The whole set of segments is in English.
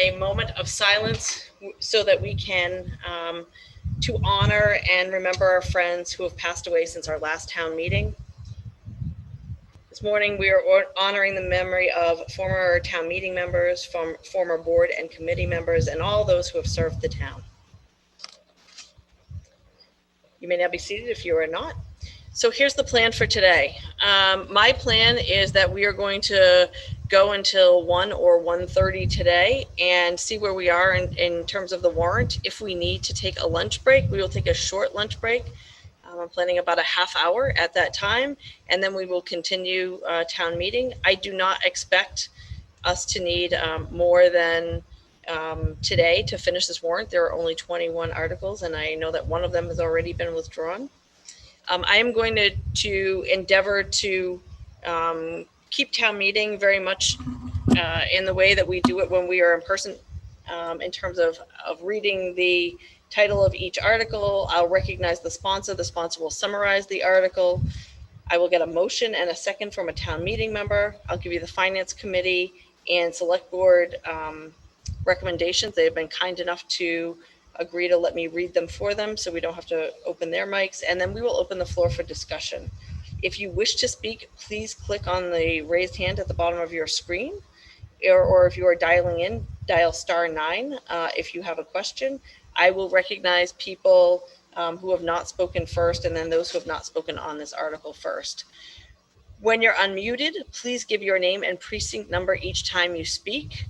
a moment of silence so that we can to honor and remember our friends who have passed away since our last town meeting. This morning, we are honoring the memory of former town meeting members, former board and committee members, and all those who have served the town. You may now be seated if you are not. So here's the plan for today. My plan is that we are going to go until 1 or 1:30 today and see where we are in terms of the warrant. If we need to take a lunch break, we will take a short lunch break. I'm planning about a half hour at that time, and then we will continue town meeting. I do not expect us to need more than today to finish this warrant. There are only 21 articles, and I know that one of them has already been withdrawn. I am going to endeavor to keep town meeting very much in the way that we do it when we are in person, in terms of reading the title of each article. I'll recognize the sponsor. The sponsor will summarize the article. I will get a motion and a second from a town meeting member. I'll give you the finance committee and select board recommendations. They have been kind enough to agree to let me read them for them so we don't have to open their mics, and then we will open the floor for discussion. If you wish to speak, please click on the raised hand at the bottom of your screen, or if you are dialing in, dial *9 if you have a question. I will recognize people who have not spoken first, and then those who have not spoken on this article first. When you're unmuted, please give your name and precinct number each time you speak.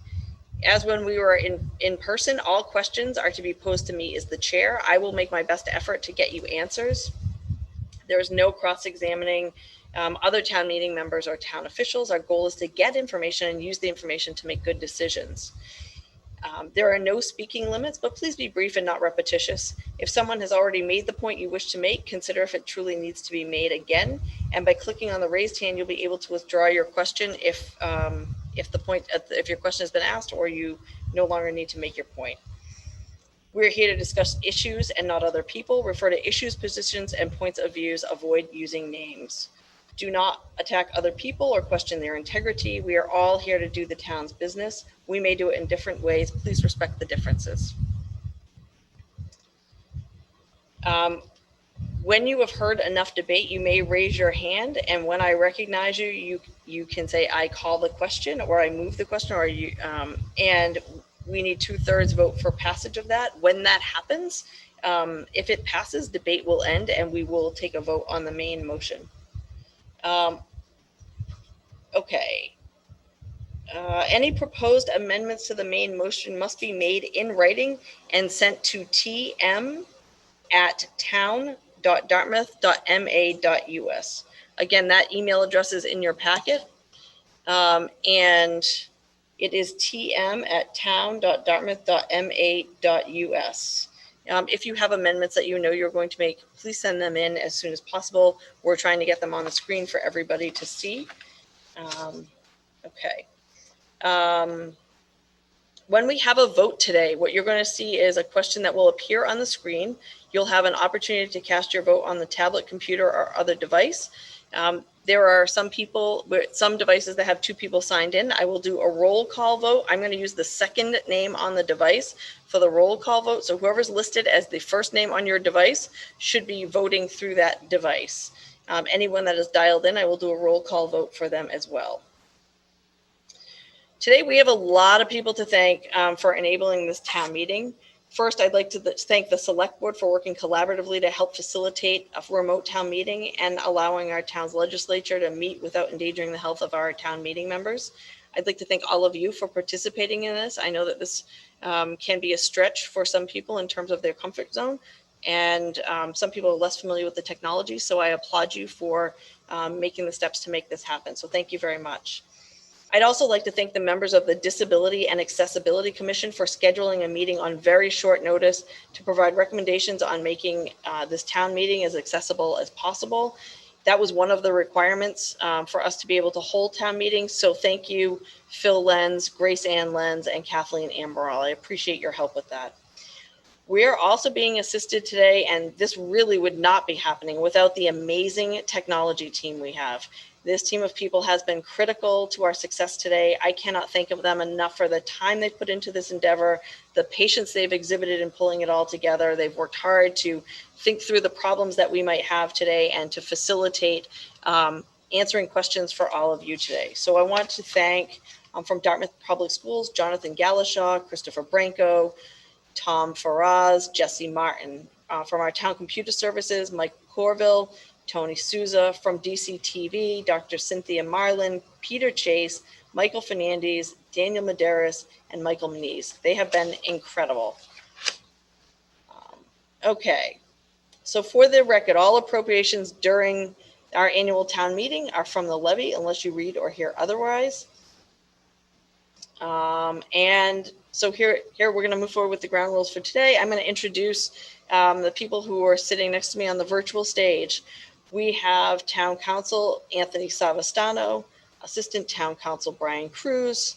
As when we were in person, all questions are to be posed to me as the chair. I will make my best effort to get you answers. There is no cross-examining other town meeting members or town officials. Our goal is to get information and use the information to make good decisions. There are no speaking limits, but please be brief and not repetitious. If someone has already made the point you wish to make, consider if it truly needs to be made again. And by clicking on the raised hand, you'll be able to withdraw your question if your question has been asked or you no longer need to make your point. We're here to discuss issues and not other people. Refer to issues, positions, and points of views. Avoid using names. Do not attack other people or question their integrity. We are all here to do the town's business. We may do it in different ways. Please respect the differences. When you have heard enough debate, you may raise your hand, and when I recognize you, you can say, I call the question, or I move the question, or you, and we need 2/3 vote for passage of that. When that happens, if it passes, debate will end, and we will take a vote on the main motion. Okay. Any proposed amendments to the main motion must be made in writing and sent to tm@town.dartmouth.ma.us. Again, that email address is in your packet, and it is tm@town.dartmouth.ma.us. If you have amendments that you know you're going to make, please send them in as soon as possible. We're trying to get them on the screen for everybody to see. Okay. When we have a vote today, what you're going to see is a question that will appear on the screen. You'll have an opportunity to cast your vote on the tablet, computer, or other device. There are some devices that have 2 people signed in. I will do a roll call vote. I'm going to use the second name on the device for the roll call vote. So whoever's listed as the first name on your device should be voting through that device. Anyone that is dialed in, I will do a roll call vote for them as well. Today, we have a lot of people to thank for enabling this town meeting. First, I'd like to thank the select board for working collaboratively to help facilitate a remote town meeting and allowing our town's legislature to meet without endangering the health of our town meeting members. I'd like to thank all of you for participating in this. I know that this can be a stretch for some people in terms of their comfort zone, and some people are less familiar with the technology, so I applaud you for making the steps to make this happen. So thank you very much. I'd also like to thank the members of the Disability and Accessibility Commission for scheduling a meeting on very short notice to provide recommendations on making this town meeting as accessible as possible. That was one of the requirements for us to be able to hold town meetings. So thank you, Phil Lenz, Grace Ann Lenz, and Kathleen Amberall. I appreciate your help with that. We are also being assisted today, and this really would not be happening without the amazing technology team we have. This team of people has been critical to our success today. I cannot thank them enough for the time they put into this endeavor, the patience they've exhibited in pulling it all together. They've worked hard to think through the problems that we might have today and to facilitate answering questions for all of you today. So I want to thank from Dartmouth Public Schools, Jonathan Galashaw, Christopher Branco, Tom Faraz, Jesse Martin. From our town computer services, Mike Corville, Tony Souza. From DCTV, Dr. Cynthia Marlin, Peter Chase, Michael Fernandez, Daniel Medeiros, and Michael Muniz. They have been incredible. Okay, so for the record, all appropriations during our annual town meeting are from the levy unless you read or hear otherwise. And so here we're going to move forward with the ground rules for today. I'm going to introduce the people who are sitting next to me on the virtual stage. We have Town Council Anthony Savastano, Assistant Town Council Brian Cruz,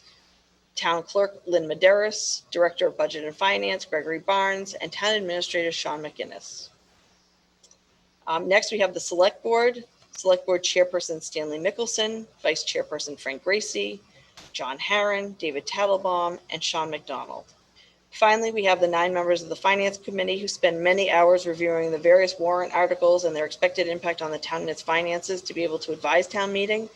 Town Clerk Lynn Medeiros, Director of Budget and Finance Gregory Barnes, and Town Administrator Sean McInnes. Next, we have the Select Board Chairperson Stanley Mickelson, Vice Chairperson Frank Gracie, John Herron, David Tattlebaum, and Sean McDonald. Finally, we have the 9 members of the Finance Committee who spend many hours reviewing the various warrant articles and their expected impact on the town and its finances to be able to advise town meeting.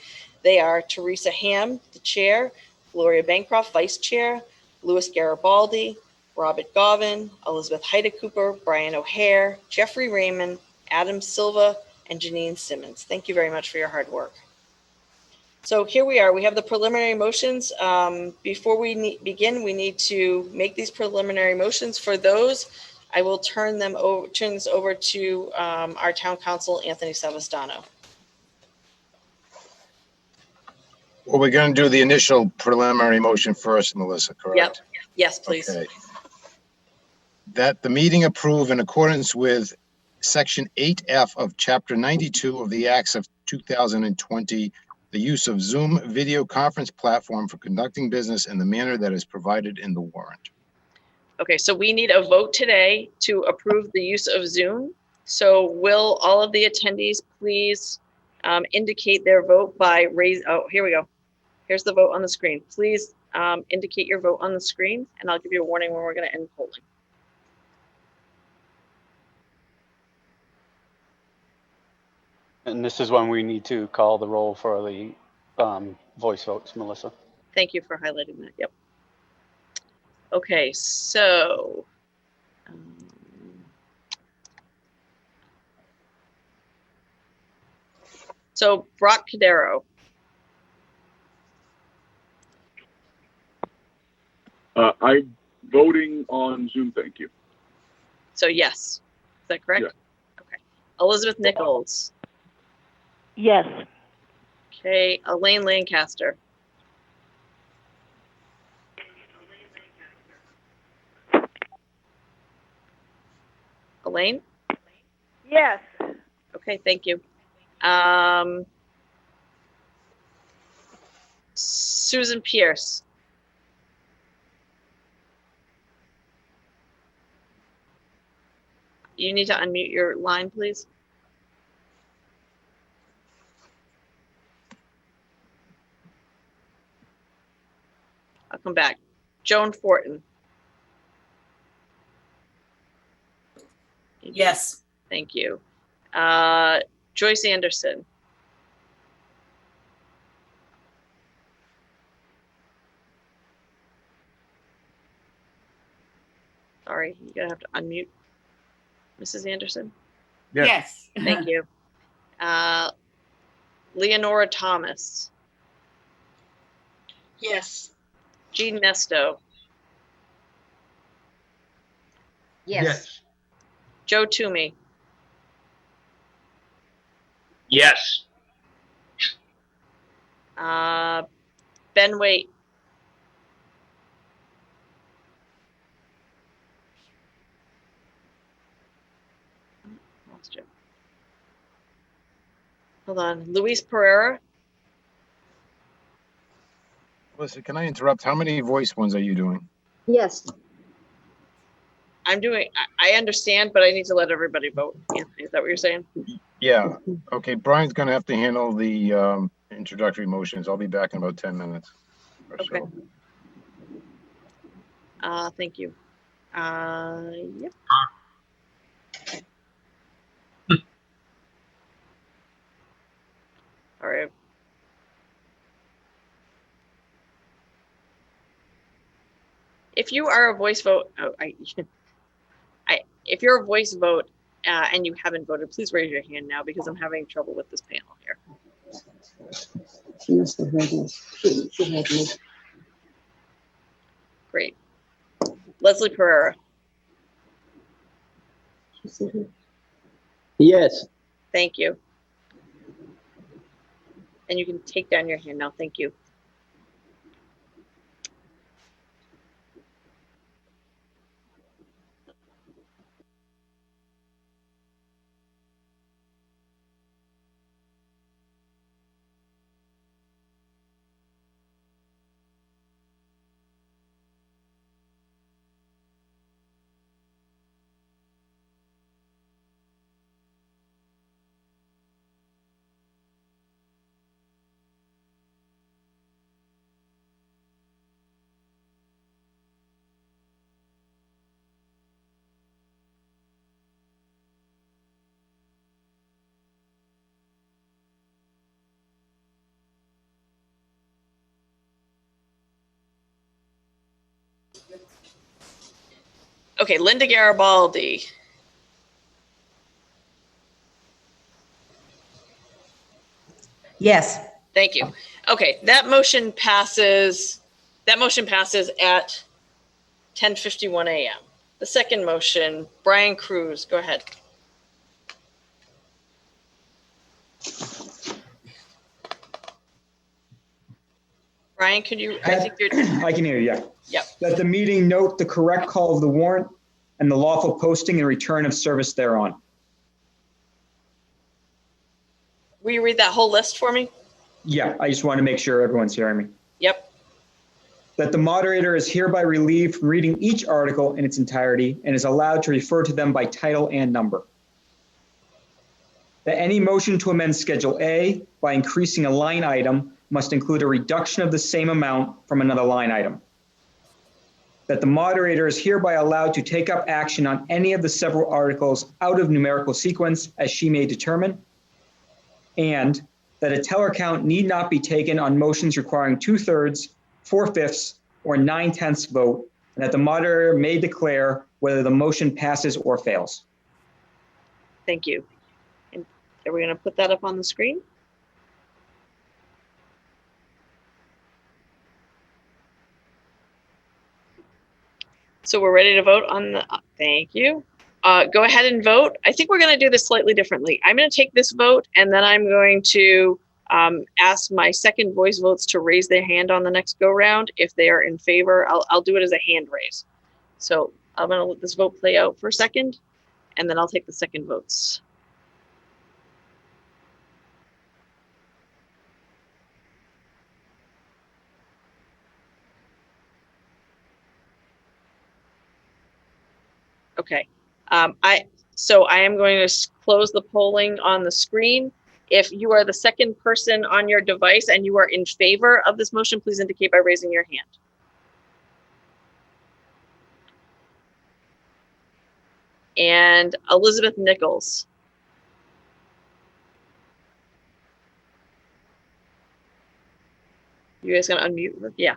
They are Teresa Ham, the Chair, Gloria Bancroft, Vice Chair, Louis Garibaldi, Robert Govin, Elizabeth Heide-Cooper, Brian O'Hare, Jeffrey Raymond, Adam Silva, and Janine Simmons. Thank you very much for your hard work. So here we are. We have the preliminary motions. Before we begin, we need to make these preliminary motions. For those, I will turn this over to our Town Council, Anthony Savastano. Well, we're going to do the initial preliminary motion first, Melissa, correct? Yep. Yes, please. Okay. That the meeting approve in accordance with Section 8F of Chapter 92 of the Acts of 2020, the use of Zoom video conference platform for conducting business in the manner that is provided in the warrant. Okay, so we need a vote today to approve the use of Zoom. So will all of the attendees please indicate their vote by here we go. Here's the vote on the screen. Please indicate your vote on the screen, and I'll give you a warning when we're going to end polling. And this is when we need to call the roll for the voice votes, Melissa. Thank you for highlighting that. Yep. Okay, so Brock Cadero. I'm voting on Zoom, thank you. So yes, is that correct? Yeah. Okay. Elizabeth Nichols. Yes. Okay, Elaine Lancaster. Elaine? Yes. Okay, thank you. Susan Pierce. You need to unmute your line, please. I'll come back. Joan Fortin. Yes. Thank you. Joyce Anderson. Sorry, you're gonna have to unmute Mrs. Anderson. Yeah. Yes. Thank you. Leonora Thomas. Yes. Jean Nesto. Yes. Joe Toomey. Yes. Ben Waite. Lost you. Hold on. Luis Pereira. Melissa, can I interrupt? How many voice ones are you doing? Yes. I'm doing, I understand, but I need to let everybody vote. Anthony, is that what you're saying? Yeah. Okay. Brian's going to have to handle the introductory motions. I'll be back in about 10 minutes or Okay. so. Thank you. Yep. All right. If you are a voice vote, if you're a voice vote and you haven't voted, please raise your hand now because I'm having trouble with this panel here. She must have read this. She had me. Great. Leslie Pereira. She said it. Yes. Thank you. And you can take down your hand now. Thank you. Okay, Linda Garibaldi. Yes. Thank you. Okay, that motion passes. That motion passes at 10:51 a.m. The second motion, Brian Cruz, go ahead. Brian, could you, I think you're, I can hear you, yeah. Yep. That the meeting note the correct call of the warrant and the lawful posting and return of service thereon. will you read that whole list for me? Yeah, I just want to make sure everyone's hearing me. Yep. That the moderator is hereby relieved from reading each article in its entirety and is allowed to refer to them by title and number. That any motion to amend Schedule A by increasing a line item must include a reduction of the same amount from another line item. That the moderator is hereby allowed to take up action on any of the several articles out of numerical sequence as she may determine. And that a teller count need not be taken on motions requiring 2/3, 4/5, or 9/10 vote, and that the moderator may declare whether the motion passes or fails. Thank you. And are we going to put that up on the screen? So we're ready to vote on the, thank you. Go ahead and vote. I think we're going to do this slightly differently. I'm going to take this vote and then I'm going to ask my second voice votes to raise their hand on the next go round. If they are in favor, I'll do it as a hand raise. So I'm going to let this vote play out for a second and then I'll take the second votes. Okay. So I am going to close the polling on the screen. If you are the second person on your device and you are in favor of this motion, please indicate by raising your hand. And Elizabeth Nichols. You guys gonna unmute her? Yeah.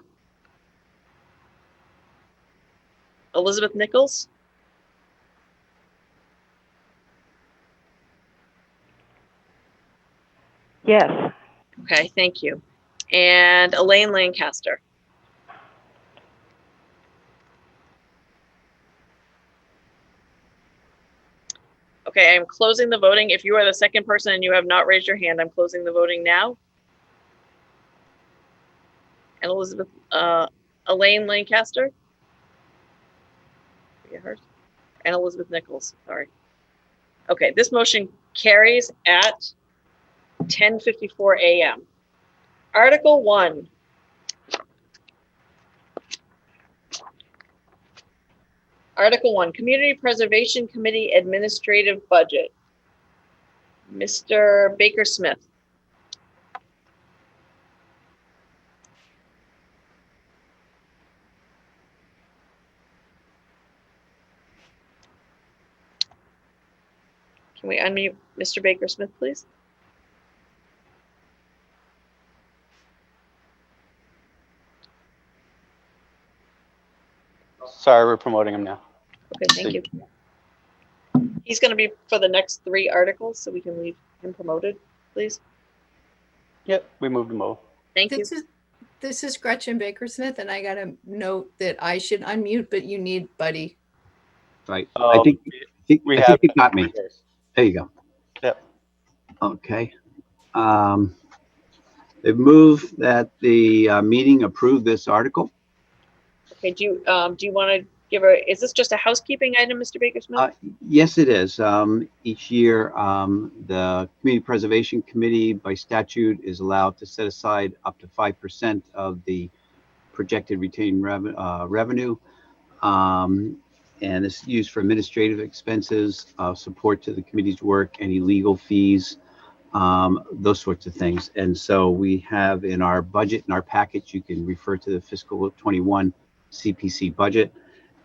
Elizabeth Nichols. Yes. Okay, thank you. And Elaine Lancaster. Okay, I'm closing the voting. If you are the second person and you have not raised your hand, I'm closing the voting now. And Elizabeth, Elaine Lancaster. Get hers. And Elizabeth Nichols, sorry. Okay, this motion carries at 10:54 a.m. Article 1. Article 1, Community Preservation Committee Administrative Budget. Mr. Baker Smith. Can we unmute Mr. Baker Smith, please? Sorry, we're promoting him now. Okay, thank you. He's going to be for the next 3 articles, so we can leave him promoted, please. Yep, we moved him over. Thank you. This is Gretchen Baker Smith, and I got a note that I should unmute, but you need Buddy. Right. Oh, I think we I have. think you got me. There you go. Yep. Okay. They've moved that the meeting approve this article. Okay, do you want to give a, is this just a housekeeping item, Mr. Baker Smith? Yes, it is. Each year, the Community Preservation Committee by statute is allowed to set aside up to 5% of the projected retained revenue. And it's used for administrative expenses, support to the committee's work, any legal fees, those sorts of things. And so we have in our budget, in our package, you can refer to the fiscal 21 CPC budget.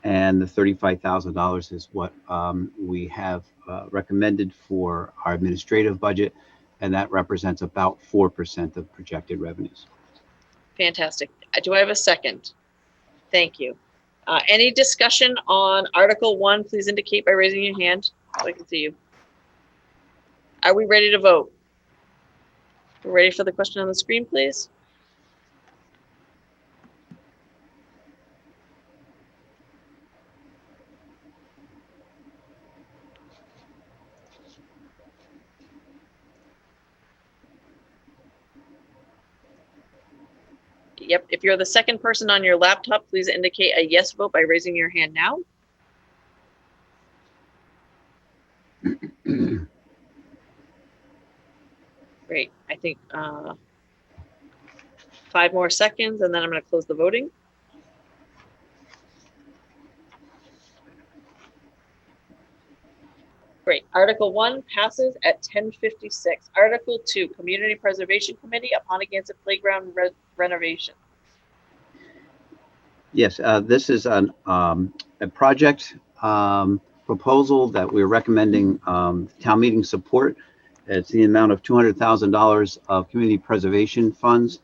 And the $35,000 is what we have recommended for our administrative budget. And that represents about 4% of projected revenues. Fantastic. Do I have a second? Thank you. Any discussion on Article 1? Please indicate by raising your hand so I can see you. Are we ready to vote? We're ready for the question on the screen, please. Yep, if you're the second person on your laptop, please indicate a yes vote by raising your hand now. Great, I think 5 more seconds and then I'm going to close the voting. Great, Article 1 passes at 10:56. Article 2, Community Preservation Committee, Upon-a-Gansett Playground renovation. Yes, this is a project proposal that we're recommending town meeting support. It's the amount of $200,000 of community preservation funds.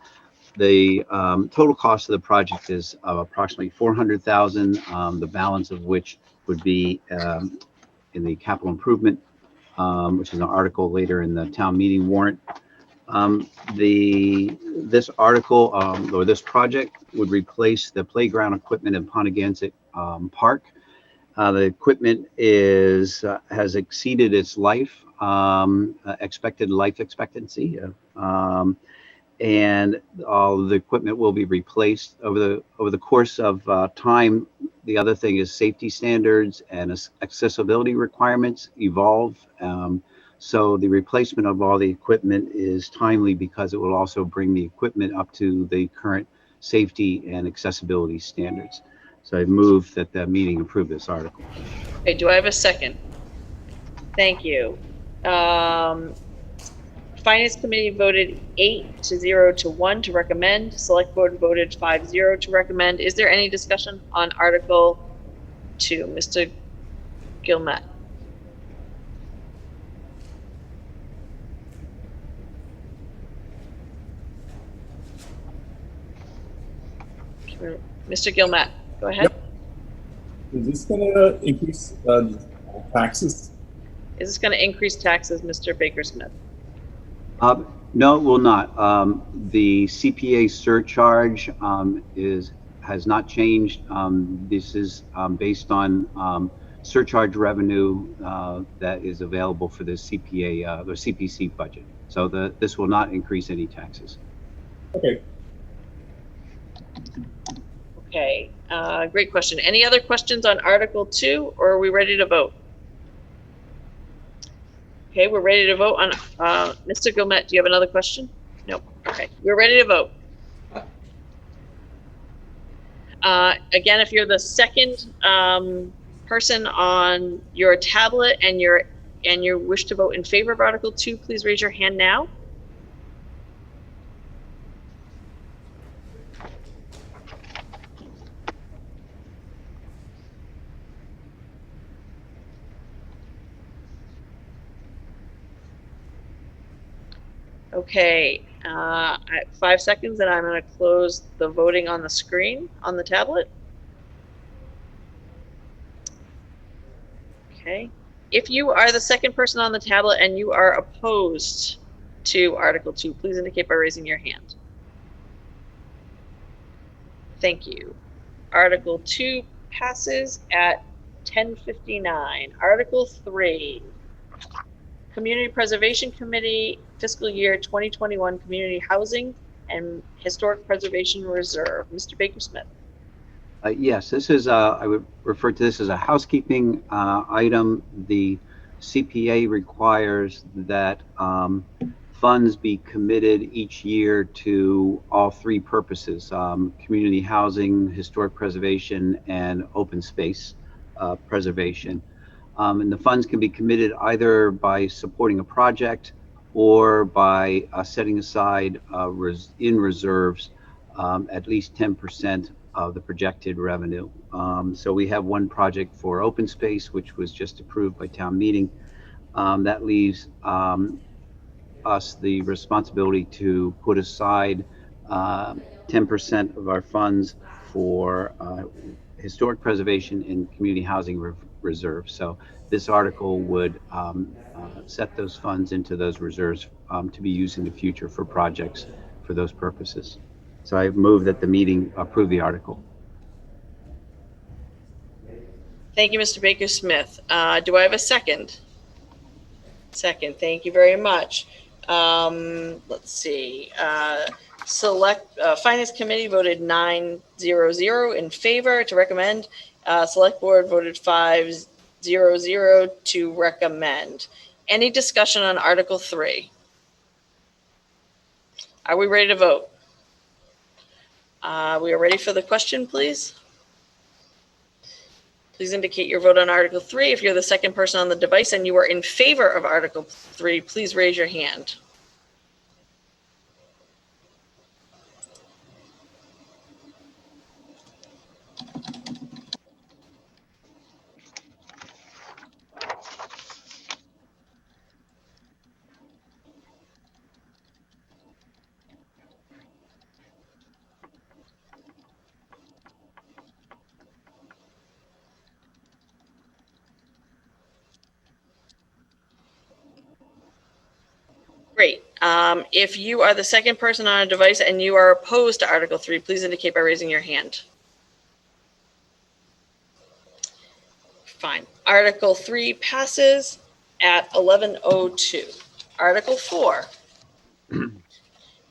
The total cost of the project is approximately $400,000, the balance of which would be in the capital improvement, which is an article later in the town meeting warrant. This article or this project would replace the playground equipment in Upon-a-Gansett Park. The equipment has exceeded its life expected life expectancy, and all the equipment will be replaced over the course of time. The other thing is safety standards and accessibility requirements evolve. So the replacement of all the equipment is timely because it will also bring the equipment up to the current safety and accessibility standards. So I move that the meeting approve this article. Okay, do I have a second? Thank you. Finance Committee voted 8-0-1 to recommend. Select Board voted 5-0 to recommend. Is there any discussion on Article 2? Mr. Gilmet. Mr. Gilmet, go ahead. Yep. Is this going to increase taxes? Is this going to increase taxes, Mr. Baker Smith? No, it will not. The CPA surcharge has not changed. This is based on surcharge revenue that is available for the CPA or CPC budget. So this will not increase any taxes. Okay. Okay, great question. Any other questions on Article 2, or are we ready to vote? Okay, we're ready to vote on, Mr. Gilmet, do you have another question? Nope, okay, we're ready to vote. Again, if you're the second person on your tablet and you wish to vote in favor of Article 2, please raise your hand now. Okay, at 5 seconds, and I'm going to close the voting on the screen on the tablet. Okay. If you are the second person on the tablet and you are opposed to Article 2, please indicate by raising your hand. Thank you. Article 2 passes at 10:59. Article 3, Community Preservation Committee, fiscal year 2021 Community Housing and Historic Preservation Reserve. Mr. Baker-Smith. Yes, this is, I would refer to this as a housekeeping item. The CPA requires that funds be committed each year to all three purposes: community housing, historic preservation, and open space preservation. And the funds can be committed either by supporting a project or by setting aside in reserves at least 10% of the projected revenue. So we have one project for open space, which was just approved by town meeting. That leaves us the responsibility to put aside 10% of our funds for historic preservation and community housing reserve. So this article would set those funds into those reserves to be used in the future for projects for those purposes. So I move that the meeting approve the article. Thank you, Mr. Baker-Smith. Do I have a second? Second, thank you very much. Let's see. Finance Committee voted 9-0-0 in favor to recommend. Select Board voted 5-0-0 to recommend. Any discussion on Article 3? Are we ready to vote? We are ready for the question, please. Please indicate your vote on Article 3. If you're the second person on the device and you are in favor of Article 3, please raise your hand. Great. If you are the second person on a device and you are opposed to Article 3, please indicate by raising your hand. Fine. Article 3 passes at 11:02. Article 4.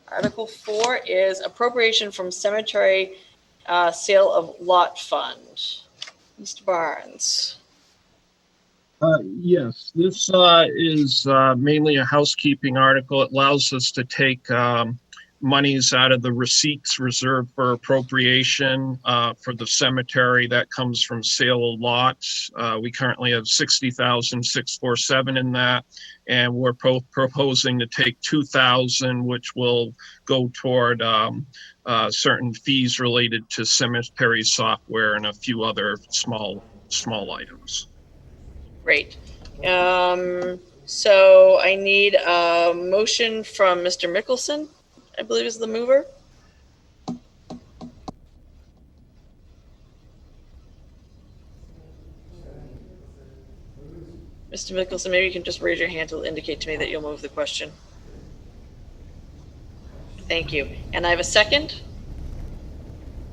Article 4 is appropriation from cemetery sale of lot fund. Mr. Barnes. Yes, this is mainly a housekeeping article. It allows us to take monies out of the receipts reserved for appropriation for the cemetery. That comes from sale of lots. We currently have $60,647 in that, and we're proposing to take $2,000, which will go toward certain fees related to cemetery software and a few other small items. Great. So I need a motion from Mr. Mickelson, I believe is the mover. Mr. Mickelson, maybe you can just raise your hand to indicate to me that you'll move the question. Thank you. And I have a second.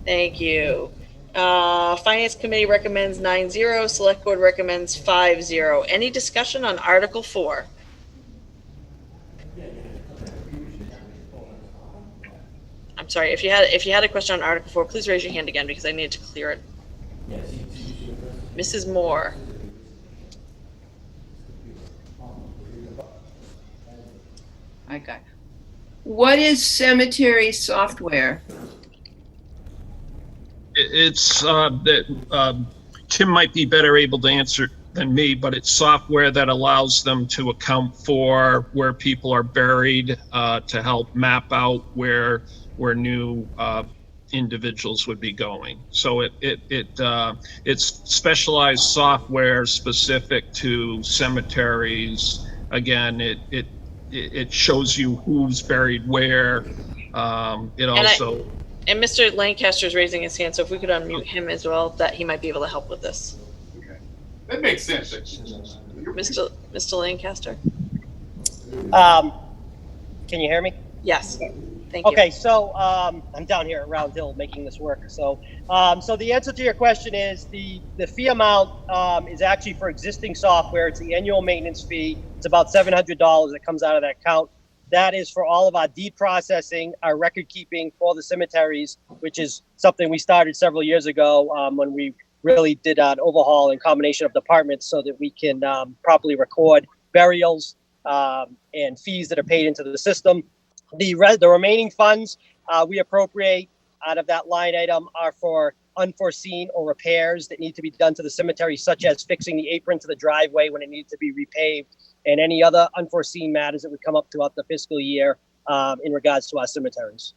Thank you. Finance Committee recommends 9-0. Select Board recommends 5-0. Any discussion on Article 4? I'm sorry. If you had a question on Article 4, please raise your hand again because I need to clear it. Mrs. Moore. Okay. What is cemetery software? It's that Tim might be better able to answer than me, but it's software that allows them to account for where people are buried, to help map out where new individuals would be going. So it's specialized software specific to cemeteries. Again, it it shows you who's buried where. It also. And Mr. Lancaster's raising his hand, so if we could unmute him as well, that he might be able to help with this. Okay. That makes sense. Mr. Lancaster? Can you hear me? Yes. Thank you. Okay, so I'm down here at Round Hill making this work. So the answer to your question is the fee amount is actually for existing software. It's the annual maintenance fee. It's about $700 that comes out of that account. That is for all of our deed processing, our record keeping for the cemeteries, which is something we started several years ago when we really did an overhaul and combination of departments so that we can properly record burials and fees that are paid into the system. The remaining funds we appropriate out of that line item are for unforeseen or repairs that need to be done to the cemetery, such as fixing the apron to the driveway when it needs to be repaved, and any other unforeseen matters that would come up throughout the fiscal year in regards to our cemeteries.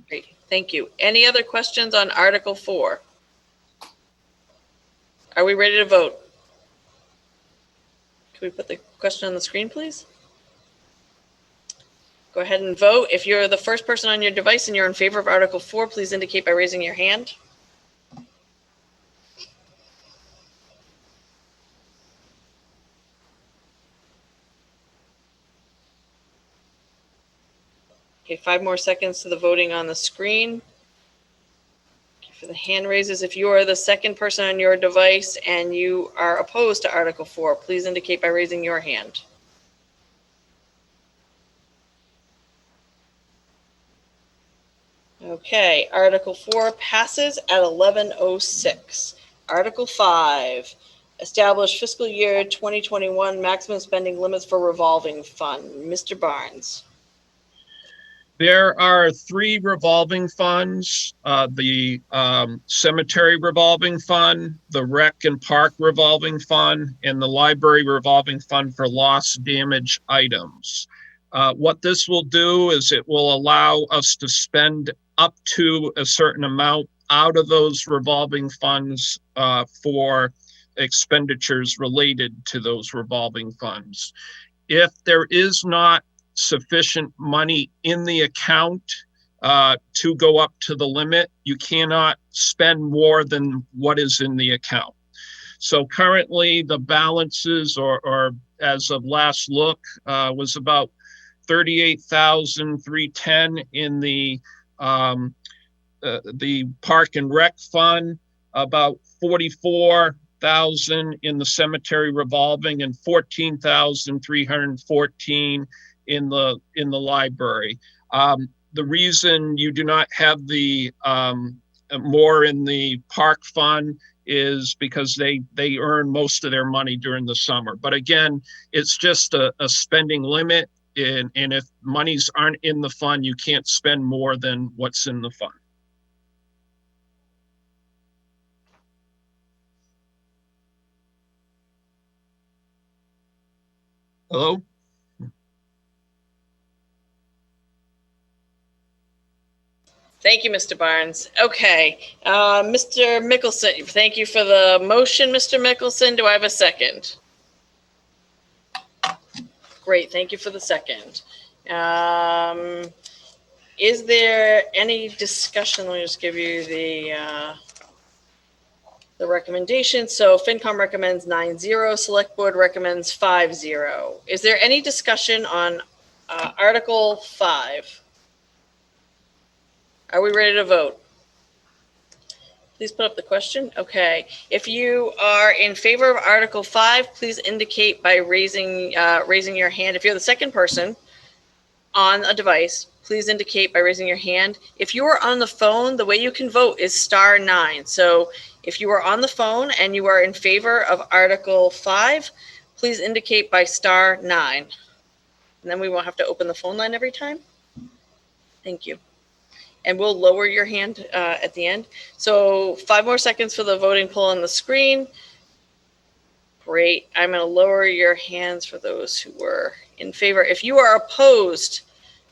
Great, thank you. Any other questions on Article 4? Are we ready to vote? Can we put the question on the screen, please? Go ahead and vote. If you're the first person on your device and you're in favor of Article 4, please indicate by raising your hand. Okay, 5 more seconds to the voting on the screen. For the hand raises, if you are the second person on your device and you are opposed to Article 4, please indicate by raising your hand. Okay, Article 4 passes at 11:06. Article 5, establish fiscal year 2021 maximum spending limits for revolving fund. Mr. Barnes. There are 3 revolving funds, the cemetery revolving fund, the rec and park revolving fund, and the library revolving fund for loss damage items. What this will do is it will allow us to spend up to a certain amount out of those revolving funds for expenditures related to those revolving funds. If there is not sufficient money in the account to go up to the limit, you cannot spend more than what is in the account. So currently the balances or as of last look was about $38,310 in the park and rec fund, about $44,000 in the cemetery revolving, and $14,314 in the library. The reason you do not have the more in the park fund is because they earn most of their money during the summer. But again, it's just a spending limit, and if monies aren't in the fund, you can't spend more than what's in the fund. Hello? Thank you, Mr. Barnes. Okay, Mr. Mickelson, thank you for the motion, Mr. Mickelson. Do I have a second? Great, thank you for the second. Is there any discussion? Let me just give you the recommendation. So FinCom recommends 9-0, Select Board recommends 5-0. Is there any discussion on Article 5? Are we ready to vote? Please put up the question. Okay. If you are in favor of Article 5, please indicate by raising your hand. If you're the second person on a device, please indicate by raising your hand. If you are on the phone, the way you can vote is *9. So if you are on the phone and you are in favor of Article 5, please indicate by *9. And then we won't have to open the phone line every time. Thank you. And we'll lower your hand at the end. So 5 more seconds for the voting poll on the screen. Great. I'm going to lower your hands for those who were in favor. If you are opposed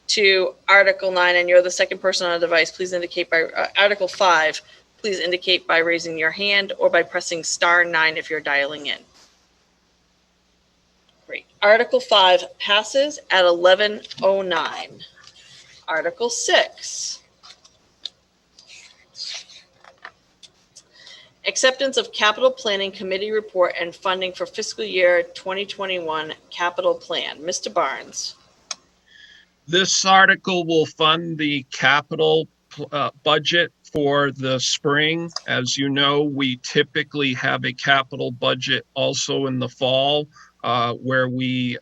to Article 9 and you're the second person on a device, please indicate by Article 5, please indicate by raising your hand or by pressing *9 if you're dialing in. Great. Article 5 passes at 11:09. Article 6. Acceptance of Capital Planning Committee report and funding for fiscal year 2021 capital plan. Mr. Barnes. This article will fund the capital budget for the spring. As you know, we typically have a capital budget also in the fall where we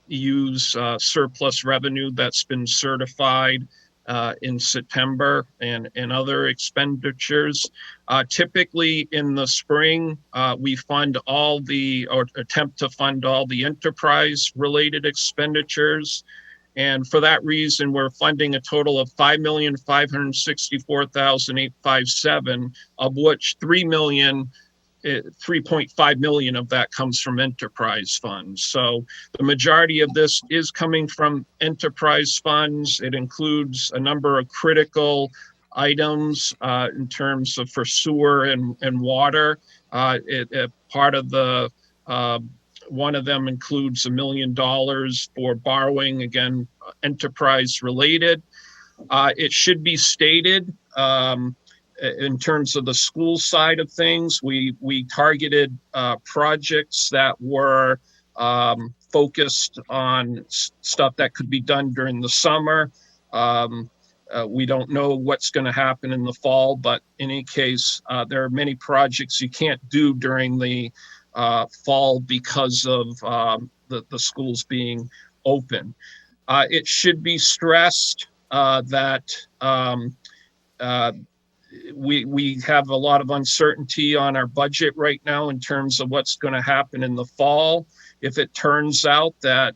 use surplus revenue that's been certified in September and other expenditures. Typically in the spring, we fund all the, or attempt to fund all the enterprise related expenditures. And for that reason, we're funding a total of $5,564,857, of which $3.5 million of that comes from enterprise funds. So the majority of this is coming from enterprise funds. It includes a number of critical items in terms of for sewer and water. Part of the one of them includes $1 million for borrowing, again, enterprise related. It should be stated in terms of the school side of things, we targeted projects that were focused on stuff that could be done during the summer. We don't know what's going to happen in the fall, but in any case, there are many projects you can't do during the fall because of the schools being open. It should be stressed that we have a lot of uncertainty on our budget right now in terms of what's going to happen in the fall. If it turns out that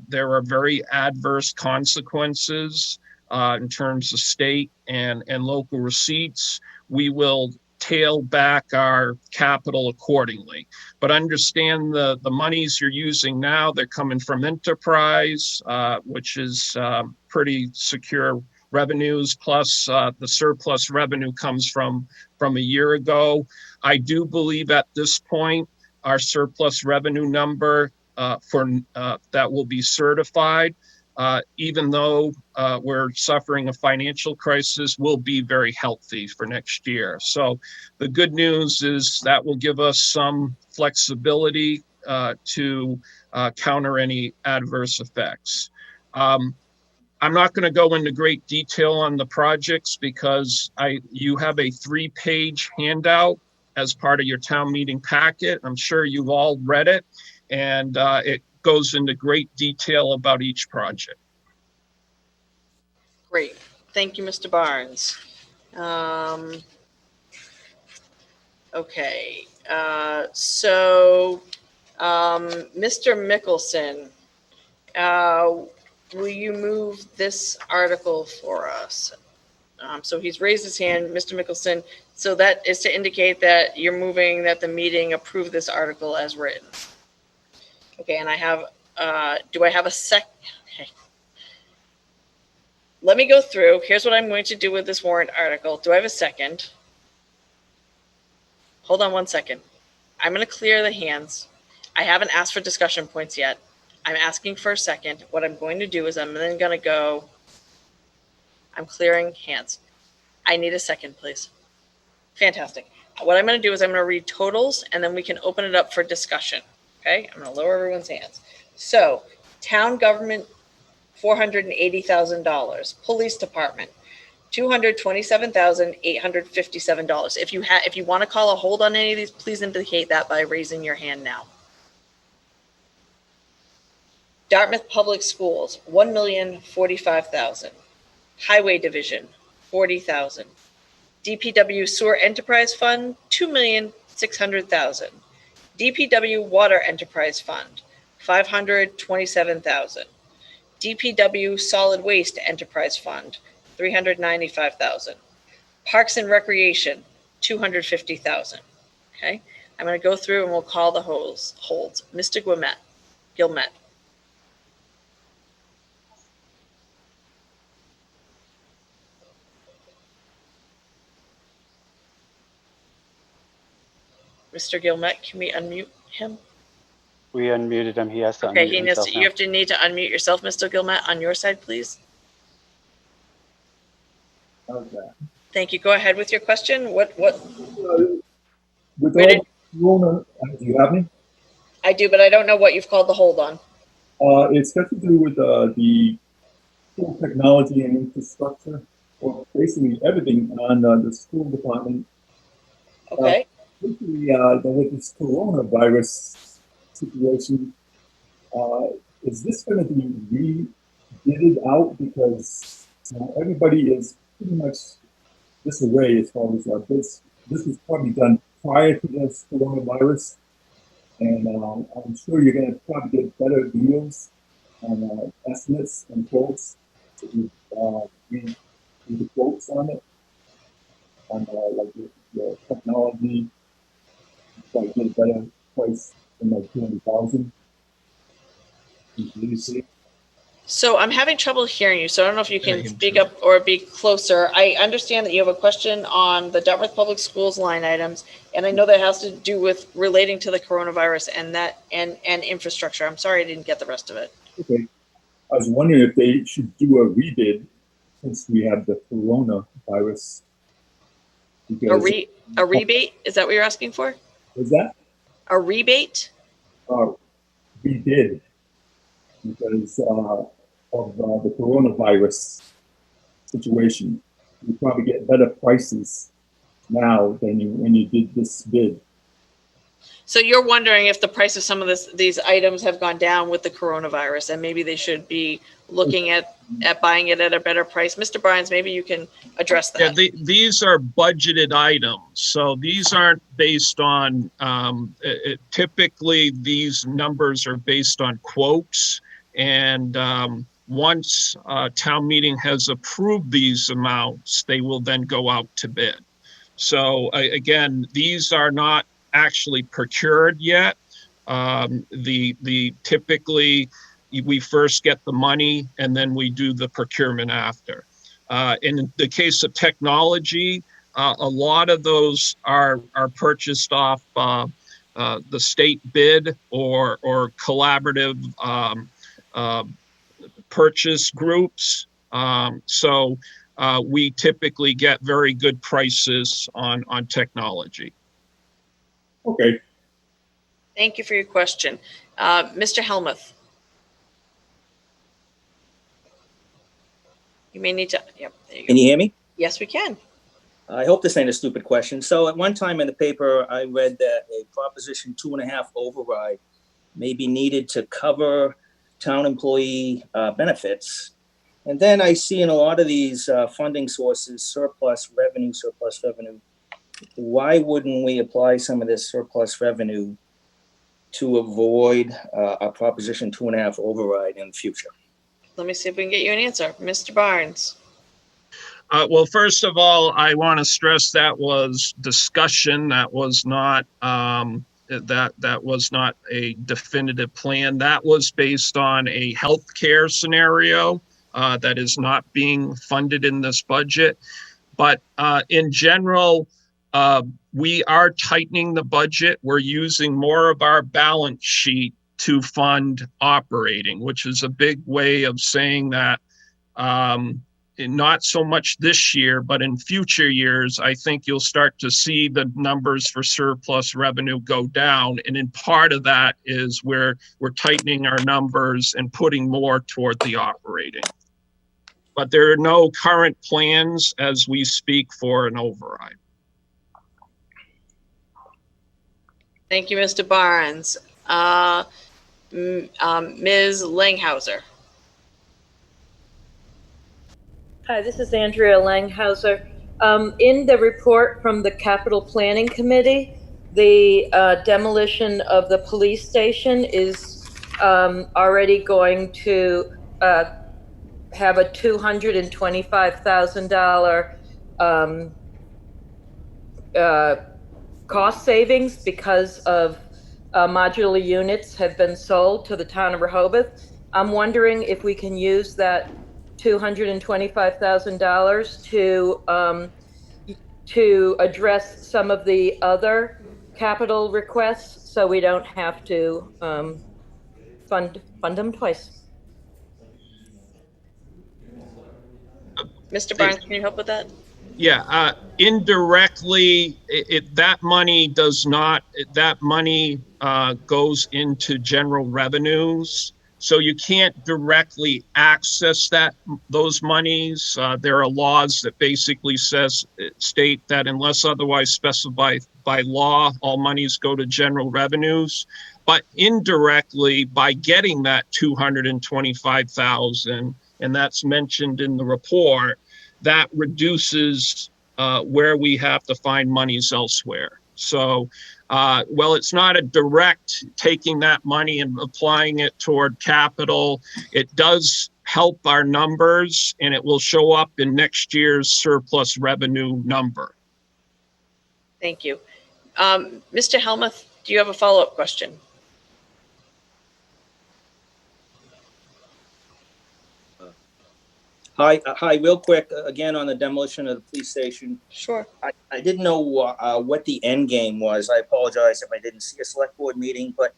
there are very adverse consequences in terms of state and local receipts, we will tail back our capital accordingly. But understand the monies you're using now, they're coming from enterprise, which is pretty secure revenues, plus the surplus revenue comes from a year ago. I do believe at this point, our surplus revenue number that will be certified, even though we're suffering a financial crisis, will be very healthy for next year. So the good news is that will give us some flexibility to counter any adverse effects. I'm not going to go into great detail on the projects because you have a 3-page handout as part of your town meeting packet. I'm sure you've all read it, and it goes into great detail about each project. Great. Thank you, Mr. Barnes. Okay. Mr. Mickelson, will you move this article for us? So he's raised his hand, Mr. Mickelson. So that is to indicate that you're moving that the meeting approve this article as written. Okay, and I have, do I have a sec? Okay. Let me go through. Here's what I'm going to do with this warrant article. Do I have a second? Hold on one second. I'm going to clear the hands. I haven't asked for discussion points yet. I'm asking for a second. What I'm going to do is I'm then going to go, I'm clearing hands. I need a second, please. Fantastic. What I'm going to do is I'm going to read totals, and then we can open it up for discussion. Okay, I'm going to lower everyone's hands. So, town government, $480,000. Police department, $227,857. If you want to call a hold on any of these, please indicate that by raising your hand now. Dartmouth Public Schools, $1,045,000. Highway Division, $40,000. DPW Sewer Enterprise Fund, $2,600,000. DPW Water Enterprise Fund, $527,000. DPW Solid Waste Enterprise Fund, $395,000. Parks and Recreation, $250,000. Okay, I'm going to go through and we'll call the holds. Mr. Gilmet. Mr. Gilmet, can we unmute him? We unmuted him. He has to Okay, unmute himself you now. have to need to unmute yourself, Mr. Gilmet, on your side, please. Okay. Thank you. Go ahead with your question. What? With Where did, all Corona, do you have me? I do, but I don't know what you've called the hold on. It's got to do with the school technology and infrastructure, or basically everything on the school department. Okay. Basically, with this coronavirus situation, is this going to be re-bidded out because everybody is pretty much disarray as far as this. This was probably done prior to this coronavirus, and I'm sure you're going to probably get better deals on estimates and quotes. Read the quotes on it, on like the technology, try to get a better price than like 200,000. So I'm having trouble hearing you, so I don't know if you can speak up or be closer. I understand that you have a question on the Dartmouth Public Schools line items, and I know that has to do with relating to the coronavirus and infrastructure. I'm sorry I didn't get the rest of it. Okay. I was wondering if they should do a rebid since we have the coronavirus. A rebate? Is that what you're asking for? Is that? A rebate? Rebid because of the coronavirus situation. You probably get better prices now than when you did this bid. So you're wondering if the price of some of these items have gone down with the coronavirus, and maybe they should be looking at buying it at a better price. Mr. Barnes, maybe you can address that. Yeah, these are budgeted items, so these aren't based on. Typically, these numbers are based on quotes, and once town meeting has approved these amounts, they will then go out to bid. So again, these are not actually procured yet. The typically we first get the money and then we do the procurement after. In the case of technology, a lot of those are purchased off the state bid or collaborative purchase groups. So we typically get very good prices on technology. Okay. Thank you for your question. Mr. Helmuth. You may need to, yep, there you go. Can you hear me? Yes, we can. I hope this ain't a stupid question. So at one time in the paper, I read that a Proposition 2.5 override may be needed to cover town employee benefits. And then I see in a lot of these funding sources, surplus revenue. Why wouldn't we apply some of this surplus revenue to avoid a Proposition 2.5 override in the future? Let me see if we can get you an answer. Mr. Barnes. Well, first of all, I want to stress that was discussion. That was not that was not a definitive plan. That was based on a healthcare scenario that is not being funded in this budget. But in general, we are tightening the budget. We're using more of our balance sheet to fund operating, which is a big way of saying that not so much this year, but in future years, I think you'll start to see the numbers for surplus revenue go down. And in part of that is where we're tightening our numbers and putting more toward the operating. But there are no current plans as we speak for an override. Thank you, Mr. Barnes. Ms. Langhauser. Hi, this is Andrea Langhauser. In the report from the Capital Planning Committee, the demolition of the police station is already going to have a $225,000 cost savings because of modular units have been sold to the town of Rehoboth. I'm wondering if we can use that $225,000 to address some of the other capital requests, so we don't have to fund them twice. Mr. Barnes, can you help with that? Yeah, indirectly, that money does not, that money goes into general revenues. So you can't directly access those monies. There are laws that basically state that unless otherwise specified by law, all monies go to general revenues. But indirectly, by getting that $225,000, and that's mentioned in the report, that reduces where we have to find monies elsewhere. So, well, it's not a direct taking that money and applying it toward capital. It does help our numbers, and it will show up in next year's surplus revenue number. Thank you. Mr. Helmuth, do you have a follow-up question? Hi, real quick, again, on the demolition of the police station. Sure. I didn't know what the end game was. I apologize if I didn't see a select board meeting, but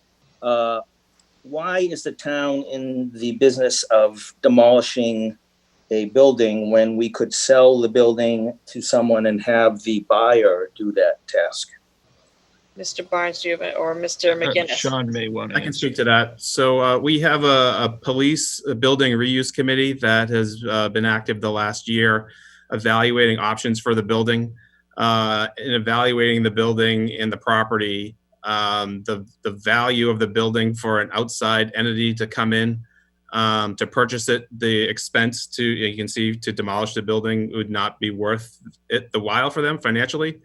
why is the town in the business of demolishing a building when we could sell the building to someone and have the buyer do that task? Mr. Barnes, do you have it, or Mr. McGinnis? Sean may want to I can speak to that. So we have a police building reuse committee that has been active the last year, evaluating options for the building, and evaluating the building and the property, the value of the building for an outside entity to come in to purchase it. The expense to, you can see, to demolish the building would not be worth it the while for them financially.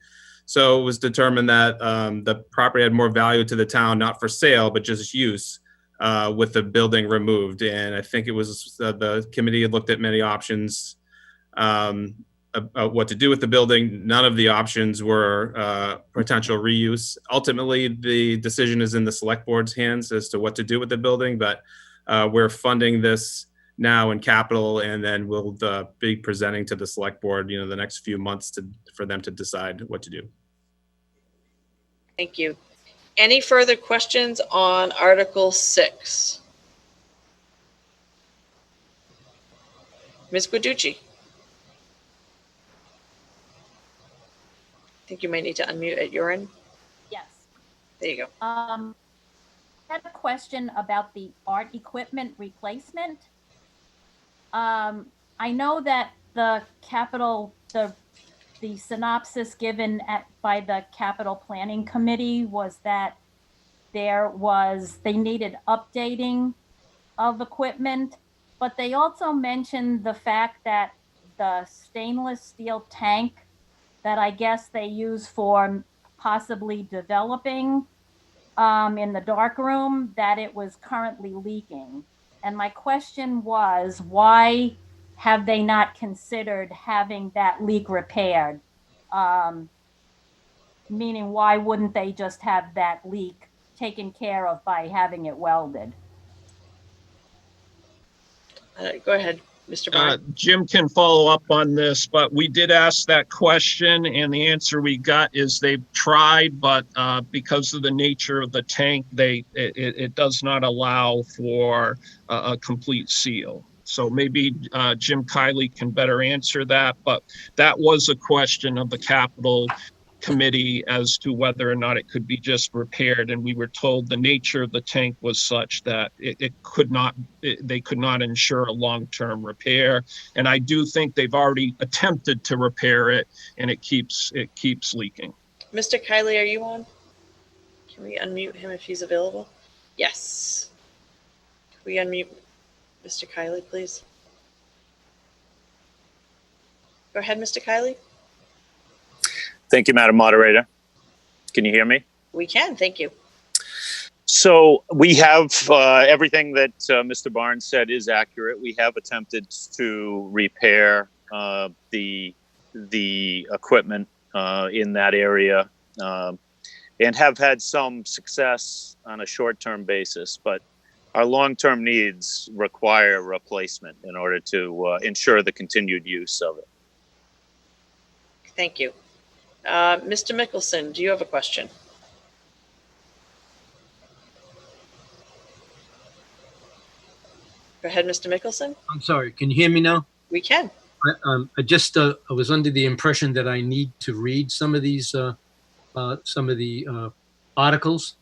So it was determined that the property had more value to the town, not for sale, but just use, with the building removed. And I think it was the committee had looked at many options about what to do with the building. None of the options were potential reuse. Ultimately, the decision is in the select board's hands as to what to do with the building, but we're funding this now in capital, and then we'll be presenting to the select board, the next few months for them to decide what to do. Thank you. Any further questions on Article 6? Ms. Guiducci? I think you might need to unmute at your end. Yes. There you go. I had a question about the art equipment replacement. I know that the synopsis given by the capital planning committee was that they needed updating of equipment, but they also mentioned the fact that the stainless steel tank that I guess they use for possibly developing in the dark room, that it was currently leaking. And my question was, why have they not considered having that leak repaired? Meaning, why wouldn't they just have that leak taken care of by having it welded? Go ahead, Mr. Barnes. Jim can follow up on this, but we did ask that question, and the answer we got is they've tried, but because of the nature of the tank, it does not allow for a complete seal. So maybe Jim Kiley can better answer that, but that was a question of the capital committee as to whether or not it could be just repaired, and we were told the nature of the tank was such that they could not ensure a long-term repair. And I do think they've already attempted to repair it, and it keeps leaking. Mr. Kiley, are you on? Can we unmute him if he's available? Yes. Can we unmute Mr. Kiley, please? Go ahead, Mr. Kiley. Thank you, Madam Moderator. Can you hear me? We can, thank you. So we have everything that Mr. Barnes said is accurate. We have attempted to repair the equipment in that area and have had some success on a short-term basis, but our long-term needs require replacement in order to ensure the continued use of it. Thank you. Mr. Mickelson, do you have a question? Go ahead, Mr. Mickelson. I'm sorry, can you hear me now? We can. I was under the impression that I need to read some of these, articles.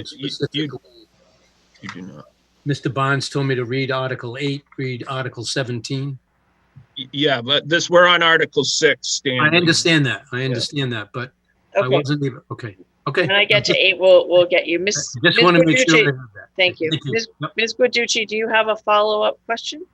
Specifically, You do not. Mr. Barnes told me to read Article 8, read Article 17. Yeah, but we're on Article 6, Dan. I understand that. But I Okay. wasn't even, okay. When I get to 8, we'll get you. Miss Just want to make sure I Guiducci. have that. Thank you. Thank you. Ms. Guiducci, do you have a follow-up question?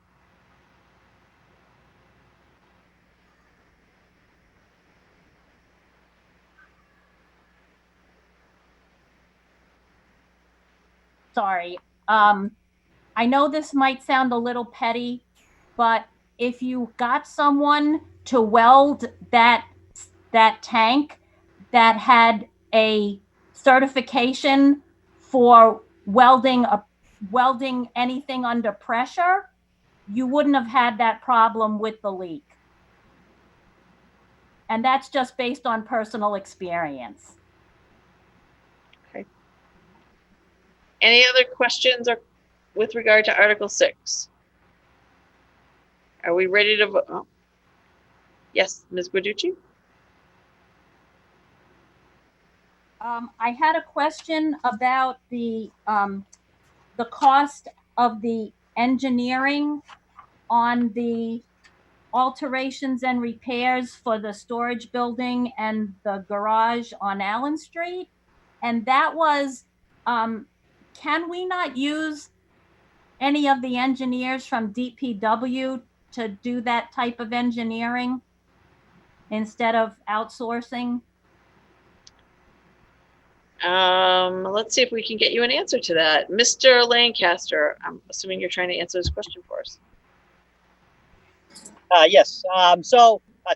Sorry. I know this might sound a little petty, but if you got someone to weld that tank that had a certification for welding anything under pressure, you wouldn't have had that problem with the leak. And that's just based on personal experience. Okay. Any other questions or with regard to Article 6? Are we ready to vote? Oh. Yes, Ms. Guiducci? I had a question about the cost of the engineering on the alterations and repairs for the storage building and the garage on Allen Street. And that was, can we not use any of the engineers from DPW to do that type of engineering instead of outsourcing? Let's see if we can get you an answer to that. Mr. Lancaster, I'm assuming you're trying to answer this question for us. Yes.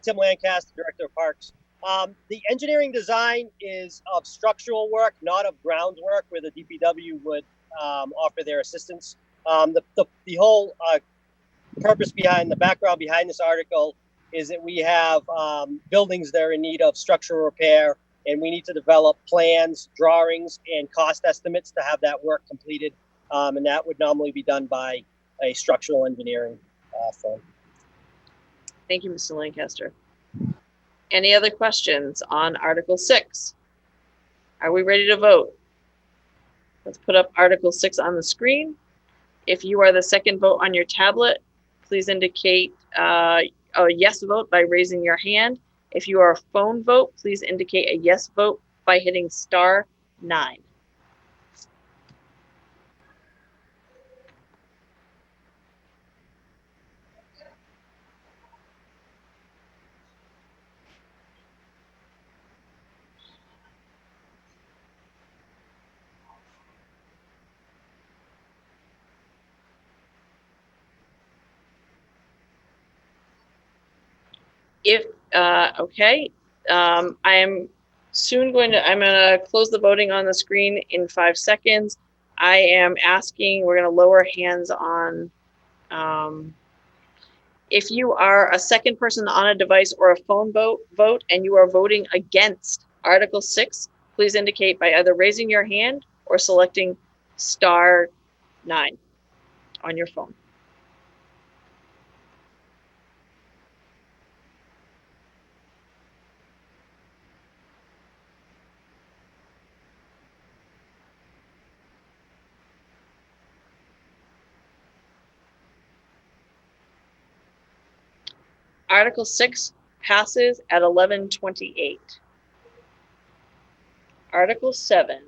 Tim Lancaster, Director of Parks. The engineering design is of structural work, not of groundwork, where the DPW would offer their assistance. The whole purpose behind the background behind this article is that we have buildings that are in need of structural repair, and we need to develop plans, drawings, and cost estimates to have that work completed. And that would normally be done by a structural engineering firm. Thank you, Mr. Lancaster. Any other questions on Article 6? Are we ready to vote? Let's put up Article 6 on the screen. If you are the second vote on your tablet, please indicate a yes vote by raising your hand. If you are a phone vote, please indicate a yes vote by hitting *9. If okay, I'm going to close the voting on the screen in 5 seconds. I am asking, we're going to lower hands on, if you are a second person on a device or a phone vote and you are voting against Article 6, please indicate by either raising your hand or selecting *9 on your phone. Article 6 passes at 11:28. Article 7.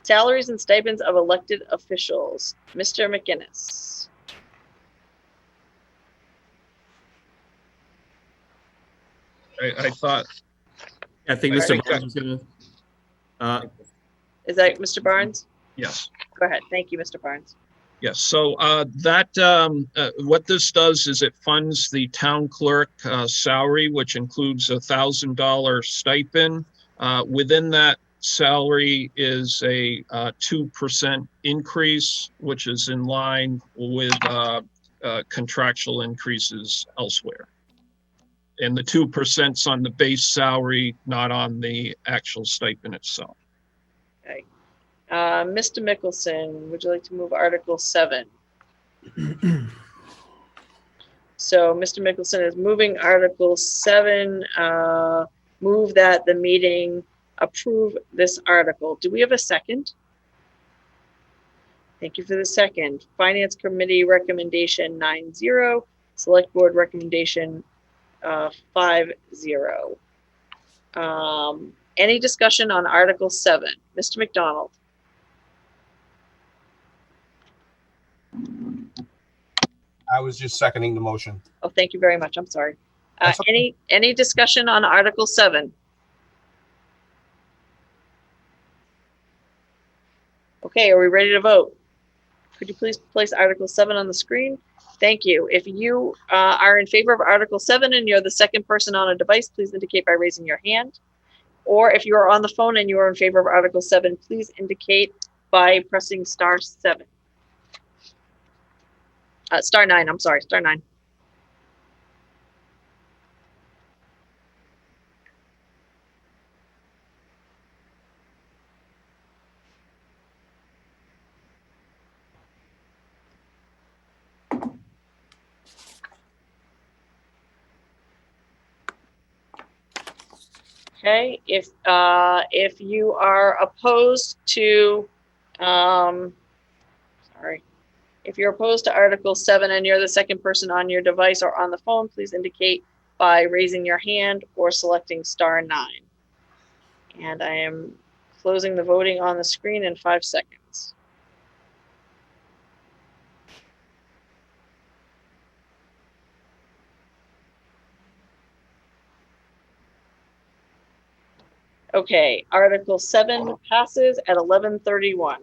Salaries and stipends of elected officials. Mr. McGinnis. I thought. I think Mr. Barnes was going to. Is that Mr. Barnes? Yes. Go ahead. Thank you, Mr. Barnes. Yes. So what this does is it funds the town clerk salary, which includes $1,000 stipend. Within that salary is a 2% increase, which is in line with contractual increases elsewhere. And the 2%'s on the base salary, not on the actual stipend itself. Okay. Mr. Mickelson, would you like to move Article 7? So Mr. Mickelson is moving Article 7, move that the meeting approve this article. Do we have a second? Thank you for the second. Finance Committee recommendation 9-0, Select Board recommendation 5-0. Any discussion on Article 7? Mr. McDonald? I was just seconding the motion. Oh, thank you very much. I'm sorry. That's okay. Any discussion on Article 7? Okay, are we ready to vote? Could you please place Article 7 on the screen? Thank you. If you are in favor of Article 7 and you're the second person on a device, please indicate by raising your hand. Or if you are on the phone and you are in favor of Article 7, please indicate by pressing *7. *9, I'm sorry, *9. Okay, if you are opposed to, if you're opposed to Article 7 and you're the second person on your device or on the phone, please indicate by raising your hand or selecting *9. And I am closing the voting on the screen in 5 seconds. Okay, Article 7 passes at 11:31.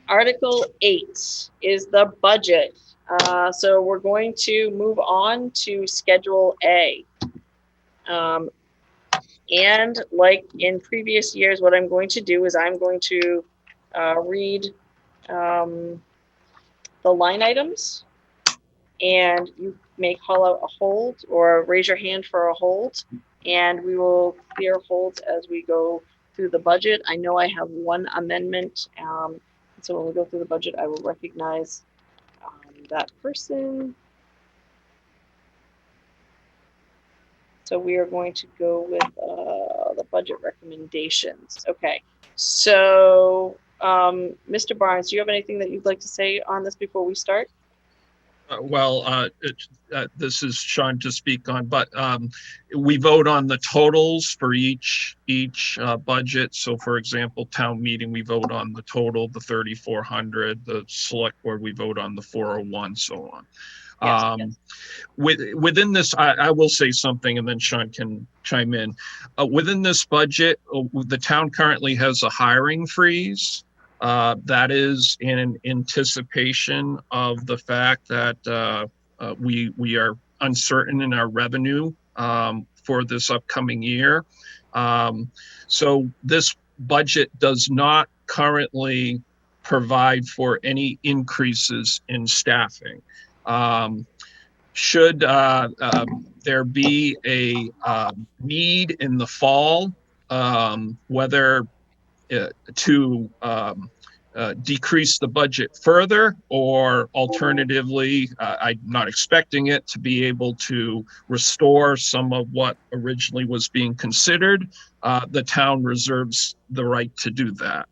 Article 8 is the budget. So we're going to move on to Schedule A. And like in previous years, what I'm going to do is I'm going to read the line items, and you may call out a hold or raise your hand for a hold, and we will clear holds as we go through the budget. I know I have one amendment, so when we go through the budget, I will recognize that person. So we are going to go with the budget recommendations. Okay, so Mr. Barnes, do you have anything that you'd like to say on this before we start? This is Sean to speak on, but we vote on the totals for each budget. So for example, town meeting, we vote on the total, the 3,400, the select board, we vote on the 401, so on. Yes. Within this, I will say something and then Sean can chime in. Within this budget, the town currently has a hiring freeze. That is in anticipation of the fact that we are uncertain in our revenue for this upcoming year. So this budget does not currently provide for any increases in staffing. Should there be a need in the fall, whether to decrease the budget further, or alternatively, I'm not expecting it to be able to restore some of what originally was being considered, the town reserves the right to do that.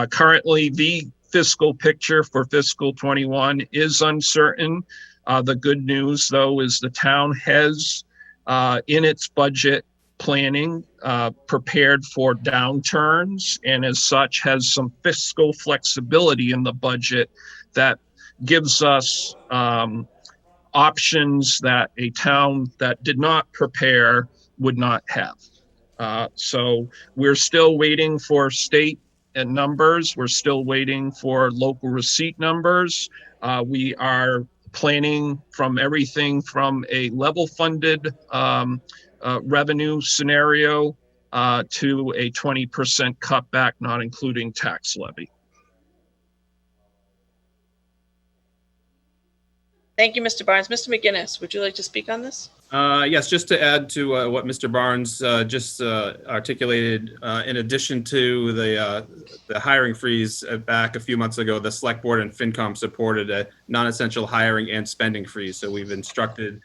Currently, the fiscal picture for fiscal 21 is uncertain. The good news, though, is the town has, in its budget planning, prepared for downturns, and as such has some fiscal flexibility in the budget that gives us options that a town that did not prepare would not have. So we're still waiting for state numbers. We're still waiting for local receipt numbers. We are planning from everything from a level funded revenue scenario to a 20% cutback, not including tax levy. Thank you, Mr. Barnes. Mr. McGinnis, would you like to speak on this? Yes, just to add to what Mr. Barnes just articulated, in addition to the hiring freeze back a few months ago, the Select Board and FinCom supported a non-essential hiring and spending freeze. So we've instructed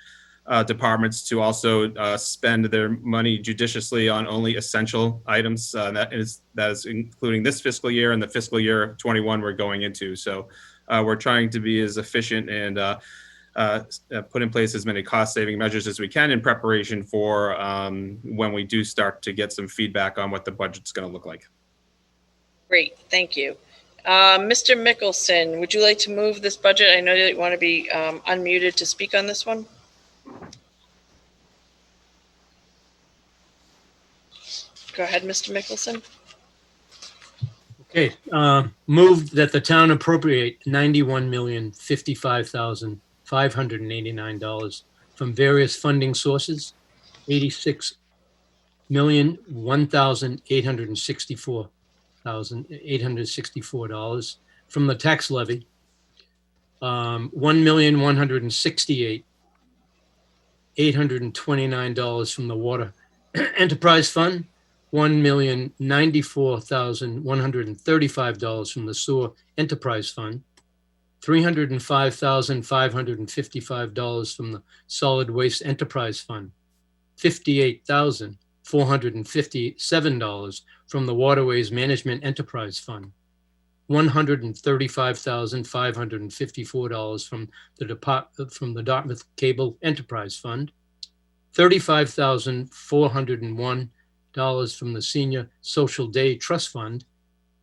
departments to also spend their money judiciously on only essential items. That is including this fiscal year and the fiscal year 21 we're going into. So we're trying to be as efficient and put in place as many cost-saving measures as we can in preparation for when we do start to get some feedback on what the budget's going to look like. Great, thank you. Mr. Mickelson, would you like to move this budget? I know that you want to be unmuted to speak on this one. Go ahead, Mr. Mickelson. Okay, moved that the town appropriate $91,055,589 from various funding sources, $86,001,864 from the tax levy, $1,168,829 from the water enterprise fund, $1,094,135 from the sewer enterprise fund, $305,555 from the solid waste enterprise fund, $58,457 from the waterways management enterprise fund, $135,554 from the Dartmouth Cable Enterprise Fund, $35,401 from the Senior Social Day Trust Fund,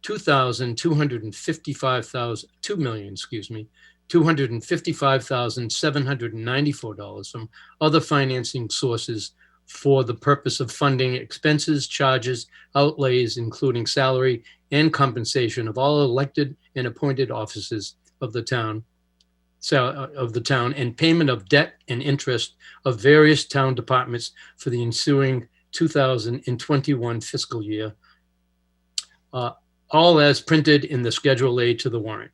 $255,794 from other financing sources for the purpose of funding expenses, charges, outlays, including salary and compensation of all elected and appointed officers of the town, and payment of debt and interest of various town departments for the ensuing 2021 fiscal year, all as printed in the Schedule A to the warrant.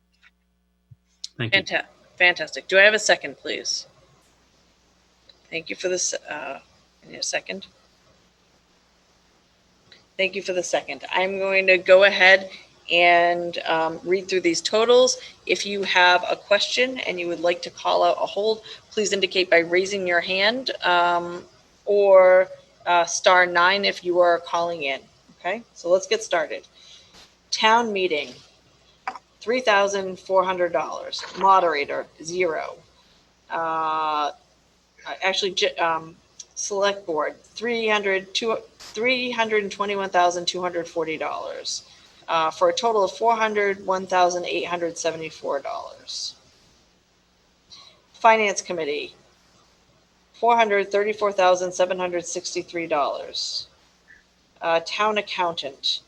Thank you. Fantastic. Do I have a second, please? Thank you for this. I need a second. Thank you for the second. I'm going to go ahead and read through these totals. If you have a question and you would like to call out a hold, please indicate by raising your hand or *9 if you are calling in. Okay, so let's get started. Town meeting, $3,400. Moderator, $0. Select board, $321,240. For a total of $401,874. Finance committee, $434,763. Town accountant,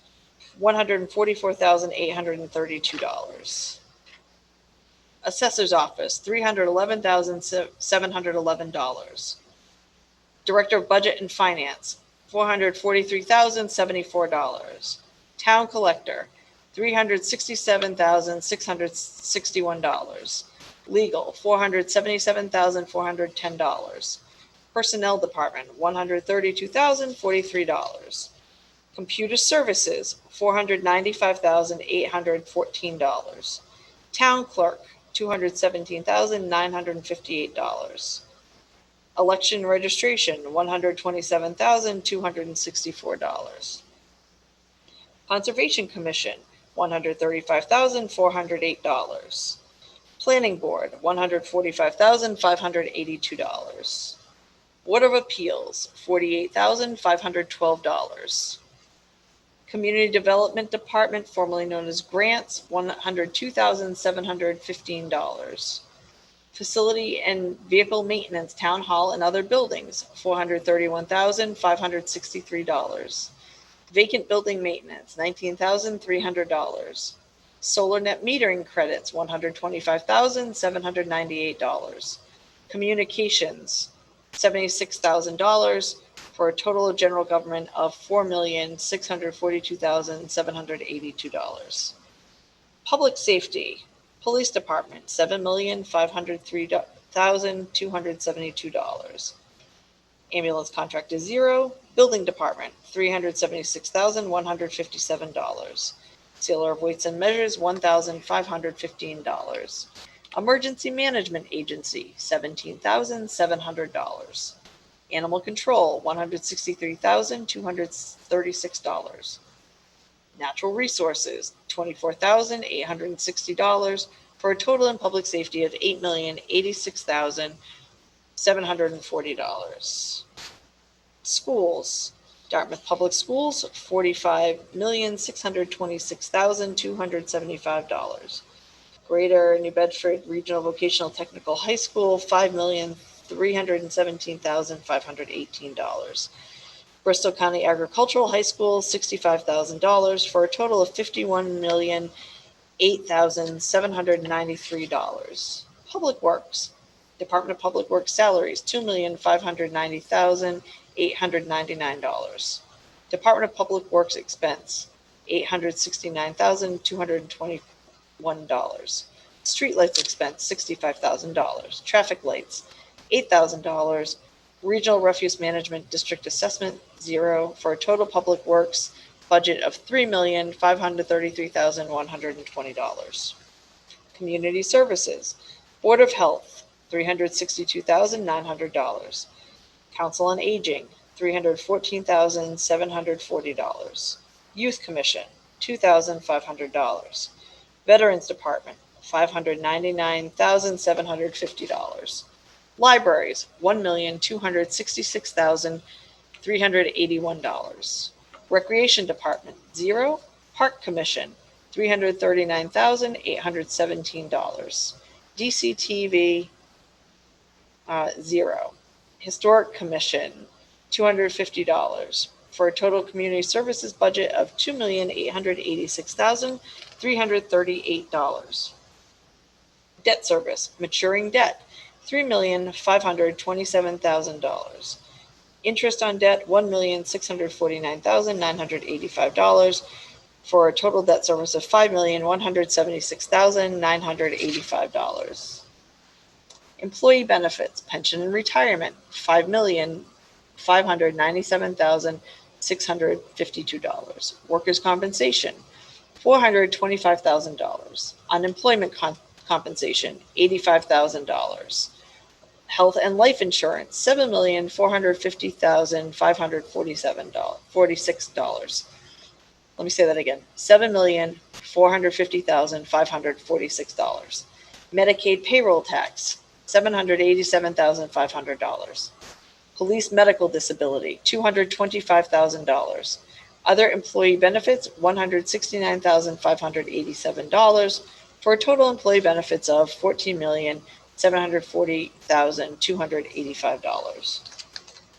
$144,832. Assessor's office, $311,711. Director of budget and finance, $443,074. Town collector, $367,661. Legal, $477,410. Personnel department, $132,043. Computer services, $495,814. Town clerk, $217,958. Election registration, $127,264. Conservation Commission, $135,408. Planning Board, $145,582. Board of Appeals, $48,512. Community Development Department, formerly known as Grants, $102,715. Facility and Vehicle Maintenance, Town Hall and other buildings, $431,563. Vacant building maintenance, $19,300. Solar net metering credits, $125,798. Communications, $76,000 for a total of general government of $4,642,782. Public safety, police department, $7,503,000. $1,272. Ambulance contract is zero. Building department, $376,157. Sealer of weights and measures, $1,515. Emergency management agency, $17,700. Animal control, $163,236. Natural resources, $24,860, for a total in public safety of $8,086,740. Schools, Dartmouth Public Schools, $45,626,275. Greater New Bedford Regional Vocational Technical High School, $5,317,518. Bristol County Agricultural High School, $65,000, for a total of $51,008,793. Public Works, Department of Public Works salaries, $2,590,899. Department of Public Works expense, $869,221. Streetlights expense, $65,000. Traffic lights, $8,000. Regional Refuse Management District assessment, zero, for a total public works budget of $3,533,120. Community Services, Board of Health, $362,900. Council on Aging, $314,740. Youth Commission, $2,500. Veterans Department, $599,750. Libraries, $1,266,381. Recreation Department, zero. Park Commission, $339,817. DCTV, zero. Historic Commission, $250, for a total community services budget of $2,886,338. Debt service, maturing debt, $3,527,000. Interest on debt, $1,649,985, for a total debt service of $5,176,985. Employee benefits, pension and retirement, $5,597,652. Workers' compensation, $425,000. Unemployment compensation, $85,000. Health and life insurance, $7,450,546. Let me say that again, $7,450,546. Medicaid payroll tax, $787,500. Police medical disability, $225,000. Other employee benefits, $169,587, for a total employee benefits of $14,740,285.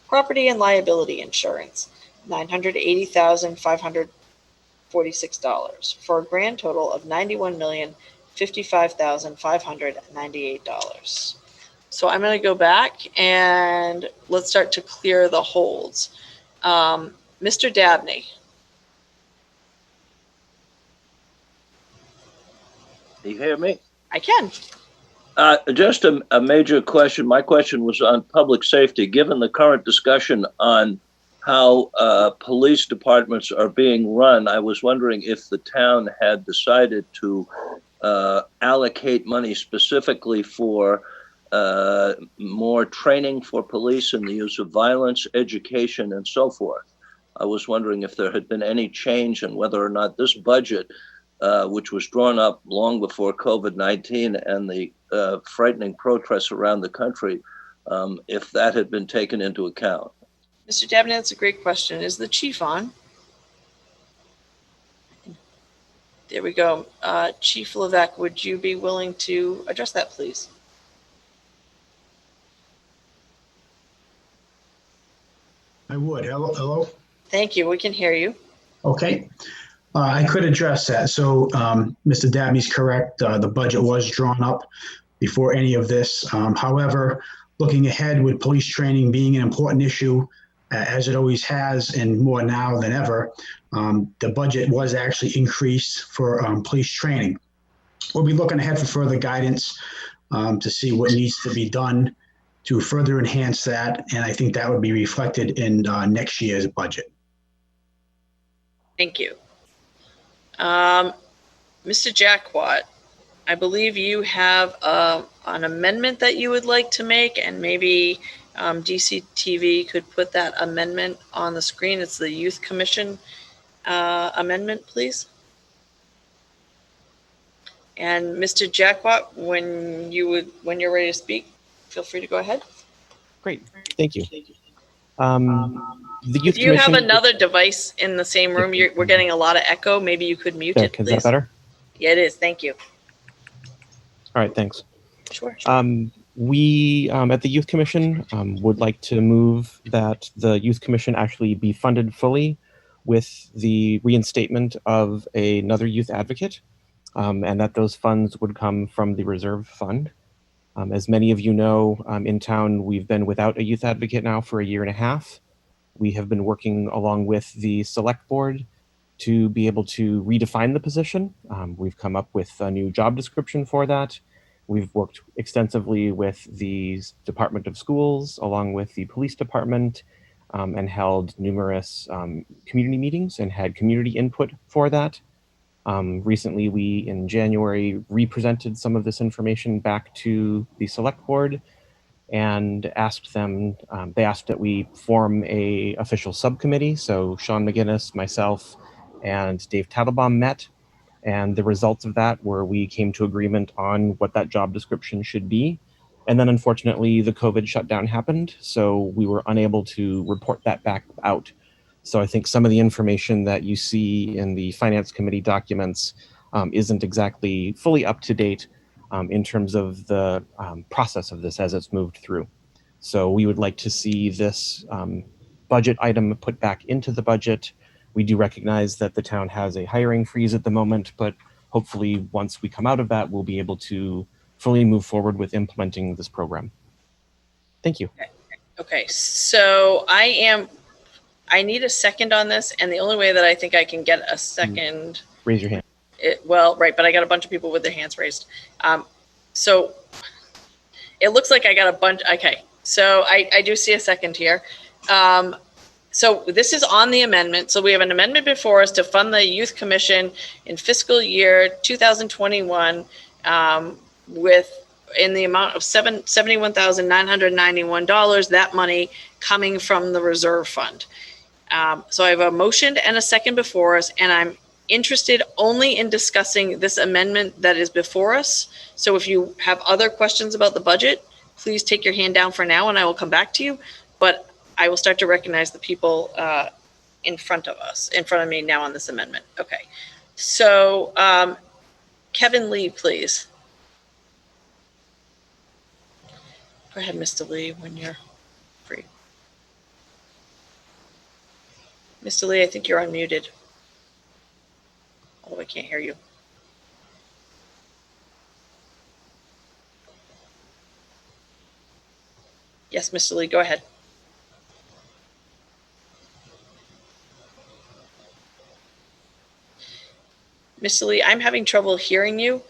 Property and liability insurance, $980,546, for a grand total of $91,055,598. So I'm going to go back and let's start to clear the holds. Mr. Dabney. You hear me? I can. Just a major question. My question was on public safety. Given the current discussion on how police departments are being run, I was wondering if the town had decided to allocate money specifically for more training for police in the use of violence, education, and so forth. I was wondering if there had been any change and whether or not this budget, which was drawn up long before COVID-19 and the frightening protests around the country, if that had been taken into account. Mr. Dabney, that's a great question. Is the chief on? There we go. Chief Levesque, would you be willing to address that, please? I would. Hello? Thank you. We can hear you. Okay. I could address that. So Mr. Dabney's correct. The budget was drawn up before any of this. However, looking ahead with police training being an important issue, as it always has and more now than ever, the budget was actually increased for police training. We'll be looking ahead for further guidance to see what needs to be done to further enhance that. And I think that would be reflected in next year's budget. Thank you. Mr. Jackwat, I believe you have an amendment that you would like to make, and maybe DCTV could put that amendment on the screen. It's the Youth Commission amendment, please. And Mr. Jackwat, when you're ready to speak, feel free to go ahead. Great, thank you. The Youth If you have Commission. another device in the same room, we're getting a lot of echo. Maybe you could mute it, Is that please. better? Yeah, it is. Thank you. All right, thanks. Sure. We at the Youth Commission would like to move that the Youth Commission actually be funded fully with the reinstatement of another youth advocate, and that those funds would come from the reserve fund. As many of you know, in town, we've been without a youth advocate now for 1.5 years. We have been working along with the select board to be able to redefine the position. We've come up with a new job description for that. We've worked extensively with the Department of Schools, along with the police department, and held numerous community meetings and had community input for that. Recently, we, in January, represented some of this information back to the select board and asked them, they asked that we form a official subcommittee. So Sean McGinnis, myself, and Dave Tattlebaum met. And the results of that were we came to agreement on what that job description should be. And then unfortunately, the COVID shutdown happened. So we were unable to report that back out. So I think some of the information that you see in the Finance Committee documents isn't exactly fully up to date in terms of the process of this as it's moved through. So we would like to see this budget item put back into the budget. We do recognize that the town has a hiring freeze at the moment, but hopefully once we come out of that, we'll be able to fully move forward with implementing this program. Thank you. Okay, so I need a second on this, and the only way that I think I can get a second. Raise your hand. Well, right, but I got a bunch of people with their hands raised. So it looks like I got a bunch. Okay, so I do see a second here. So this is on the amendment. So we have an amendment before us to fund the Youth Commission in fiscal year 2021 in the amount of $71,991, that money coming from the reserve fund. So I have a motion and a second before us, and I'm interested only in discussing this amendment that is before us. So if you have other questions about the budget, please take your hand down for now and I will come back to you. But I will start to recognize the people in front of me now on this amendment. Okay. So Kevin Lee, please. Go ahead, Mr. Lee, when you're free. Mr. Lee, I think you're unmuted. Although I can't hear you. Yes, Mr. Lee, go ahead. Mr. Lee, I'm having trouble hearing you.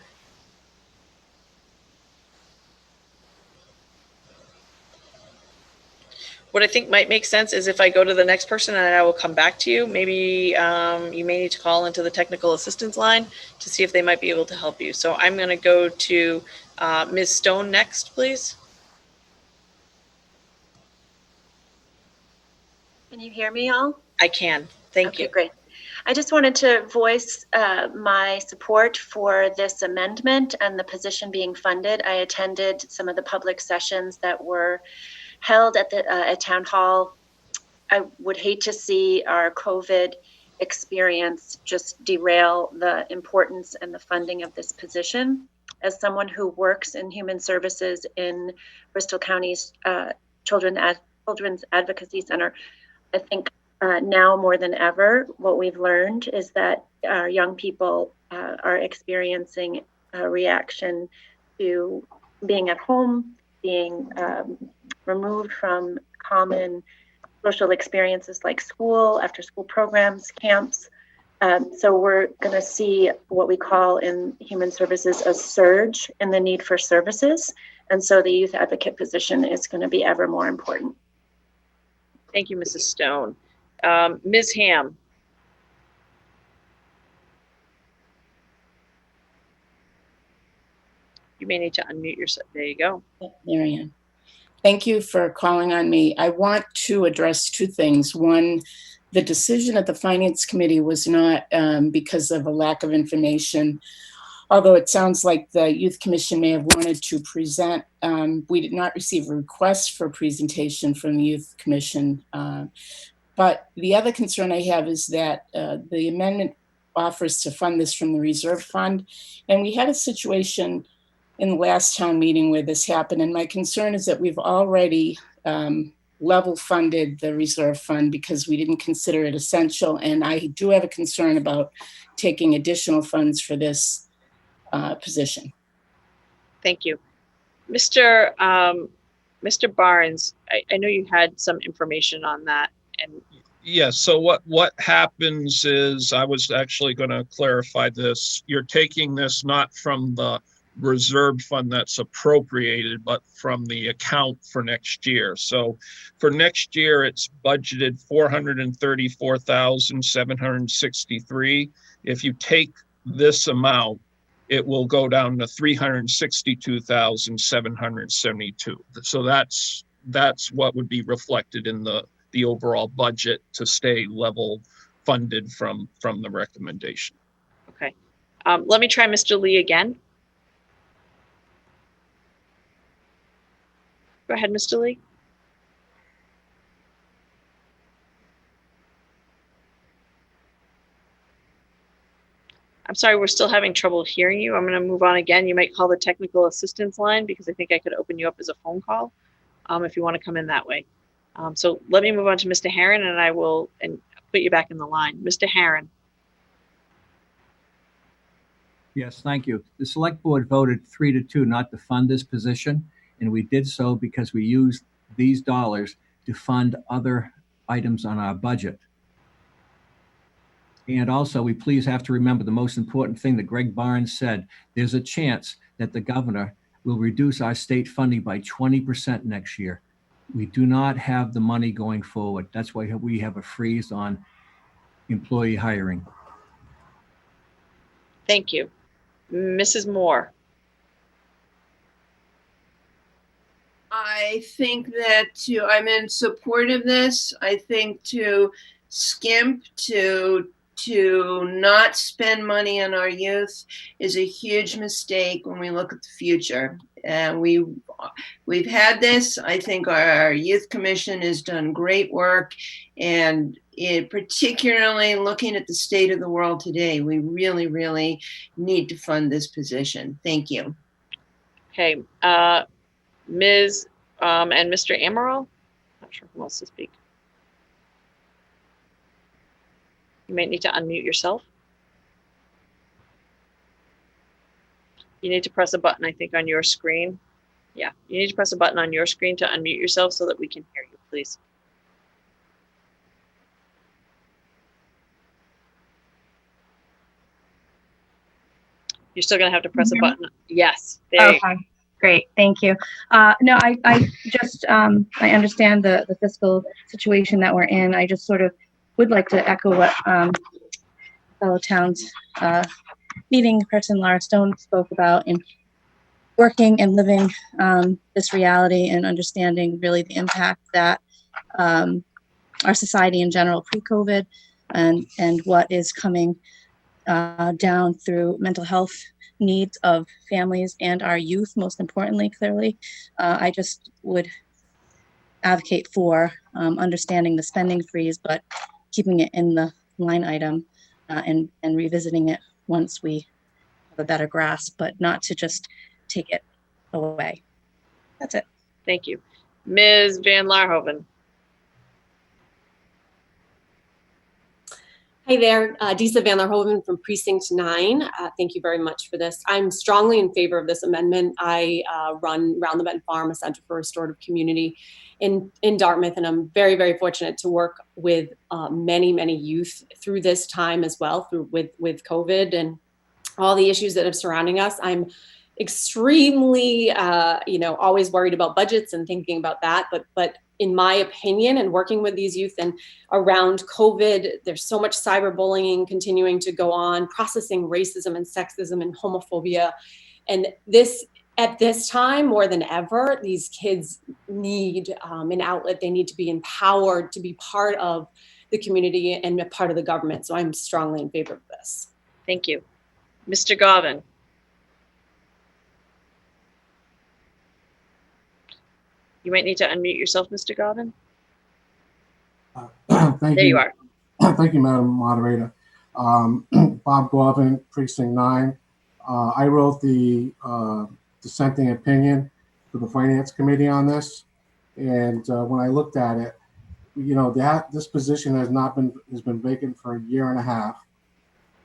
What I think might make sense is if I go to the next person and I will come back to you. Maybe you may need to call into the technical assistance line to see if they might be able to help you. So I'm going to go to Ms. Stone next, please. Can you hear me all? I can. Thank you. Okay, great. I just wanted to voice my support for this amendment and the position being funded. I attended some of the public sessions that were held at Town Hall. I would hate to see our COVID experience just derail the importance and the funding of this position. As someone who works in human services in Bristol County's Children's Advocacy Center, I think now more than ever, what we've learned is that our young people are experiencing a reaction to being at home, being removed from common social experiences like school, after school programs, camps, So we're going to see what we call in human services a surge in the need for services. And so the youth advocate position is going to be ever more important. Thank you, Mrs. Stone. Ms. Ham. You may need to unmute yourself. There you go. There I am. Thank you for calling on me. I want to address two things. One, the decision at the Finance Committee was not because of a lack of information, although it sounds like the Youth Commission may have wanted to present. We did not receive a request for presentation from the Youth Commission. But the other concern I have is that the amendment offers to fund this from the reserve fund. And we had a situation in the last town meeting where this happened. And my concern is that we've already level funded the reserve fund because we didn't consider it essential. And I do have a concern about taking additional funds for this position. Thank you. Mr. Barnes, I know you had some information on that. And yes, so what happens is, I was actually going to clarify this. You're taking this not from the reserve fund that's appropriated, but from the account for next year. So for next year, it's budgeted $434,763. If you take this amount, it will go down to $362,772. So that's what would be reflected in the overall budget to stay level funded from the recommendation. okay. Let me try Mr. Lee again. Go ahead, Mr. Lee. I'm sorry, we're still having trouble hearing you. I'm going to move on again. You might call the technical assistance line because I think I could open you up as a phone call if you want to come in that way. So let me move on to Mr. Herron, and I will put you back in the line. Mr. Herron. Yes, thank you. The select board voted 3-2 not to fund this position, and we did so because we used these dollars to fund other items on our budget. And also, we please have to remember the most important thing that Greg Barnes said. There's a chance that the governor will reduce our state funding by 20% next year. We do not have the money going forward. That's why we have a freeze on employee hiring. Thank you. Mrs. Moore. I think that I'm in support of this. I think to skimp, to not spend money on our youth is a huge mistake when we look at the future. And we've had this. I think our youth commission has done great work, and particularly looking at the state of the world today, we really, really need to fund this position. Thank you. Okay, Ms. And Mr. Amaral. Not sure who else to speak. You might need to unmute yourself. You need to press a button, I think, on your screen. Yeah, you need to press a button on your screen to unmute yourself so that we can hear you, please. You're still going to have to press a button. Yes. There you go. Okay, great. Thank you. No, I just, I understand the fiscal situation that we're in. I just sort of would like to echo what fellow towns meeting person Lara Stone spoke about, in working and living this reality and understanding really the impact that our society in general pre-COVID and what is coming down through mental health needs of families and our youth, most importantly, clearly. I just would advocate for understanding the spending freeze, but keeping it in the line item and revisiting it once we have a better grasp, but not to just take it away. That's it. Thank you. Ms. Van Laarhoven. Hi there, Disa Van Laarhoven from Precinct 9. Thank you very much for this. I'm strongly in favor of this amendment. I run Round the Bend Farm, a center for restorative community, in Dartmouth, and I'm very, very fortunate to work with many youth through this time as well, with COVID and all the issues that are surrounding us. I'm extremely, always worried about budgets and thinking about that. But in my opinion, and working with these youth and around COVID, there's so much cyberbullying continuing to go on, processing racism and sexism and homophobia. And at this time, more than ever, these kids need an outlet. They need to be empowered to be part of the community and a part of the government. So I'm strongly in favor of this. Thank you. Mr. Govin. You might need to unmute yourself, Mr. Govin. Thank There you are. Thank you, Madam Moderator. Bob Govin, Precinct 9. I wrote the dissenting opinion to the Finance Committee on this, and when I looked at it, this position has been vacant for a year and a half,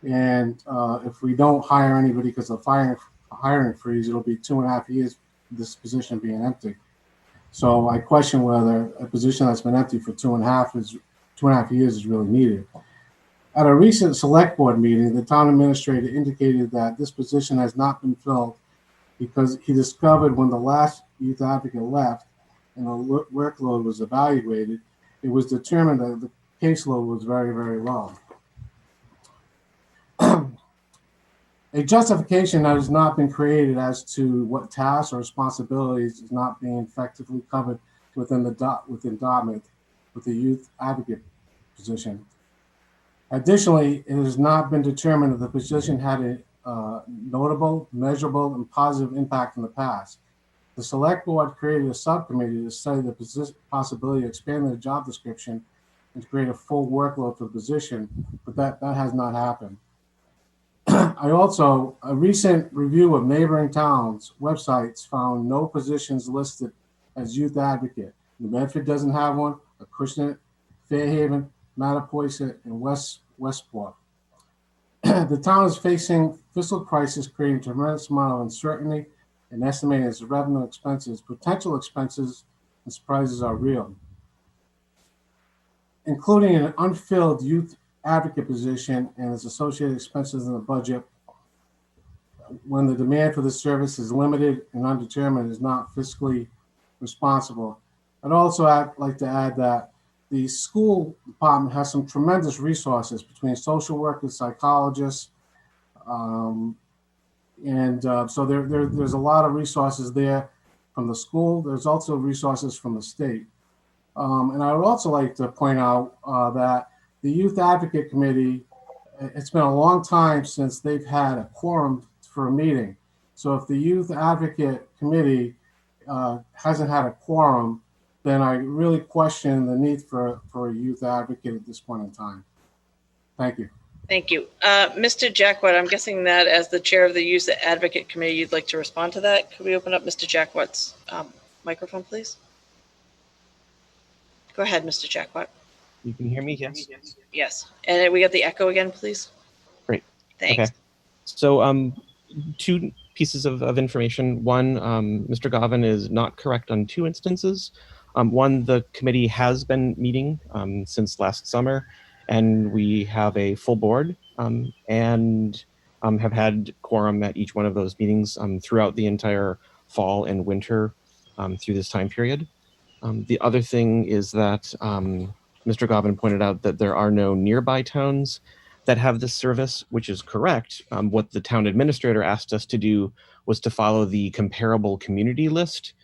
and if we don't hire anybody because of hiring freeze, it'll be 2.5 years this position being empty. So I question whether a position that's been empty for 2.5 years is really needed. At a recent select board meeting, the town administrator indicated that this position has not been filled because he discovered when the last youth advocate left and the workload was evaluated, it was determined that the caseload was very, very low. A justification that has not been created as to what tasks or responsibilities is not being effectively covered within Dartmouth with the youth advocate position. Additionally, it has not been determined that the position had a notable, measurable, and positive impact in the past. The select board created a subcommittee to study the possibility of expanding the job description and to create a full workload for the position, but that has not happened. A recent review of neighboring towns' websites found no positions listed as youth advocate. New Bedford doesn't have one, Acushnet, Fairhaven, Mattapoisett, and Westport. The town is facing fiscal crisis, creating a tremendous amount of uncertainty and estimating its revenue expenses. Potential expenses and surprises are real, including an unfilled youth advocate position and its associated expenses in the budget. When the demand for the service is limited and undetermined, is not fiscally responsible. I'd also like to add that the school department has some tremendous resources between social workers, psychologists, so there's a lot of resources there from the school. There's also resources from the state. And I would also like to point out that the Youth Advocate Committee, it's been a long time since they've had a quorum for a meeting. So if the Youth Advocate Committee hasn't had a quorum, then I really question the need for a youth advocate at this point in time. Thank you. Thank you. Mr. Jackwat, I'm guessing that as the chair of the Youth Advocate Committee, you'd like to respond to that. Could we open up Mr. Jackwat's microphone, please? Go ahead, Mr. Jackwat. You can hear me, yes? Yes. And we got the echo again, please. Great. Thanks. Okay. So two pieces of information. One, Mr. Govin is not correct on two instances. One, the committee has been meeting since last summer, and we have a full board and have had quorum at each one of those meetings throughout the entire fall and winter through this time period. The other thing is that Mr. Govin pointed out that there are no nearby towns that have this service, which is correct. What the town administrator asked us to do was to follow the comparable community list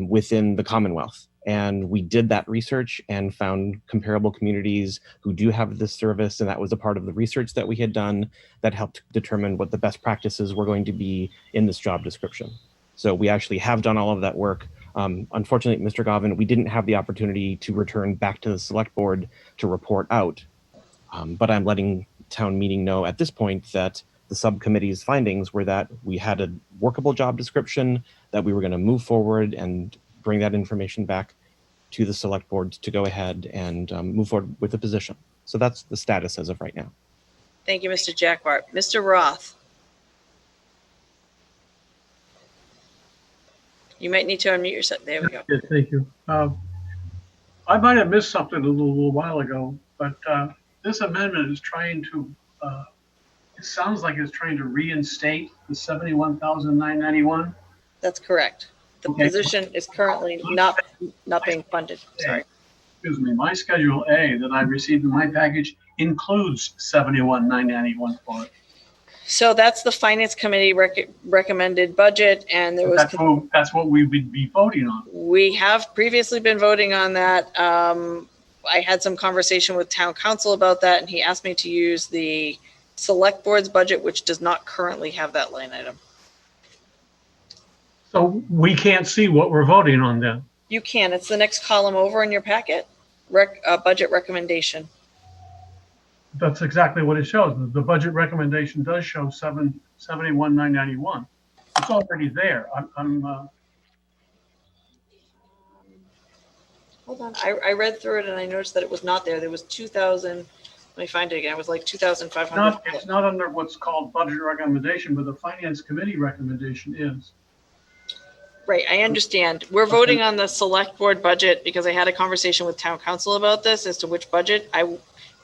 within the Commonwealth. And we did that research and found comparable communities who do have this service. And that was a part of the research that we had done that helped determine what the best practices were going to be in this job description. So we actually have done all of that work. Unfortunately, Mr. Govin, we didn't have the opportunity to return back to the select board to report out. But I'm letting town meeting know at this point that the subcommittee's findings were that we had a workable job description, that we were going to move forward and bring that information back to the select board to go ahead and move forward with the position. So that's the status as of right now. Thank you, Mr. Jackwart. Mr. Roth. You might need to unmute yourself. There we go. Yes, thank you. I might have missed something a little while ago, but this amendment is trying to, it sounds like it's trying to reinstate the 71,991. That's correct. The Okay. position is currently not being funded. Sorry. Excuse me, my Schedule A that I received in my package includes 71,991 for it. So that's the Finance Committee recommended budget, and there was. That's what we would be voting on. We have previously been voting on that. I had some conversation with town council about that, and he asked me to use the select board's budget, which does not currently have that line item. So we can't see what we're voting on then. You can. It's the next column over in your packet. Budget recommendation. That's exactly what it shows. The budget recommendation does show 71,991. It's already there. Hold on. I read through it and I noticed that it was not there. There was 2,000. Let me find it again. It was like 2,500. It's not under what's called budget recommendation, but the Finance Committee recommendation is. Right, I understand. We're voting on the select board budget because I had a conversation with town council about this as to which budget.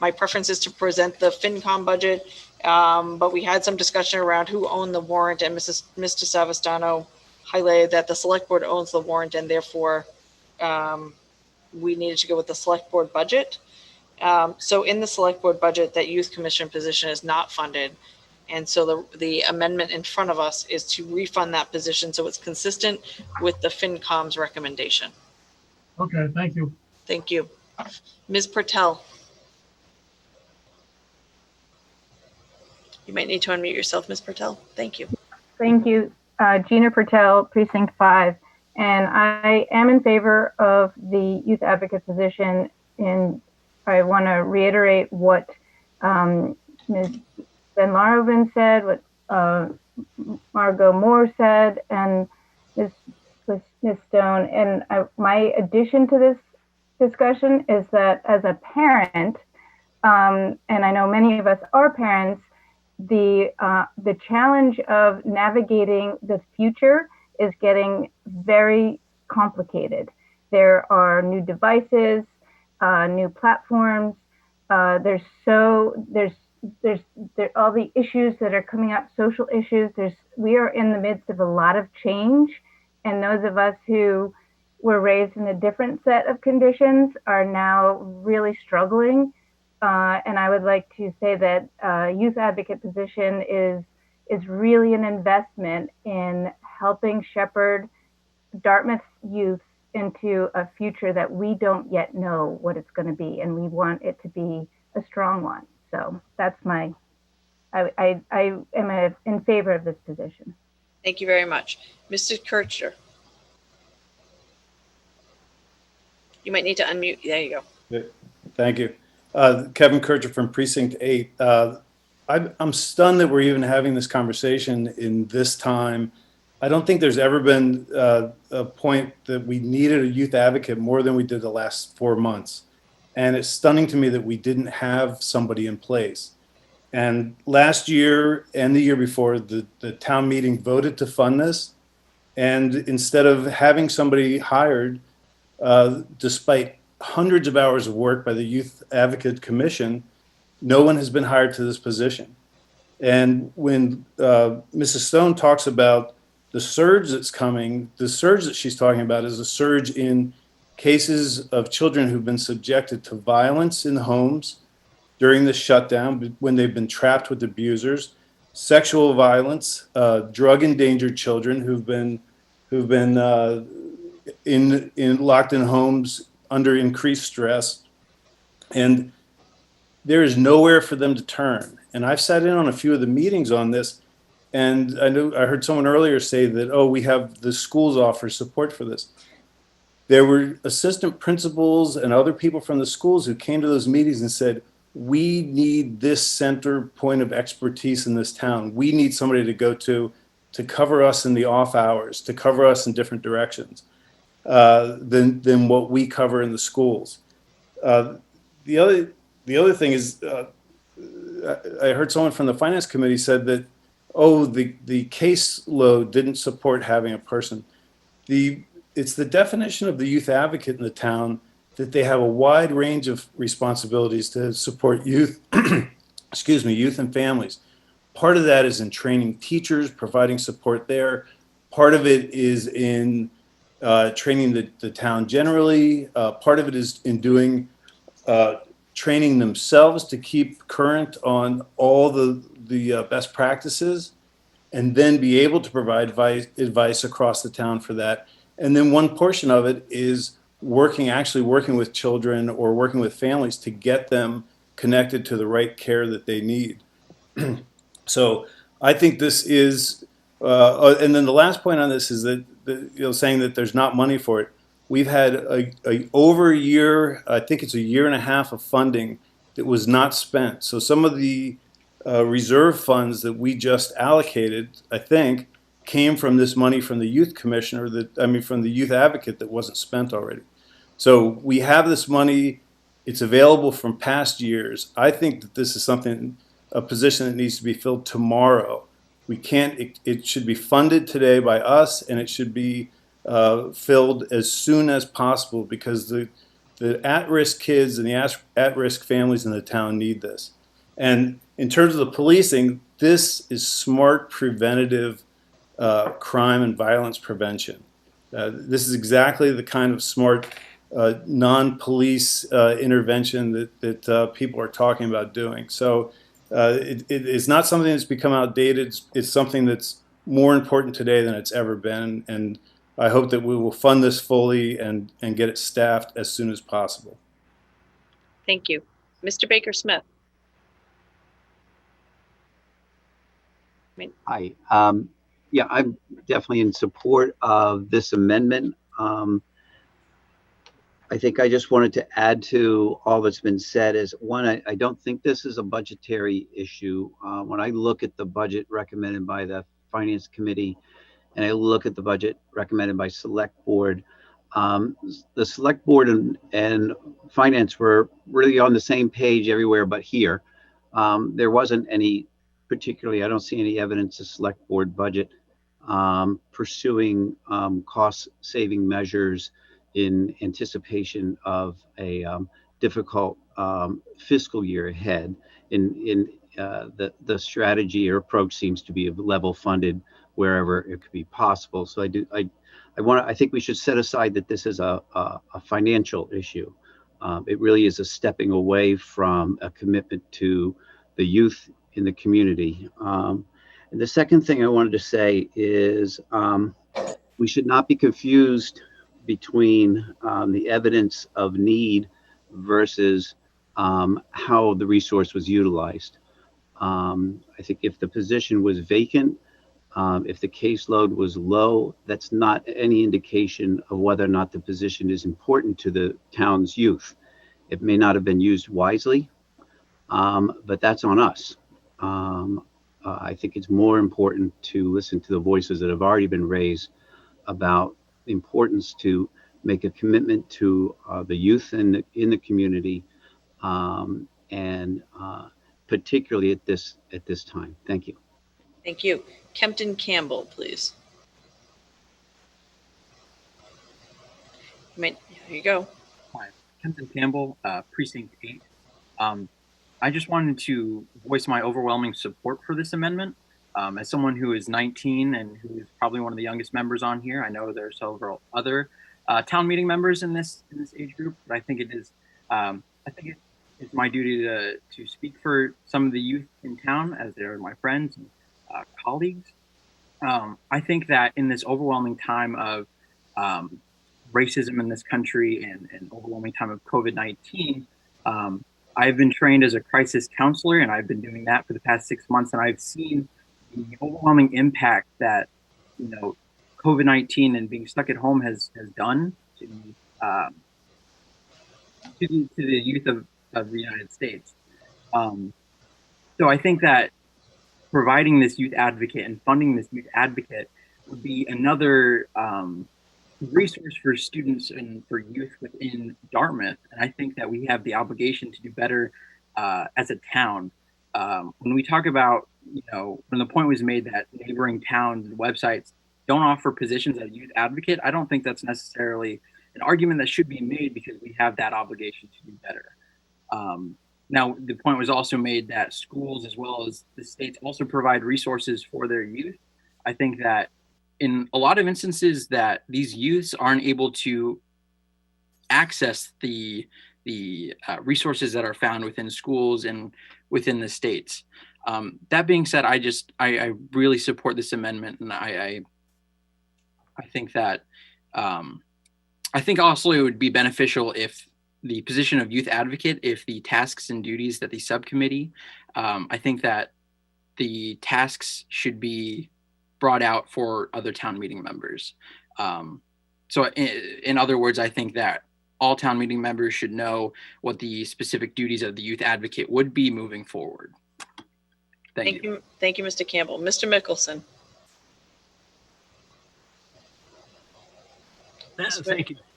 My preference is to present the FinCom budget, but we had some discussion around who owned the warrant, and Mr. Savastano highlighted that the select board owns the warrant, and therefore we needed to go with the select board budget. So in the select board budget, that youth commission position is not funded. And so the amendment in front of us is to refund that position so it's consistent with the FinCom's recommendation. Okay, thank you. Thank you. Ms. Pertel. You might need to unmute yourself, Ms. Pertel. Thank you. Thank you. Gina Pertel, Precinct 5. And I am in favor of the youth advocate position. And I want to reiterate what Ms. Ben Larovin said, what Margot Moore said, and Ms. Stone. And my addition to this discussion is that as a parent, and I know many of us are parents, the challenge of navigating the future is getting very complicated. There are new devices, new platforms. There's all the issues that are coming up, social issues. We are in the midst of a lot of change, and those of us who were raised in a different set of conditions are now really struggling. And I would like to say that youth advocate position is really an investment in helping shepherd Dartmouth youth into a future that we don't yet know what it's going to be, and we want it to be a strong one. So that's I am in favor of this position. Thank you very much. Mr. Kircher. You might need to unmute. There you go. Thank you. Kevin Kircher from Precinct 8. I'm stunned that we're even having this conversation in this time. I don't think there's ever been a point that we needed a youth advocate more than we did the last 4 months. And it's stunning to me that we didn't have somebody in place. And last year and the year before, the town meeting voted to fund this. And instead of having somebody hired, despite hundreds of hours of work by the Youth Advocate Commission, no one has been hired to this position. And when Mrs. Stone talks about the surge that's coming, the surge that she's talking about is a surge in cases of children who've been subjected to violence in homes during the shutdown when they've been trapped with abusers, sexual violence, drug-endangered children who've been locked in homes under increased stress, and there is nowhere for them to turn. And I've sat in on a few of the meetings on this, and I heard someone earlier say that, oh, we have the schools offer support for this. There were assistant principals and other people from the schools who came to those meetings and said, we need this center point of expertise in this town. We need somebody to go to cover us in the off hours, to cover us in different directions than what we cover in the schools. The other thing is, I heard someone from the Finance Committee said that, oh, the caseload didn't support having a person. It's the definition of the youth advocate in the town that they have a wide range of responsibilities to support youth, excuse me, youth and families. Part of that is in training teachers, providing support there. Part of it is in training the town generally. Part of it is in doing training themselves to keep current on all the best practices, and then be able to provide advice across the town for that. And then one portion of it is actually working with children or working with families to get them connected to the right care that they need. So I think this is, and then the last point on this is that, saying that there's not money for it. We've had over a year, I think it's a year and a half of funding that was not spent. So some of the reserve funds that we just allocated, I think, came from this money from the youth commissioner from the youth advocate that wasn't spent already. So we have this money, it's available from past years. I think that this is a position that needs to be filled tomorrow. We can't, it should be funded today by us, and it should be filled as soon as possible, because the at-risk kids and the at-risk families in the town need this. And in terms of the policing, this is smart preventative crime and violence prevention. This is exactly the kind of smart non-police intervention that people are talking about doing. So it's not something that's become outdated. It's something that's more important today than it's ever been. And I hope that we will fund this fully and get it staffed as soon as possible. Thank you. Mr. Baker Smith. Hi. Yeah, I'm definitely in support of this amendment. I think I just wanted to add to all that's been said is, one, I don't think this is a budgetary issue. When I look at the budget recommended by the Finance Committee and I look at the budget recommended by Select Board, the Select Board and Finance were really on the same page everywhere but here. There wasn't any particularly, I don't see any evidence of Select Board budget pursuing cost-saving measures in anticipation of a difficult fiscal year ahead. The strategy or approach seems to be level funded wherever it could be possible. So I think we should set aside that this is a financial issue. It really is a stepping away from a commitment to the youth in the community. And the second thing I wanted to say is we should not be confused between the evidence of need versus how the resource was utilized. I think if the position was vacant, if the caseload was low, that's not any indication of whether or not the position is important to the town's youth. It may not have been used wisely, but that's on us. I think it's more important to listen to the voices that have already been raised about the importance to make a commitment to the youth in the community, and particularly at this time. Thank you. Thank you. Kempton Campbell, please. Here you go. Hi, Kempton Campbell, Precinct 8. I just wanted to voice my overwhelming support for this amendment. As someone who is 19 and who is probably one of the youngest members on here, I know there's several other town meeting members in this age group, but I think it is it's my duty to speak for some of the youth in town, as they're my friends and colleagues. I think that in this overwhelming time of racism in this country and overwhelming time of COVID-19, I've been trained as a crisis counselor, and I've been doing that for the past 6 months, and I've seen the overwhelming impact that COVID-19 and being stuck at home has done to the youth of the United States. So I think that providing this youth advocate and funding this youth advocate would be another resource for students and for youth within Dartmouth. And I think that we have the obligation to do better as a town. When we talk about, when the point was made that neighboring towns and websites don't offer positions as youth advocate, I don't think that's necessarily an argument that should be made because we have that obligation to do better. Now, the point was also made that schools as well as the states also provide resources for their youth. I think that in a lot of instances that these youths aren't able to access the resources that are found within schools and within the states. That being said, I really support this amendment, and I think that I think also it would be beneficial if the position of youth advocate, if the tasks and duties that the subcommittee, I think that the tasks should be brought out for other town meeting members. So in other words, I think that all town meeting members should know what the specific duties of the youth advocate would be moving forward. Thank you. Thank you, Mr. Campbell. Mr. Mickelson.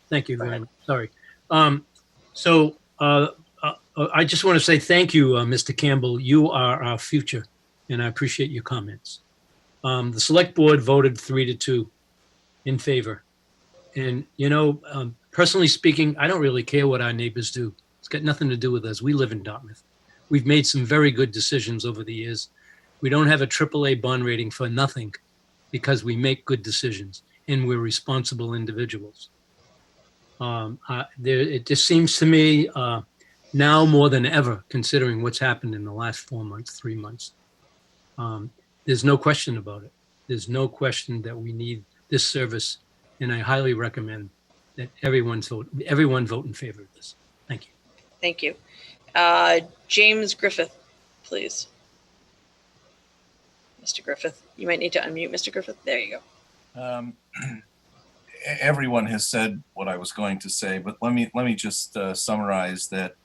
Thank you very much. Sorry. I just want to say thank you, Mr. Campbell. You are our future, and I appreciate your comments. The select board voted 3-2 in favor. And, personally speaking, I don't really care what our neighbors do. It's got nothing to do with us. We live in Dartmouth. We've made some very good decisions over the years. We don't have a AAA bond rating for nothing because we make good decisions and we're responsible individuals. It just seems to me now more than ever, considering what's happened in the last 4 months, 3 months, there's no question about it. There's no question that we need this service, and I highly recommend that everyone vote in favor of this. Thank you. Thank you. James Griffith, please. Mr. Griffith, you might need to unmute Mr. Griffith. There you go. Everyone has said what I was going to say, but let me just summarize that.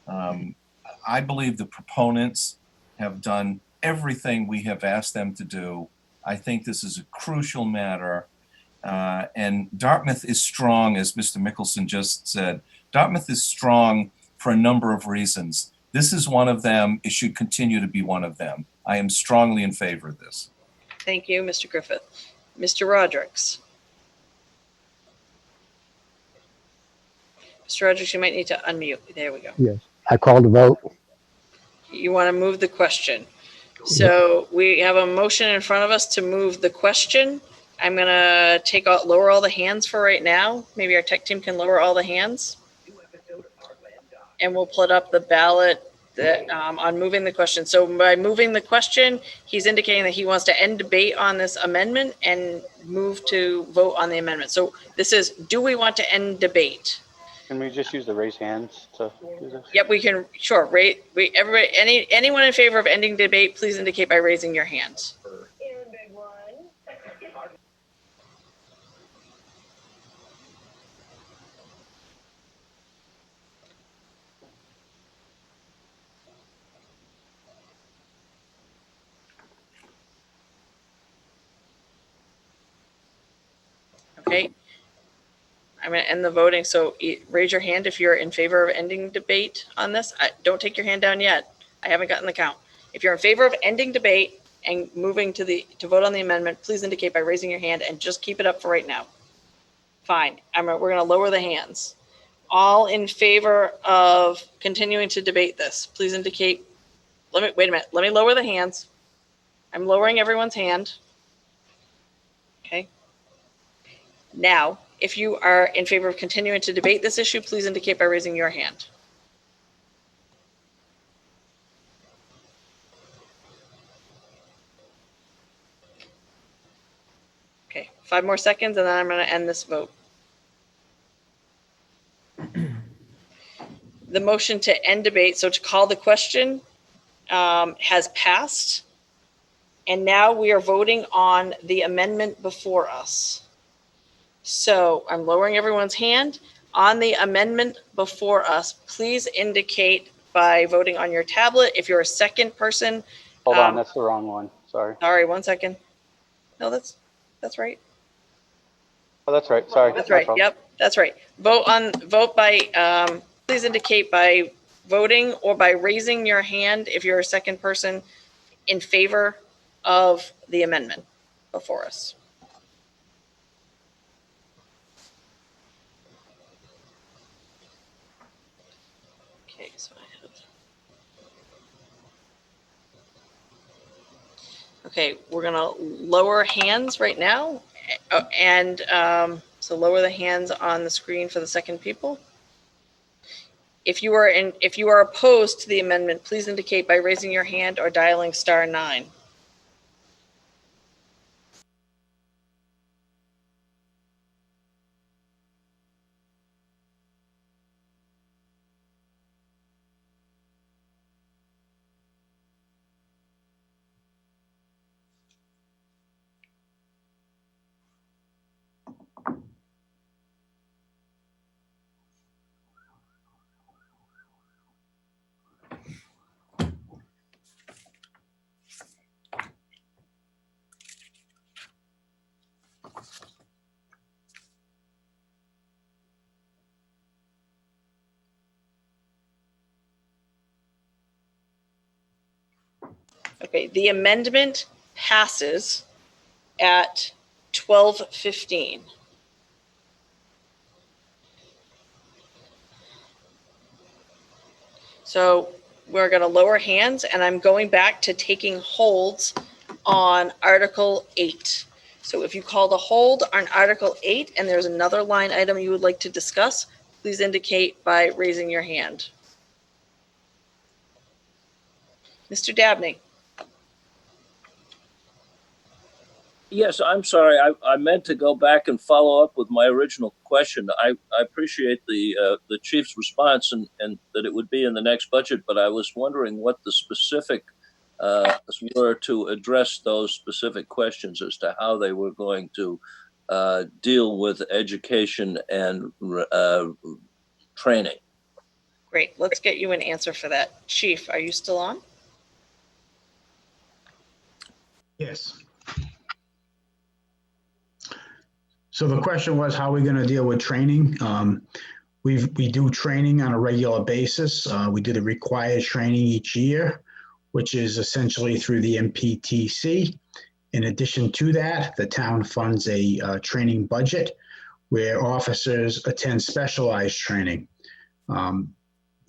I believe the proponents have done everything we have asked them to do. I think this is a crucial matter. And Dartmouth is strong, as Mr. Mickelson just said. Dartmouth is strong for a number of reasons. This is one of them. It should continue to be one of them. I am strongly in favor of this. Thank you, Mr. Griffith. Mr. Rodrigues. Mr. Rodrigues, you might need to unmute. There we go. Yes, I called the vote. You want to move the question. So we have a motion in front of us to move the question. I'm going to lower all the hands for right now. Maybe our tech team can lower all the hands. And we'll put up the ballot that, on moving the question. So by moving the question, he's indicating that he wants to end debate on this amendment and move to vote on the amendment. So this is, do we want to end debate? Can we just use the raise hands to do this? Yep, we can. Sure. Everybody, anyone in favor of ending debate, please indicate by raising your hands. Okay. I'm going to end the voting. So raise your hand if you're in favor of ending debate on this. Don't take your hand down yet. I haven't gotten the count. If you're in favor of ending debate and moving to vote on the amendment, please indicate by raising your hand and just keep it up for right now. Fine. We're going to lower the hands. All in favor of continuing to debate this, please indicate. Wait a minute. Let me lower the hands. I'm lowering everyone's hand. Okay. Now, if you are in favor of continuing to debate this issue, please indicate by raising your hand. Okay, 5 more seconds and then I'm going to end this vote. The motion to end debate, so to call the question, has passed. And now we are voting on the amendment before us. So I'm lowering everyone's hand. On the amendment before us, please indicate by voting on your tablet. If you're a second person. Hold on, that's the wrong one. Sorry. Sorry, 1 second. No, that's right. Oh, that's right. Sorry. That's right. Yep, that's right. Vote by, please indicate by voting or by raising your hand if you're a second person in favor of the amendment before us. Okay, so I have. Okay, we're gonna lower hands right now, and so lower the hands on the screen for the second people. If you are opposed to the amendment, please indicate by raising your hand or dialing *9. Okay, the amendment passes at 12:15. So we're going to lower hands, and I'm going back to taking holds on Article 8. So if you called a hold on Article 8 and there's another line item you would like to discuss, please indicate by raising your hand. Mr. Dabney. Yes, I'm sorry. I meant to go back and follow up with my original question. I appreciate the chief's response and that it would be in the next budget, but I was wondering what the specific were to address those specific questions as to how they were going to deal with education and training. Great. Let's get you an answer for that. Chief, are you still on? Yes. So the question was, how are we going to deal with training? We do training on a regular basis. We do the required training each year, which is essentially through the MPTC. In addition to that, the town funds a training budget where officers attend specialized training. One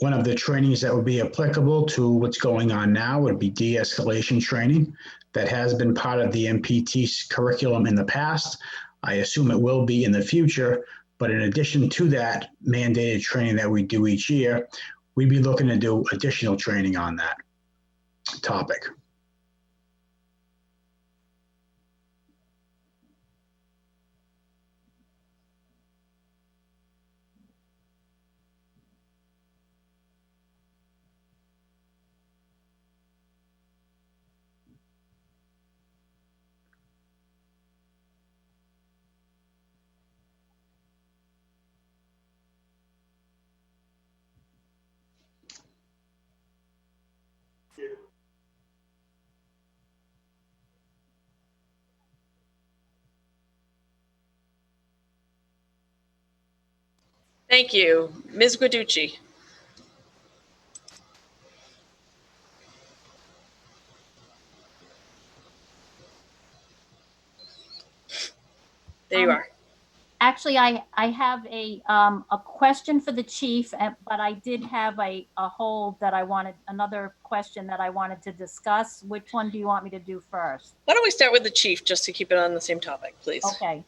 of the trainings that would be applicable to what's going on now would be de-escalation training. That has been part of the MPT curriculum in the past. I assume it will be in the future, but in addition to that mandated training that we do each year, we'd be looking to do additional training on that topic. Thank you. Ms. Guiducci. There you are. Actually, I have a question for the chief, but I did have a hold that I wanted, another question that I wanted to discuss. Which one do you want me to do first? Why don't we start with the chief just to keep it on the same topic, please? Okay.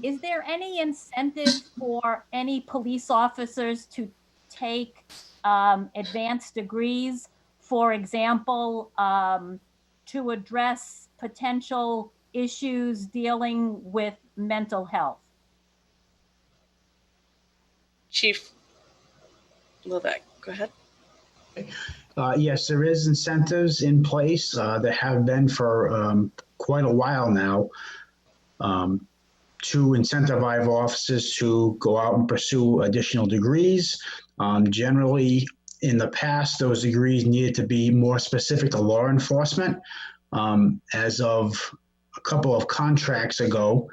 Is there any incentive for any police officers to take advanced degrees, for example, to address potential issues dealing with mental health? Chief Levesque, go ahead. Yes, there is incentives in place that have been for quite a while now to incentivize officers to go out and pursue additional degrees. Generally, in the past, those degrees needed to be more specific to law enforcement. As of a couple of contracts ago,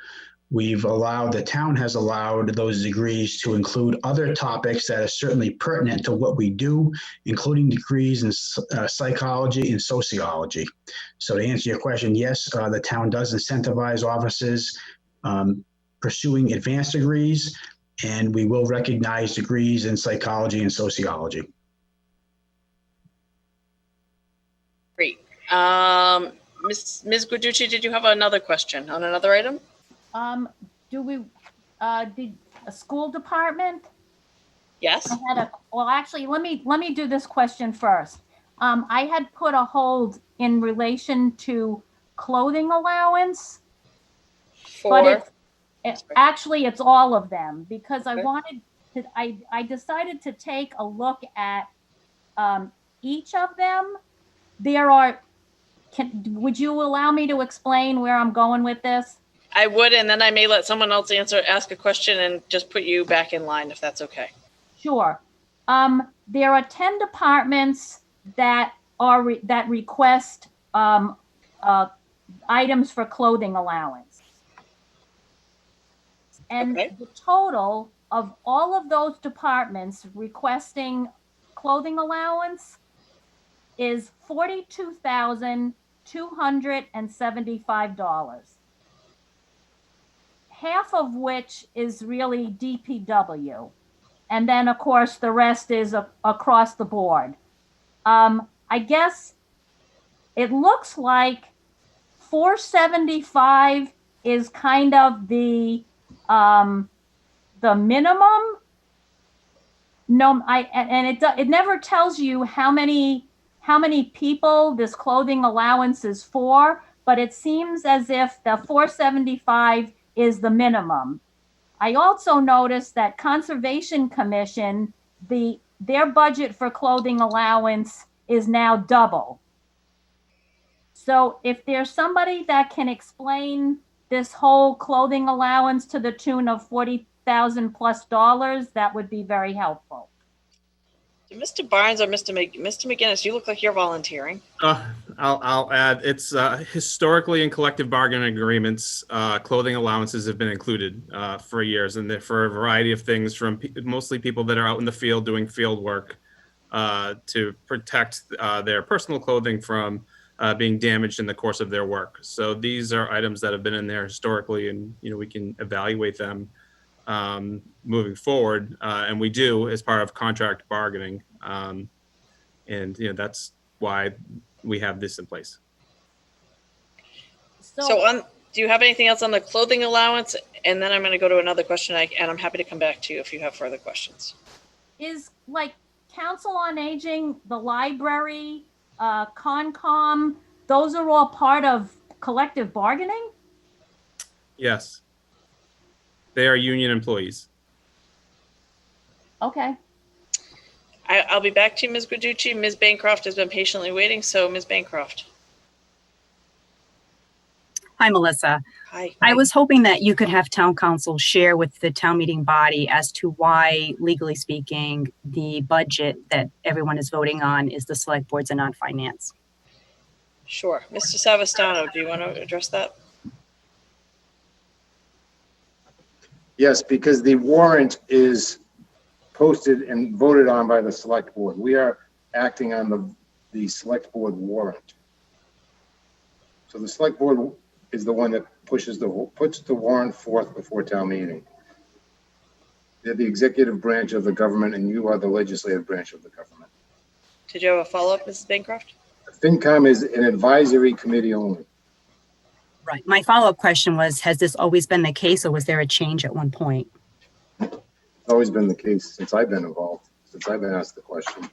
the town has allowed those degrees to include other topics that are certainly pertinent to what we do, including degrees in psychology and sociology. So to answer your question, yes, the town does incentivize officers pursuing advanced degrees. and we will recognize degrees in psychology and sociology. Great. Ms. Guiducci, did you have another question on another item? Do we, did a school department? Yes. Well, actually, let me do this question first. I had put a hold in relation to clothing allowance, but actually it's all of them, because I wanted to, I decided to take a look at each of them. There are, would you allow me to explain where I'm going with this? I would, and then I may let someone else ask a question and just put you back in line if that's okay. Sure. There are 10 departments that that request items for clothing allowance. And the total of all of those departments requesting clothing allowance is $42,275. Half of which is really DPW. And then, of course, the rest is across the board. I guess it looks like 475 is kind of the minimum. No, it never tells you how many people this clothing allowance is for, but it seems as if the 475 is the minimum. I also noticed that Conservation Commission, their budget for clothing allowance is now double. So if there's somebody that can explain this whole clothing allowance to the tune of $40,000+ that would be very helpful. Mr. Barnes or Mr. McGinnis, you look like you're volunteering. I'll add, it's historically in collective bargaining agreements, clothing allowances have been included for years, and for a variety of things, from mostly people that are out in the field doing field work to protect their personal clothing from being damaged in the course of their work. So these are items that have been in there historically, and we can evaluate them moving forward, and we do as part of contract bargaining, and that's why we have this in place. So do you have anything else on the clothing allowance? And then I'm going to go to another question, and I'm happy to come back to you if you have further questions. Is like Council on Aging, the library, Concom, those are all part of collective bargaining? Yes. They are union employees. Okay. I'll be back to you, Ms. Guiducci. Ms. Bancroft has been patiently waiting. So Ms. Bancroft. Hi, Melissa. Hi. I was hoping that you could have town council share with the town meeting body as to why, legally speaking, the budget that everyone is voting on is the select boards and not finance. Sure. Mr. Savastano, do you want to address that? Yes, because the warrant is posted and voted on by the select board. We are acting on the select board warrant. So the select board is the one that puts the warrant forth before town meeting. They're the executive branch of the government, and you are the legislative branch of the government. Did you have a follow-up, Mrs. Bancroft? FinCom is an advisory committee only. Right. My follow-up question was, has this always been the case, or was there a change at one point? It's always been the case since I've been involved, since I've been asked the question.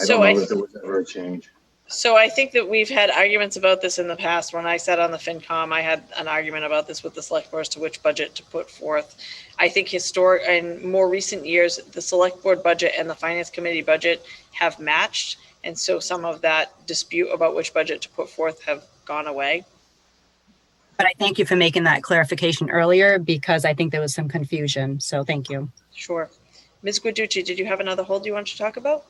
I don't know that there was ever a change. So I think that we've had arguments about this in the past. When I sat on the FinCom, I had an argument about this with the select board as to which budget to put forth. I think historic and more recent years, the select board budget and the finance committee budget have matched. And so some of that dispute about which budget to put forth have gone away. But I thank you for making that clarification earlier, because I think there was some confusion. So thank you. Sure. Ms. Guiducci, did you have another hold you wanted to talk about?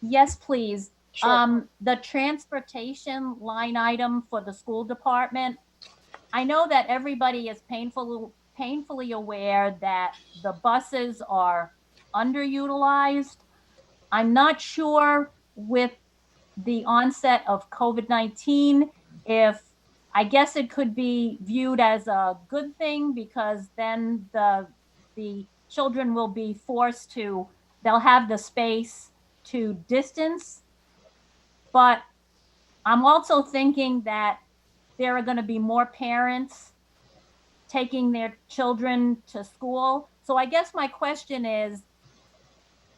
Yes, please. Sure. The transportation line item for the school department. I know that everybody is painfully aware that the buses are underutilized. I'm not sure with the onset of COVID-19 if I guess it could be viewed as a good thing because then the children will be forced to, they'll have the space to distance. But I'm also thinking that there are going to be more parents taking their children to school. So I guess my question is,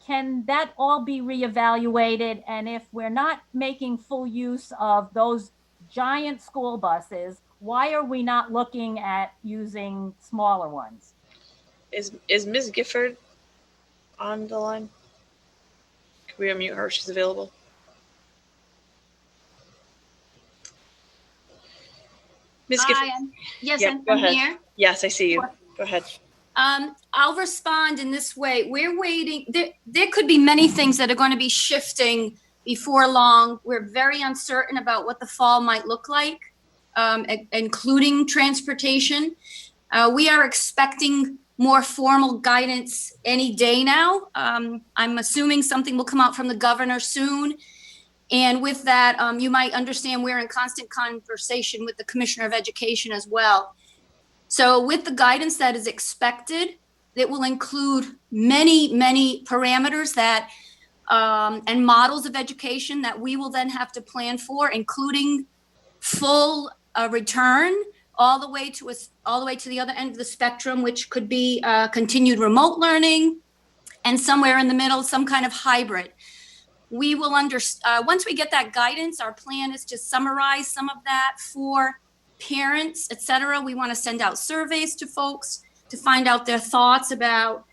can that all be reevaluated? And if we're not making full use of those giant school buses, why are we not looking at using smaller ones? Is Ms. Gifford on the line? Can we unmute her if she's available? Ms. Gifford. Yes, Yeah, I'm go ahead. here. Yes, I see you. Go ahead. I'll respond in this way. We're waiting. There could be many things that are going to be shifting before long. We're very uncertain about what the fall might look like, including transportation. We are expecting more formal guidance any day now. I'm assuming something will come out from the governor soon. And with that, you might understand we're in constant conversation with the Commissioner of Education as well. So with the guidance that is expected, it will include many, many parameters that and models of education that we will then have to plan for, including full return all the way to the other end of the spectrum, which could be continued remote learning, and somewhere in the middle, some kind of hybrid. We will once we get that guidance, our plan is to summarize some of that for parents, et cetera. We want to send out surveys to folks to find out their thoughts about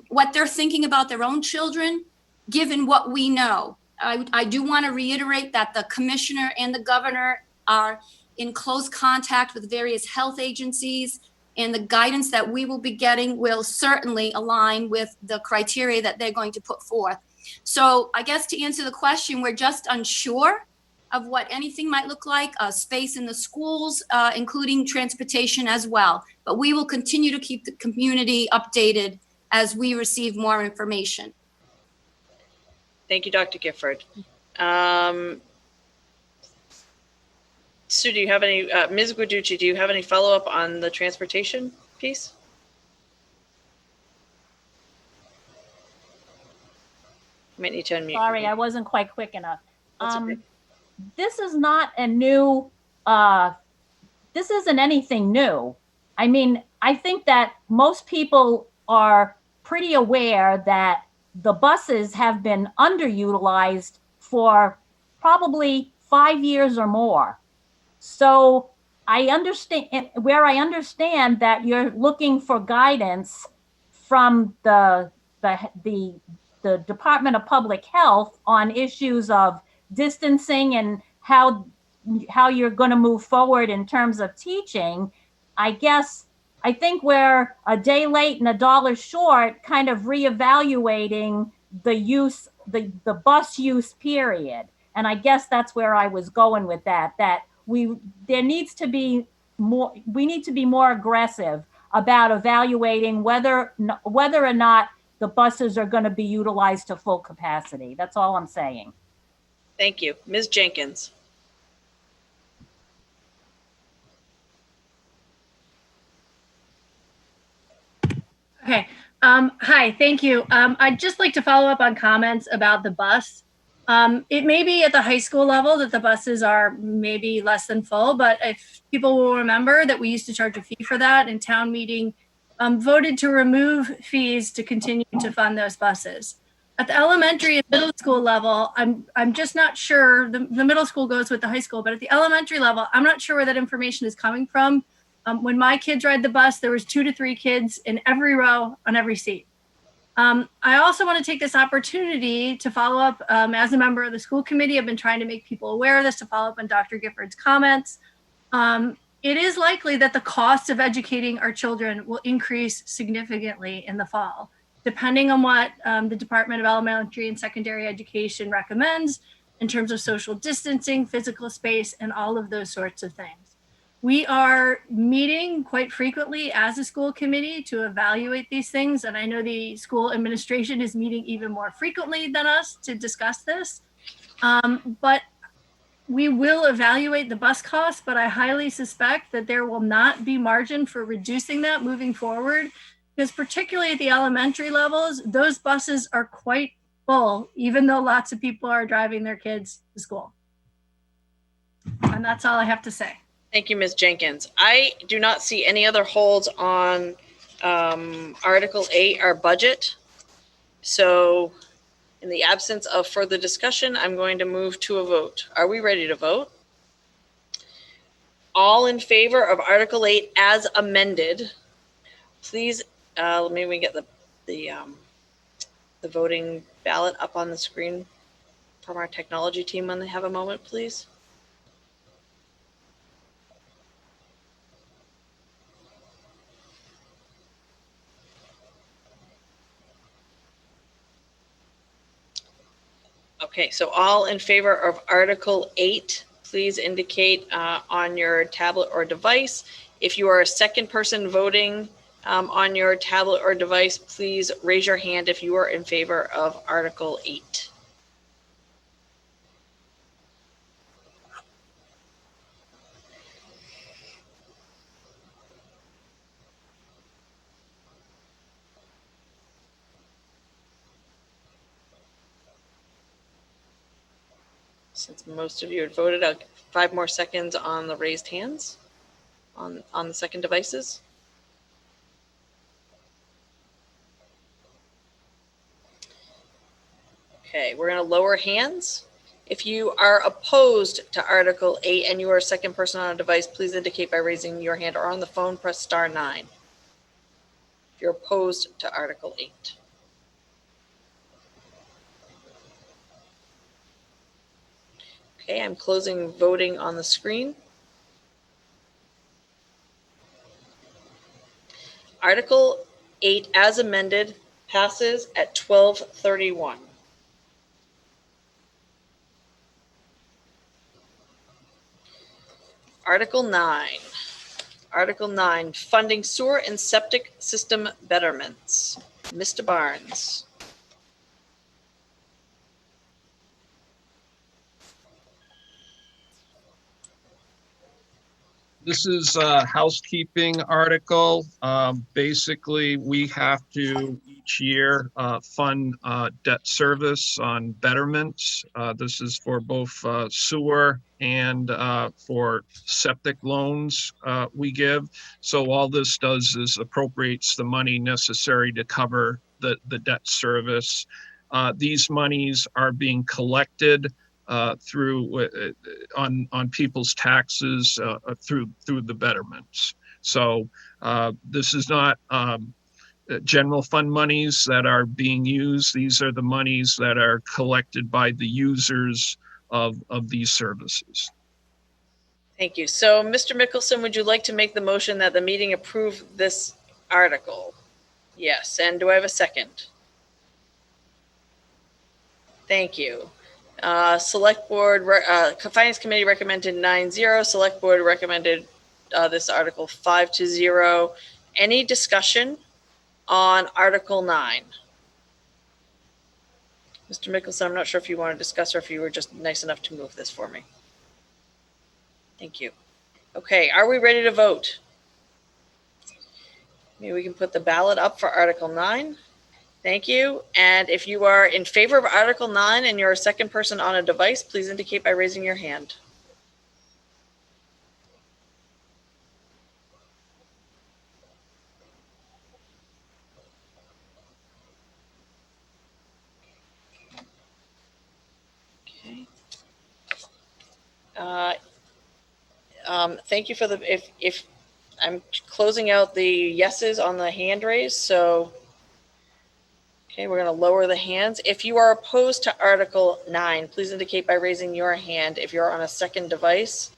what they're thinking about their own children, given what we know. I do want to reiterate that the commissioner and the governor are in close contact with various health agencies, and the guidance that we will be getting will certainly align with the criteria that they're going to put forth. So I guess to answer the question, we're just unsure of what anything might look like, space in the schools, including transportation as well. But we will continue to keep the community updated as we receive more information. Thank you, Dr. Gifford. Sue, do you have any, Ms. Guiducci, do you have any follow-up on the transportation piece? You might need to unmute. Sorry, I wasn't quite quick enough. Okay. This is not a new, this isn't anything new. I mean, I think that most people are pretty aware that the buses have been underutilized for probably 5 years or more. So I understand that you're looking for guidance from the Department of Public Health on issues of distancing and how you're going to move forward in terms of teaching. I think we're a day late and a dollar short, kind of reevaluating the bus use period. And I guess that's where I was going with that we need to be more aggressive about evaluating whether or not the buses are going to be utilized to full capacity. That's all I'm saying. Thank you. Ms. Jenkins. Okay. Hi, thank you. I'd just like to follow up on comments about the bus. It may be at the high school level that the buses are maybe less than full, but if people will remember that we used to charge a fee for that, and town meeting voted to remove fees to continue to fund those buses. At the elementary and middle school level, I'm just not sure. The middle school goes with the high school, but at the elementary level, I'm not sure where that information is coming from. When my kids ride the bus, there was 2 to 3 kids in every row on every seat. I also want to take this opportunity to follow up as a member of the school committee. I've been trying to make people aware of this, to follow up on Dr. Gifford's comments. It is likely that the cost of educating our children will increase significantly in the fall, depending on what the Department of Elementary and Secondary Education recommends in terms of social distancing, physical space, and all of those sorts of things. We are meeting quite frequently as a school committee to evaluate these things. And I know the school administration is meeting even more frequently than us to discuss this. But we will evaluate the bus costs, but I highly suspect that there will not be margin for reducing that moving forward, because particularly at the elementary levels, those buses are quite full, even though lots of people are driving their kids to school. And that's all I have to say. Thank you, Ms. Jenkins. I do not see any other holds on Article 8, our budget. So in the absence of further discussion, I'm going to move to a vote. Are we ready to vote? All in favor of Article 8 as amended, please, maybe we get the voting ballot up on the screen from our technology team when they have a moment, please. Okay, so all in favor of Article 8, please indicate on your tablet or device. If you are a second person voting on your tablet or device, please raise your hand if you are in favor of Article 8. Since most of you had voted, I'll give 5 more seconds on the raised hands on the second devices. Okay, we're going to lower hands. If you are opposed to Article 8 and you are a second person on a device, please indicate by raising your hand, or on the phone, press star 9. If you're opposed to Article 8. Okay, I'm closing voting on the screen. Article 8 as amended passes at 12:31. Article 9. Article 9, funding sewer and septic system betterments. Mr. Barnes. This is a housekeeping article. Basically, we have to each year fund debt service on betterments. This is for both sewer and for septic loans we give. So all this does is appropriates the money necessary to cover the debt service. These monies are being collected through on people's taxes through the betterments. So this is not general fund monies that are being used. These are the monies that are collected by the users of these services. Thank you. So, Mr. Mickelson, would you like to make the motion that the meeting approve this article? Yes. And do I have a second? Thank you. Select Board, Finance Committee recommended 9-0. Select Board recommended this article 5-0. Any discussion on Article 9? Mr. Mickelson, I'm not sure if you want to discuss or if you were just nice enough to move this for me. Thank you. Okay, are we ready to vote? Maybe we can put the ballot up for Article 9. Thank you. And if you are in favor of Article 9 and you're a second person on a device, please indicate by raising your hand. Okay. Thank you for the, if I'm closing out the yeses on the hand raise, so okay, we're going to lower the hands. If you are opposed to Article 9, please indicate by raising your hand. If you're on a second device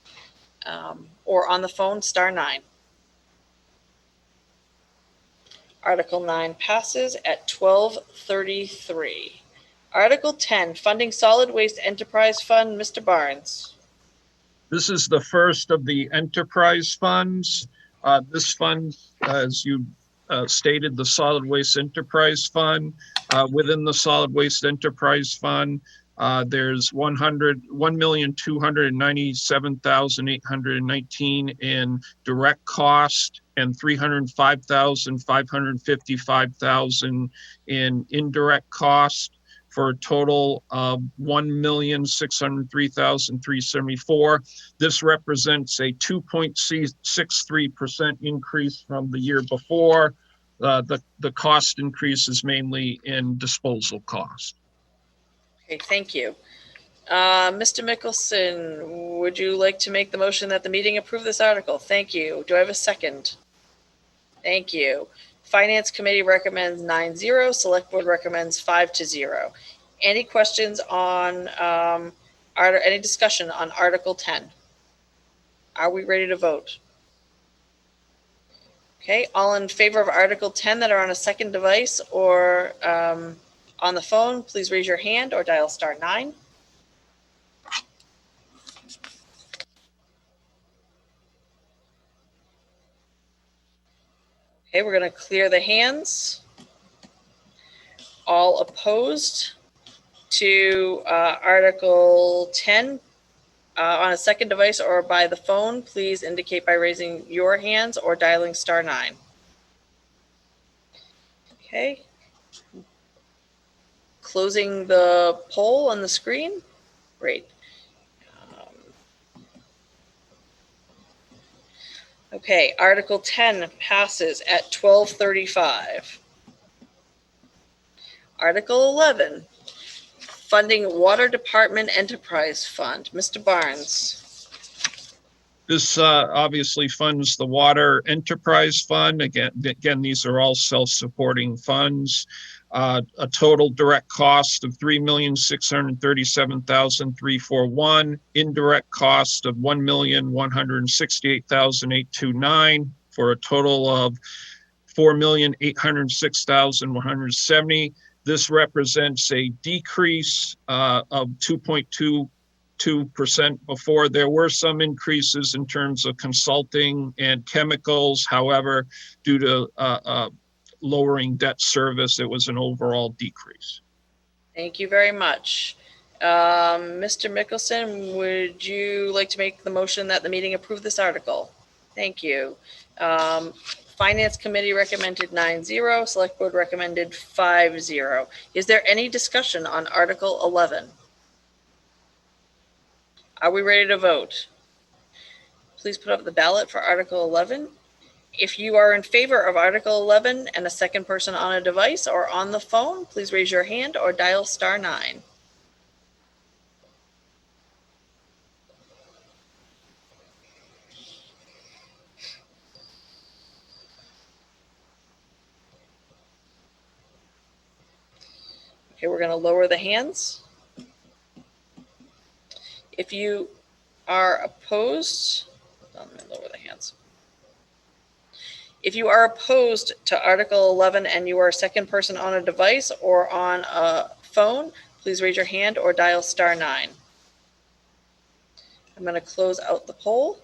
or on the phone, star 9. Article 9 passes at 12:33. Article 10, funding solid waste enterprise fund. Mr. Barnes. This is the first of the enterprise funds. This fund, as you stated, the Solid Waste Enterprise Fund. Within the Solid Waste Enterprise Fund, There's 1,297,819 in direct cost and 305,555,000 in indirect cost, for a total of 1,603,374. This represents a 2.63% increase from the year before. The cost increase is mainly in disposal cost. Okay, thank you. Mr. Mickelson, would you like to make the motion that the meeting approve this article? Thank you. Do I have a second? Thank you. Finance Committee recommends 9-0. Select Board recommends 5-0. Any questions on, any discussion on Article 10? Are we ready to vote? Okay, all in favor of Article 10 that are on a second device or on the phone, please raise your hand or dial *9. Okay, we're going to clear the hands. All opposed to Article 10 on a second device or by the phone, please indicate by raising your hands or dialing *9. Okay. Closing the poll on the screen. Great. Okay, Article 10 passes at 12:35. Article 11, funding Water Department Enterprise Fund. Mr. Barnes. This obviously funds the Water Enterprise Fund. Again, these are all self-supporting funds. A total direct cost of $3,637,341, indirect cost of $1,168,829, for a total of $4,806,170. This represents a decrease of 2.22%. Before, there were some increases in terms of consulting and chemicals. However, due to lowering debt service, it was an overall decrease. Thank you very much. Mr. Mickelson, would you like to make the motion that the meeting approve this article? Thank you. Finance Committee recommended 9-0. Select Board recommended 5-0. Is there any discussion on Article 11? Are we ready to vote? Please put up the ballot for Article 11. If you are in favor of Article 11 and a second person on a device or on the phone, please raise your hand or dial *9. Okay, we're going to lower the hands. If you are opposed, let me lower the hands. If you are opposed to Article 11 and you are a second person on a device or on a phone, please raise your hand or dial *9. I'm going to close out the poll.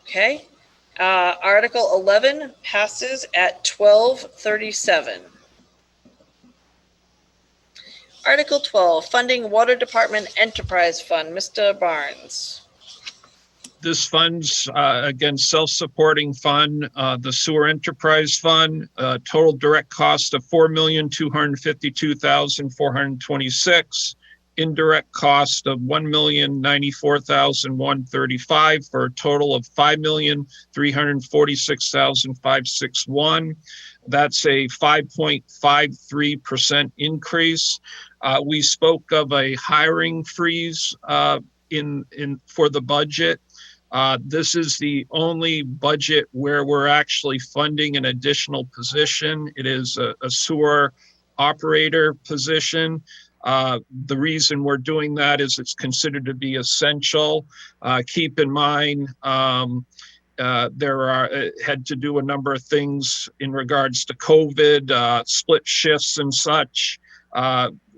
Okay. Article 11 passes at 12:37. Article 12, funding Water Department Enterprise Fund. Mr. Barnes. This fund's, again, self-supporting fund, the Sewer Enterprise Fund, total direct cost of $4,252,426, indirect cost of $1,094,135, for a total of $5,346,561. That's a 5.53% increase. We spoke of a hiring freeze for the budget. This is the only budget where we're actually funding an additional position. It is a sewer operator position. The reason we're doing that is it's considered to be essential. Keep in mind, had to do a number of things in regards to COVID, split shifts and such.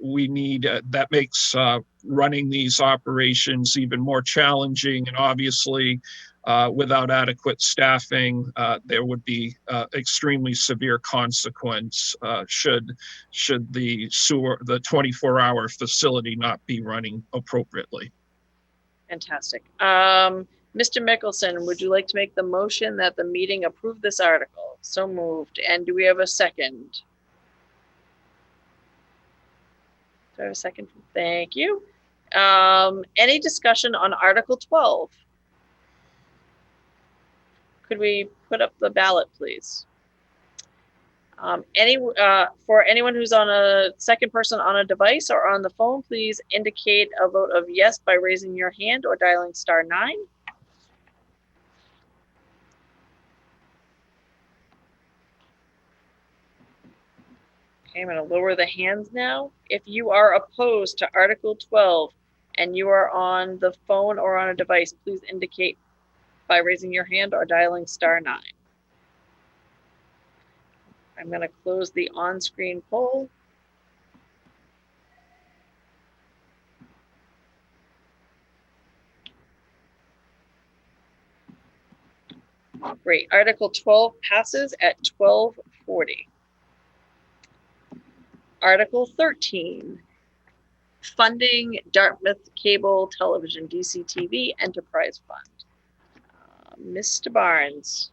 We need, that makes running these operations even more challenging. And obviously, without adequate staffing, there would be extremely severe consequence should the 24-hour facility not be running appropriately. Fantastic. Mr. Mickelson, would you like to make the motion that the meeting approve this article? So moved. And do we have a second? Do I have a second? Thank you. Any discussion on Article 12? Could we put up the ballot, please? For anyone who's on a second person on a device or on the phone, please indicate a vote of yes by raising your hand or dialing *9. Okay, I'm going to lower the hands now. If you are opposed to Article 12 and you are on the phone or on a device, please indicate by raising your hand or dialing *9. I'm going to close the on-screen poll. Great. Article 12 passes at 12:40. Article 13, funding Dartmouth Cable Television DCTV Enterprise Fund. Mr. Barnes.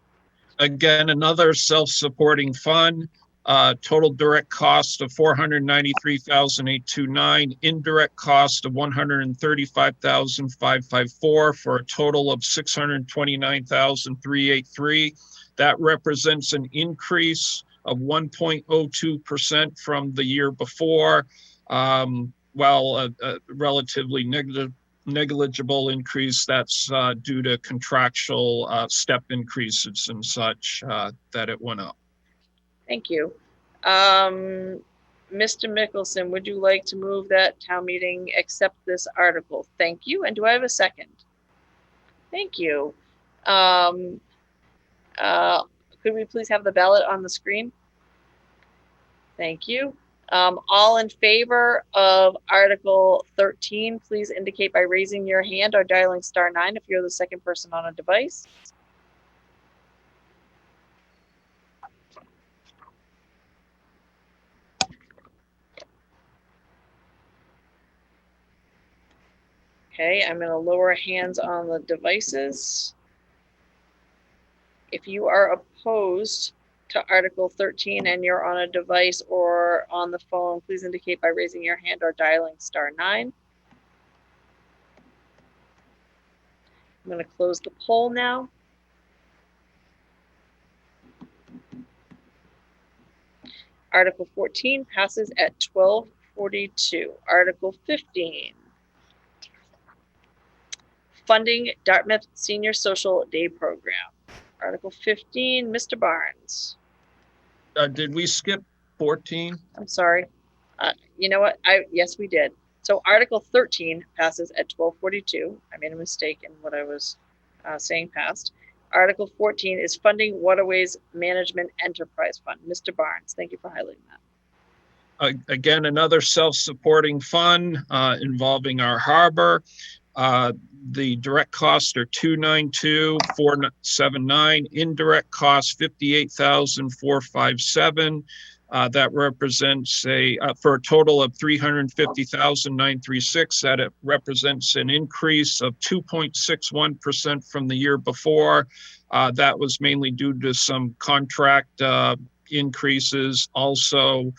Again, another self-supporting fund. Total direct cost of $493,829, indirect cost of $135,554 for a total of $629,383. That represents an increase of 1.02% from the year before, while a relatively negligible increase that's due to contractual step increases and such that it went up. Thank you. Mr. Mickelson, would you like to move that town meeting accept this article? Thank you. And do I have a second? Thank you. Could we please have the ballot on the screen? Thank you. All in favor of Article 13, please indicate by raising your hand or dialing *9 if you're the second person on a device. Okay, I'm going to lower hands on the devices. If you are opposed to Article 13 and you're on a device or on the phone, please indicate by raising your hand or dialing *9. I'm going to close the poll now. Article 14 passes at 12:42. Article 15. Funding Dartmouth Senior Social Day Program. Article 15, Mr. Barnes. Did we skip 14? I'm sorry. You know what? Yes, we did. So Article 13 passes at 12:42. I made a mistake in what I was saying past. Article 14 is funding Waterways Management Enterprise Fund. Mr. Barnes, thank you for highlighting that. Again, another self-supporting fund involving our harbor. The direct costs are $292,479. Indirect costs $58,457. That represents for a total of $350,936. That it represents an increase of 2.61% from the year before. That was mainly due to some contract increases. Also,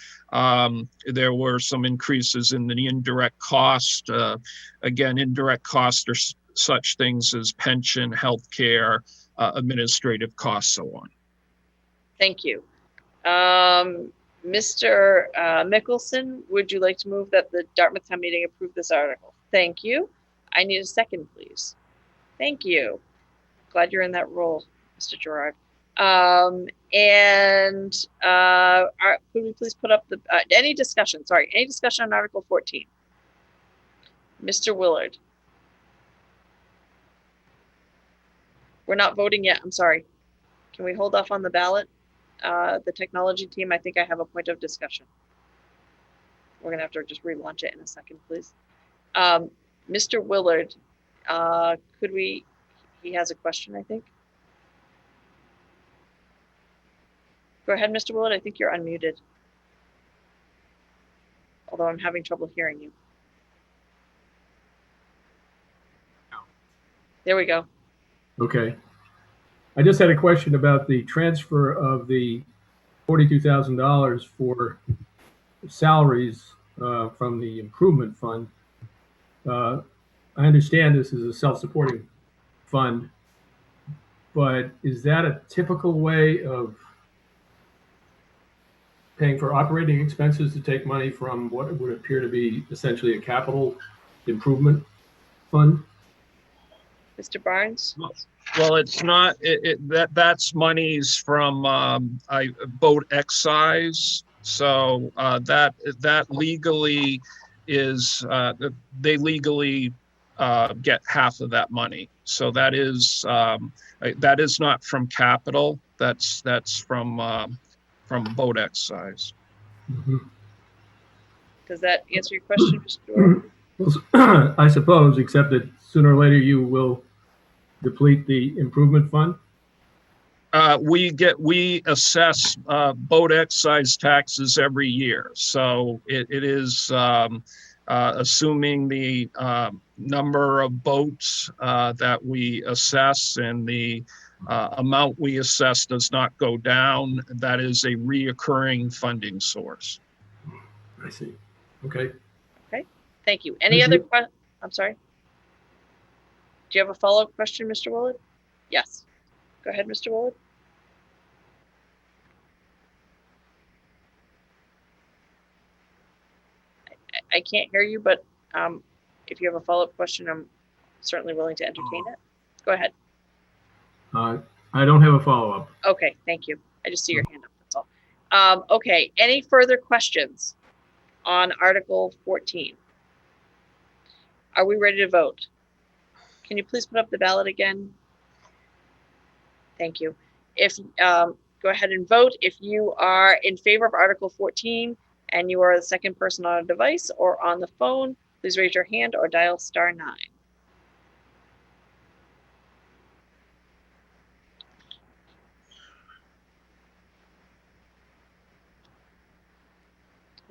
there were some increases in the indirect cost. Again, indirect costs are such things as pension, healthcare, administrative costs, so on. Thank you. Mr. Mickelson, would you like to move that the Dartmouth Town Meeting approve this article? Thank you. I need a second, please. Thank you. Glad you're in that role, Mr. Gerard. Could we please put up the any discussion on Article 14? Mr. Willard. We're not voting yet. I'm sorry. Can we hold off on the ballot? The technology team, I think I have a point of discussion. We're going to have to just relaunch it in a second, please. Mr. Willard, he has a question, I think. Go ahead, Mr. Willard. I think you're unmuted. Although I'm having trouble hearing you. There we go. Okay. I just had a question about the transfer of the $42,000 for salaries from the improvement fund. I understand this is a self-supporting fund, but is that a typical way of paying for operating expenses to take money from what would appear to be essentially a capital improvement fund? Mr. Barnes? Well, it's not, that's monies from boat excise. So that legally is, they legally get half of that money. So that is not from capital. That's from boat excise. Mm-hmm. Does that answer your question, Mr. Jordan? Well, I suppose, except that sooner or later you will deplete the improvement fund? We assess boat excise taxes every year. So it is assuming the number of boats that we assess and the amount we assess does not go down. That is a reoccurring funding source. I see. Okay. Okay. Thank you. Any other questions? I'm sorry. Do you have a follow-up question, Mr. Willard? Yes. Go ahead, Mr. Willard. I can't hear you, but if you have a follow-up question, I'm certainly willing to entertain it. Go ahead. I don't have a follow-up. Okay, thank you. I just see your hand up, that's all. Okay, any further questions on Article 14? Are we ready to vote? Can you please put up the ballot again? Thank you. If go ahead and vote if you are in favor of Article 14 and you are the second person on a device or on the phone, please raise your hand or dial *9.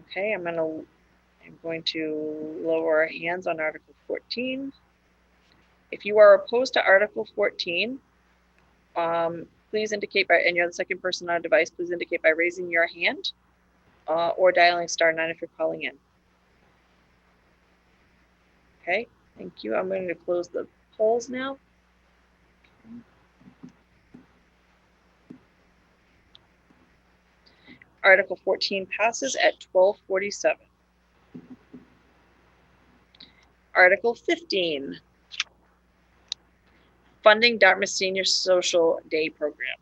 Okay, I'm going to lower hands on Article 14. If you are opposed to Article 14, please indicate by, and you're the second person on a device, please indicate by raising your hand or dialing *9 if you're calling in. Okay, thank you. I'm going to close the polls now. Article 14 passes at 12:47. Article 15, funding Dartmouth Senior Social Day Program.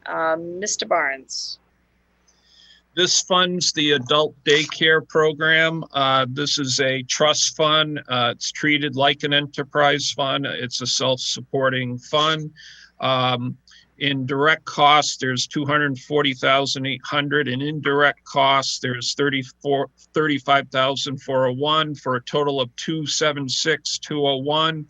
Mr. Barnes. This funds the adult daycare program. This is a trust fund. It's treated like an enterprise fund. It's a self-supporting fund. In direct costs, there's $240,800. In indirect costs, there's $35,401 for a total of $276,201.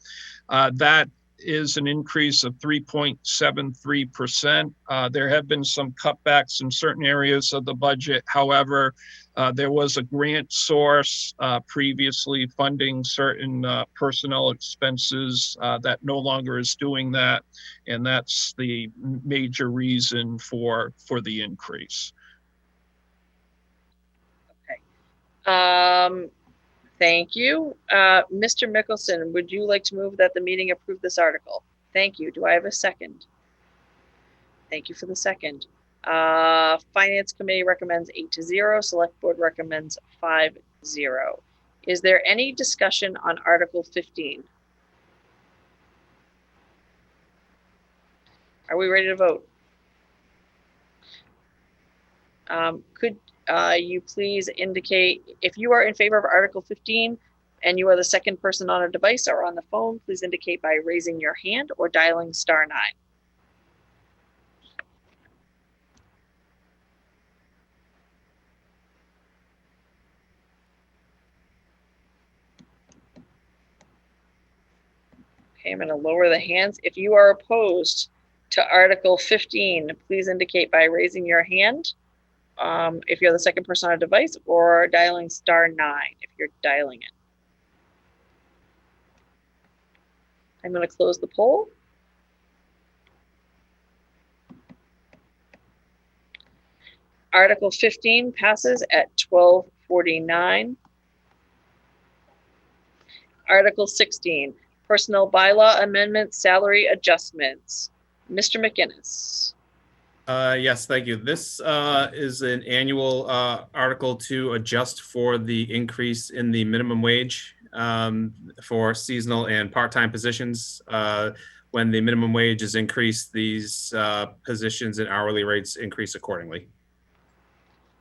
That is an increase of 3.73%. There have been some cutbacks in certain areas of the budget. However, there was a grant source previously funding certain personnel expenses that no longer is doing that. And that's the major reason for the increase. Okay. Thank you. Mr. Mickelson, would you like to move that the meeting approve this article? Thank you. Do I have a second? Thank you for the second. Finance Committee recommends 8-0. Select Board recommends 5-0. Is there any discussion on Article 15? Are we ready to vote? Could you please indicate if you are in favor of Article 15 and you are the second person on a device or on the phone, please indicate by raising your hand or dialing *9. Okay, I'm going to lower the hands. If you are opposed to Article 15, please indicate by raising your hand if you're the second person on a device, or dialing *9 if you're dialing it. I'm going to close the poll. Article 15 passes at 12:49. Article 16, Personnel Bylaw Amendment, Salary Adjustments. Mr. McInnes. Yes, thank you. This is an annual article to adjust for the increase in the minimum wage for seasonal and part-time positions. When the minimum wage is increased, these positions and hourly rates increase accordingly.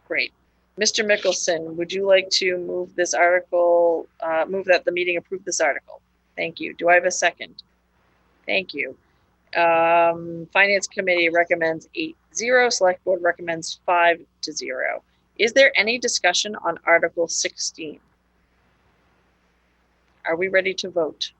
Great. Mr. Mickelson, would you like to move this article, move that the meeting approve this article? Thank you. Do I have a second? Thank you. Finance Committee recommends 8-0. Select Board recommends 5-0. Is there any discussion on Article 16? Are we ready to vote?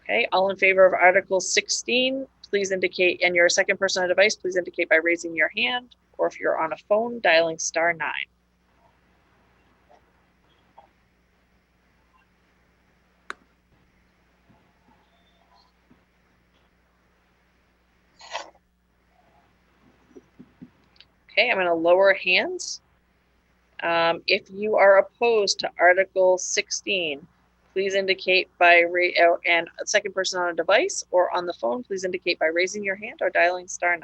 Okay, all in favor of Article 16, please indicate, and you're a second person on a device, please indicate by raising your hand, or if you're on a phone, dialing *9. Okay, I'm going to lower hands. If you are opposed to Article 16, please indicate by, and a second person on a device or on the phone, please indicate by raising your hand or dialing *9.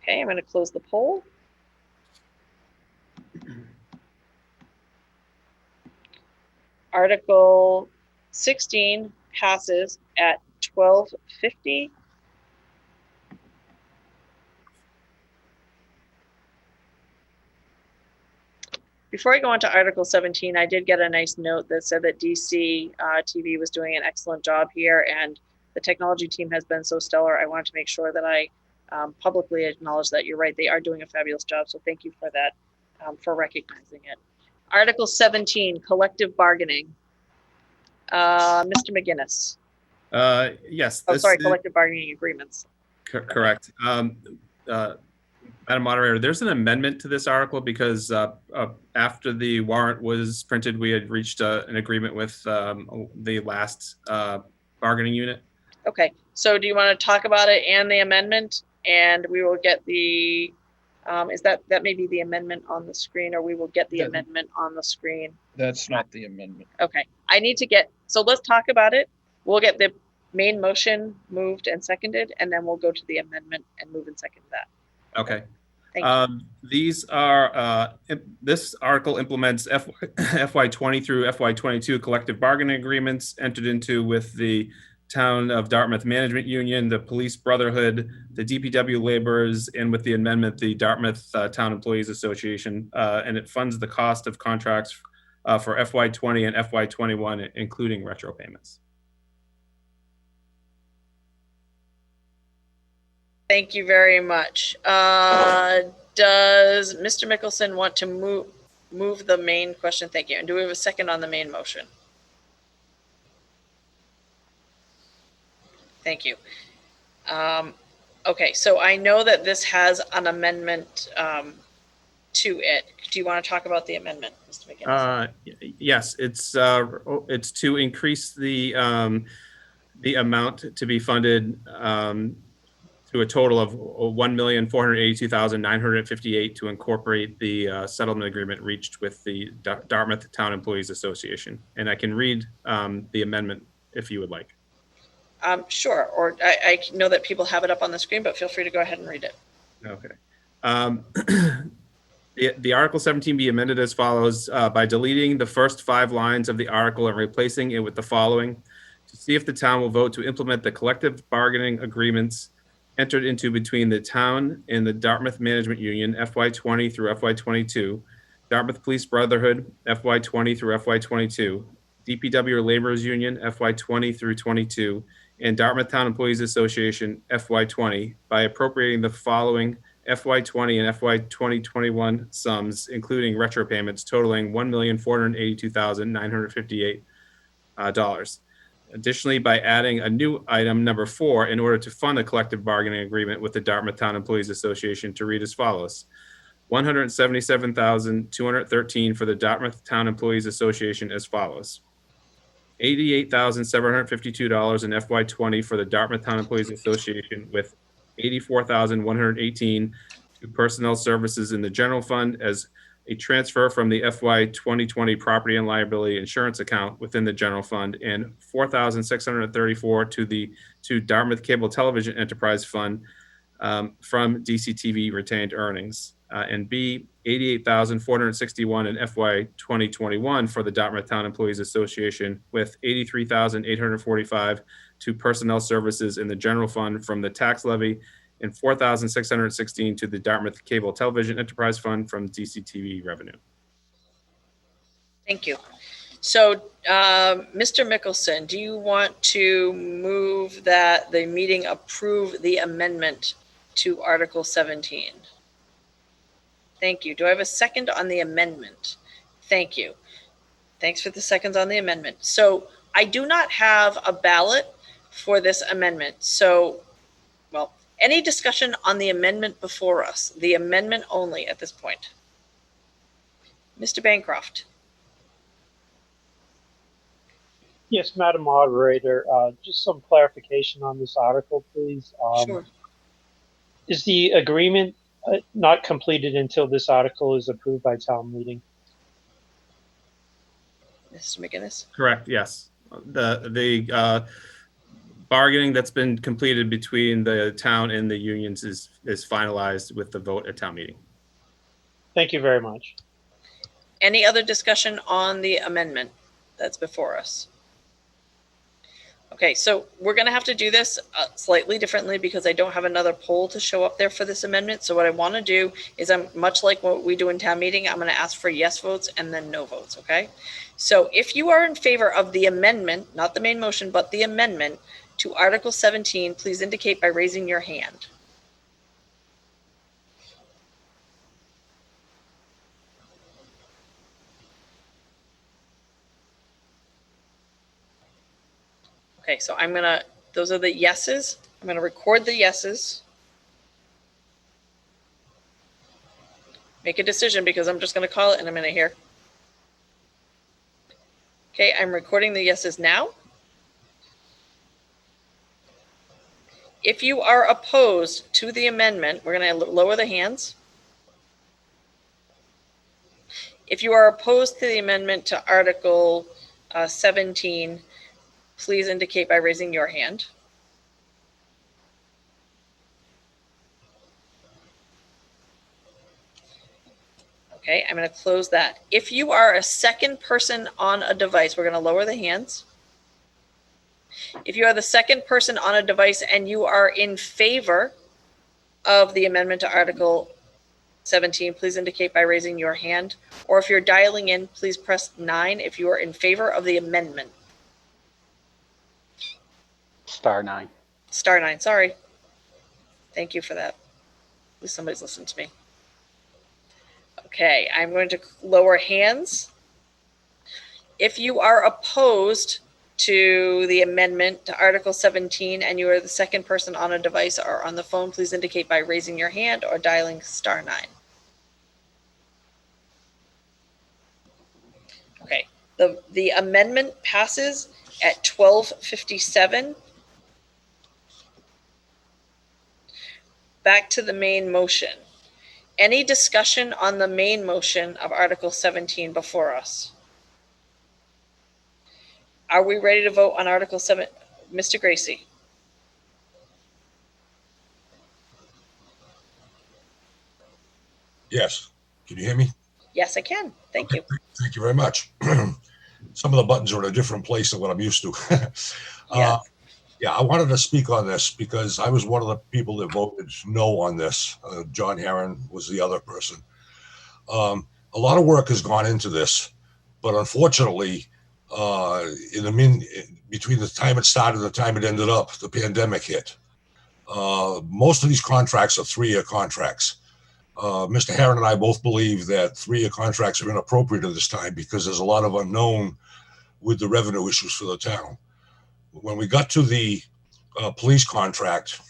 Okay, I'm going to close the poll. Article 16 passes at 12:50. Before I go on to Article 17, I did get a nice note that said that DC TV was doing an excellent job here, and the technology team has been so stellar. I wanted to make sure that I publicly acknowledge that. You're right, they are doing a fabulous job, so thank you for that, for recognizing it. Article 17, collective bargaining. Mr. McGinnis. Yes. Oh, sorry, collective bargaining agreements. Correct. Madam Moderator, there's an amendment to this article because after the warrant was printed, we had reached an agreement with the last bargaining unit. Okay, so do you want to talk about it and the amendment, and we will get the, is that may be the amendment on the screen, or we will get the amendment on the screen? That's not the amendment. Okay, I need to get, so let's talk about it. We'll get the main motion moved and seconded, and then we'll go to the amendment and move and second that. Okay. Thank you. These are, this article implements FY20 through FY22 collective bargaining agreements entered into with the Town of Dartmouth Management Union, the Police Brotherhood, the DPW laborers, and with the amendment, the Dartmouth Town Employees Association, and it funds the cost of contracts for FY20 and FY21, including retro payments. Thank you very much. Does Mr. Mickelson want to move the main question? Thank you. And do we have a second on the main motion? Thank you. Okay, so I know that this has an amendment to it. Do you want to talk about the amendment, Mr. McGinnis? Yes, it's to increase the amount to be funded to a total of $1,482,958 to incorporate the settlement agreement reached with the Dartmouth Town Employees Association. And I can read the amendment if you would like. Sure, or I know that people have it up on the screen, but feel free to go ahead and read it. Okay. The Article 17 be amended as follows by deleting the first 5 lines of the article and replacing it with the following: to see if the town will vote to implement the collective bargaining agreements entered into between the town and the Dartmouth Management Union FY20 through FY22, Dartmouth Police Brotherhood FY20 through FY22, DPW Laborers Union FY20 through 22, and Dartmouth Town Employees Association FY20 by appropriating the following FY20 and FY 2021 sums, including retro payments totaling $1,482,958. Additionally, by adding a new item number 4 in order to fund a collective bargaining agreement with the Dartmouth Town Employees Association to read as follows. $177,213 for the Dartmouth Town Employees Association as follows. $88,752 in FY20 for the Dartmouth Town Employees Association, with $84,118 to personnel services in the general fund as a transfer from the FY 2020 property and liability insurance account within the general fund, and $4,634 to Dartmouth Cable Television Enterprise Fund from DCTV retained earnings. And B, $88,461 in FY 2021 for the Dartmouth Town Employees Association, with $83,845 to personnel services in the general fund from the tax levy, and $4,616 to the Dartmouth Cable Television Enterprise Fund from DCTV revenue. Thank you. So, Mr. Mickelson, do you want to move that the meeting approve the amendment to Article 17? Thank you. Do I have a second on the amendment? Thank you. Thanks for the seconds on the amendment. So I do not have a ballot for this amendment. So, well, any discussion on the amendment before us? The amendment only at this point. Mr. Bancroft. Yes, Madam Moderator, just some clarification on this article, please. Sure. Is the agreement not completed until this article is approved by town meeting? Mr. McGinnis? Correct, yes. The bargaining that's been completed between the town and the unions is finalized with the vote at town meeting. Thank you very much. Any other discussion on the amendment that's before us? Okay, so we're going to have to do this slightly differently because I don't have another poll to show up there for this amendment. So what I want to do is, I'm much like what we do in town meeting, I'm going to ask for yes votes and then no votes, okay? So if you are in favor of the amendment, not the main motion, but the amendment to Article 17, please indicate by raising your hand. Okay, so those are the yeses. I'm gonna record the yeses. Make a decision because I'm just gonna call it in a minute here. Okay, I'm recording the yeses now. If you are opposed to the amendment, we're gonna lower the hands. If you are opposed to the amendment to Article 17, please indicate by raising your hand. Okay, I'm going to close that. If you are a second person on a device, we're going to lower the hands. If you are the second person on a device and you are in favor of the amendment to Article 17, please indicate by raising your hand. Or if you're dialing in, please press 9 if you are in favor of the amendment. Star 9. Star 9, sorry. Thank you for that. At least somebody's listened to me. Okay, I'm going to lower hands. If you are opposed to the amendment to Article 17 and you are the second person on a device or on the phone, please indicate by raising your hand or dialing star 9. Okay, the amendment passes at 12:57. Back to the main motion. Any discussion on the main motion of Article 17 before us? Are we ready to vote on Article 7? Mr. Gracie? Yes. Can you hear me? Yes, I can. Thank you. Thank you very much. Some of the buttons are in a different place than what I'm used to. Yeah, I wanted to speak on this because I was one of the people that voted no on this. John Herron was the other person. A lot of work has gone into this, but unfortunately, between the time it started and the time it ended up, the pandemic hit. Most of these contracts are 3-year contracts. Mr. Herron and I both believe that 3-year contracts are inappropriate at this time because there's a lot of unknown with the revenue issues for the town. When we got to the police contract,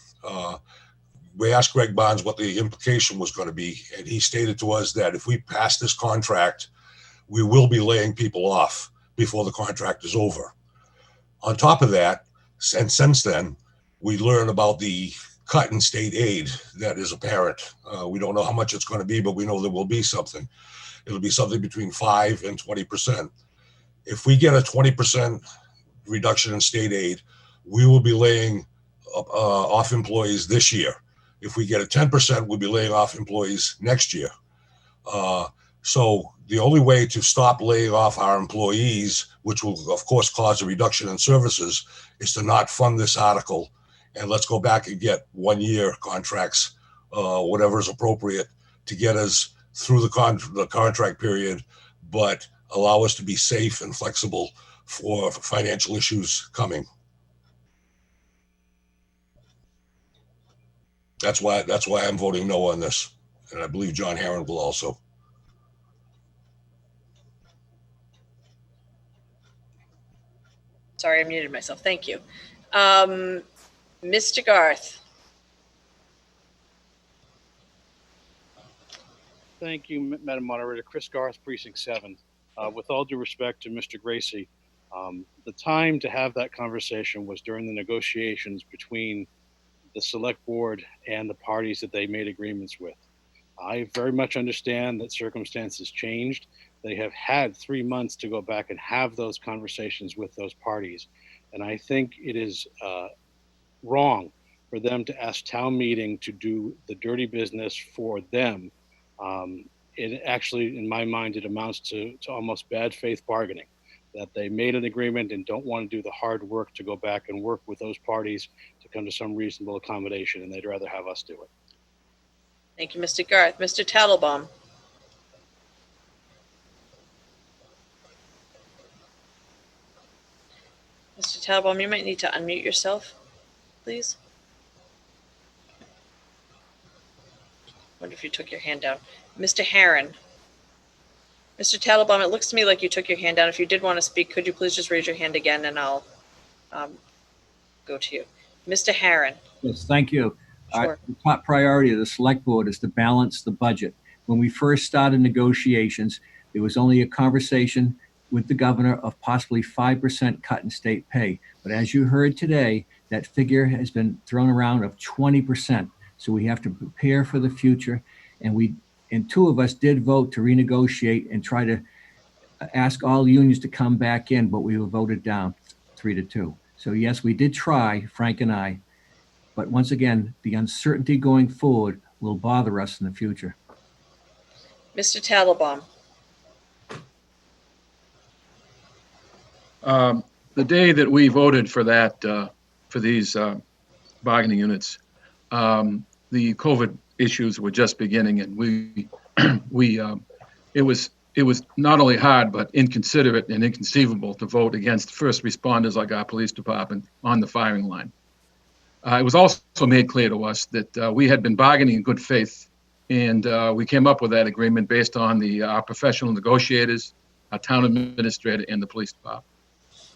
we asked Greg Barnes what the implication was going to be, and he stated to us that if we pass this contract, we will be laying people off before the contract is over. On top of that, and since then, we learned about the cut in state aid that is apparent. We don't know how much it's going to be, but we know there will be something. It'll be something between 5 and 20%. If we get a 20% reduction in state aid, we will be laying off employees this year. If we get a 10%, we'll be laying off employees next year. So the only way to stop laying off our employees, which will of course cause a reduction in services, is to not fund this article, and let's go back and get 1-year contracts, whatever is appropriate to get us through the contract period, but allow us to be safe and flexible for financial issues coming. That's why I'm voting no on this, and I believe John Herron will also. Sorry, I muted myself. Thank you. Mr. Garth. Thank you, Madam Moderator. Chris Garth, Precinct 7. With all due respect to Mr. Gracie, the time to have that conversation was during the negotiations between the select board and the parties that they made agreements with. I very much understand that circumstances changed. They have had 3 months to go back and have those conversations with those parties. And I think it is wrong for them to ask town meeting to do the dirty business for them. It actually, in my mind, it amounts to almost bad faith bargaining, that they made an agreement and don't want to do the hard work to go back and work with those parties to come to some reasonable accommodation, and they'd rather have us do it. Thank you, Mr. Garth. Mr. Tattlebaum. Mr. Tattlebaum, you might need to unmute yourself, please. Wonder if you took your hand down. Mr. Herron. Mr. Tattlebaum, it looks to me like you took your hand down. If you did want to speak, could you please just raise your hand again and I'll go to you. Mr. Herron. Yes, thank you. Sure. The top priority of the select board is to balance the budget. When we first started negotiations, there was only a conversation with the governor of possibly 5% cut in state pay. But as you heard today, that figure has been thrown around of 20%. So we have to prepare for the future. And 2 of us did vote to renegotiate and try to ask all unions to come back in, but we were voted down 3-2. So yes, we did try, Frank and I, but once again, the uncertainty going forward will bother us in the future. Mr. Tattlebaum. The day that we voted for that, for these bargaining units, the COVID issues were just beginning, and it was not only hard but inconsiderate and inconceivable to vote against first responders like our police department on the firing line. It was also made clear to us that we had been bargaining in good faith, and we came up with that agreement based on our professional negotiators, our town administrator, and the police department.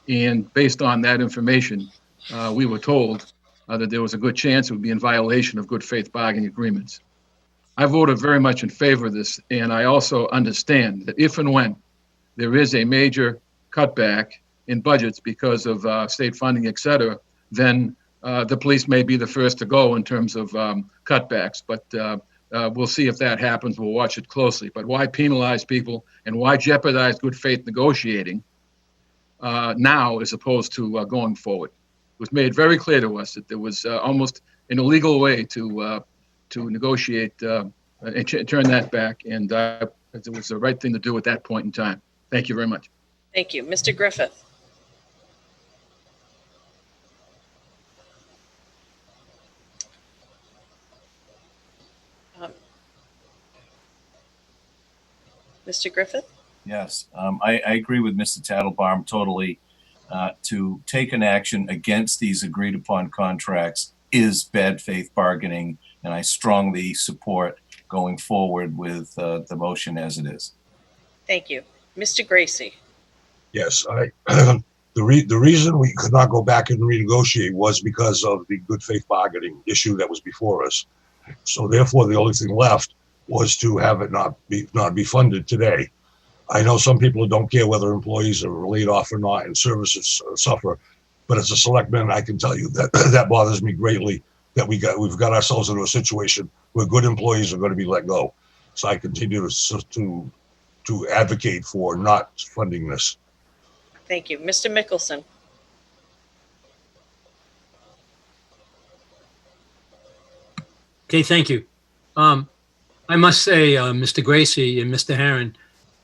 And based on that information, we were told that there was a good chance it would be in violation of good faith bargaining agreements. I voted very much in favor of this, and I also understand that if and when there is a major cutback in budgets because of state funding, et cetera, then the police may be the first to go in terms of cutbacks. But we'll see if that happens. We'll watch it closely. But why penalize people and why jeopardize good faith negotiating now as opposed to going forward? It was made very clear to us that there was almost an illegal way to negotiate and turn that back, and it was the right thing to do at that point in time. Thank you very much. Thank you. Mr. Griffith. Mr. Griffith? Yes, I agree with Mr. Tattlebaum totally. To take an action against these agreed upon contracts is bad faith bargaining, and I strongly support going forward with the motion as it is. Thank you. Mr. Gracie. Yes, the reason we could not go back and renegotiate was because of the good faith bargaining issue that was before us. So therefore, the only thing left was to have it not be funded today. I know some people don't care whether employees are laid off or not and services suffer, but as a selectman, I can tell you that that bothers me greatly, that we've got ourselves into a situation where good employees are going to be let go. So I continue to advocate for not funding this. Thank you. Mr. Mickelson. Okay, thank you. I must say, Mr. Gracie and Mr. Herron,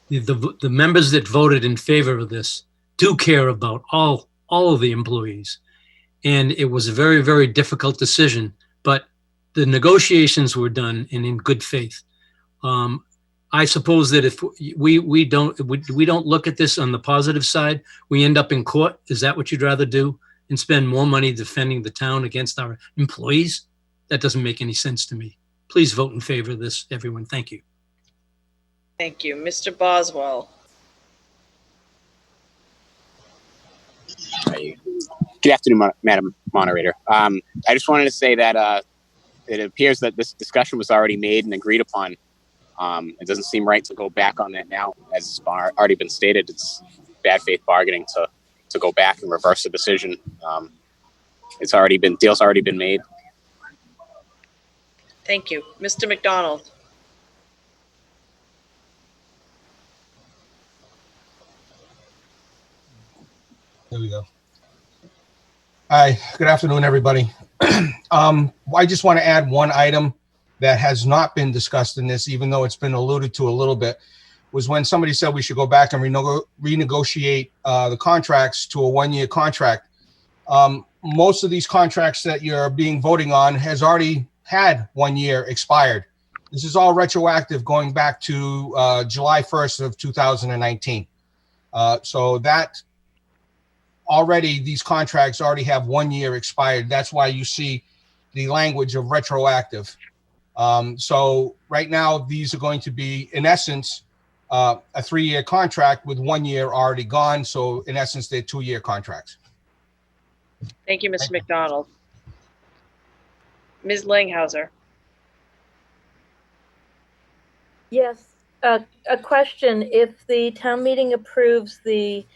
the members that voted in favor of this do care about all of the employees. And it was a very, very difficult decision, but the negotiations were done and in good faith. I suppose that if we don't look at this on the positive side, we end up in court. Is that what you'd rather do? And spend more money defending the town against our employees? That doesn't make any sense to me. Please vote in favor of this, everyone. Thank you. Thank you. Mr. Boswell. Good afternoon, Madam Moderator. I just wanted to say that it appears that this discussion was already made and agreed upon. It doesn't seem right to go back on that now, as it's already been stated. It's bad faith bargaining to go back and reverse the decision. Deal's already been made. Thank you. Mr. McDonald. There we go. Hi, good afternoon, everybody. I just want to add one item that has not been discussed in this, even though it's been alluded to a little bit, was when somebody said we should go back and renegotiate the contracts to a one-year contract. Most of these contracts that you're voting on has already had 1 year expired. This is all retroactive going back to July 1st of 2019. So that already, these contracts already have 1 year expired. That's why you see the language of retroactive. So right now, these are going to be, in essence, a 3-year contract with 1 year already gone. So in essence, they're 2-year contracts. Thank you, Mr. McDonald. Ms. Langhauser. Yes, a question. If the town meeting approves the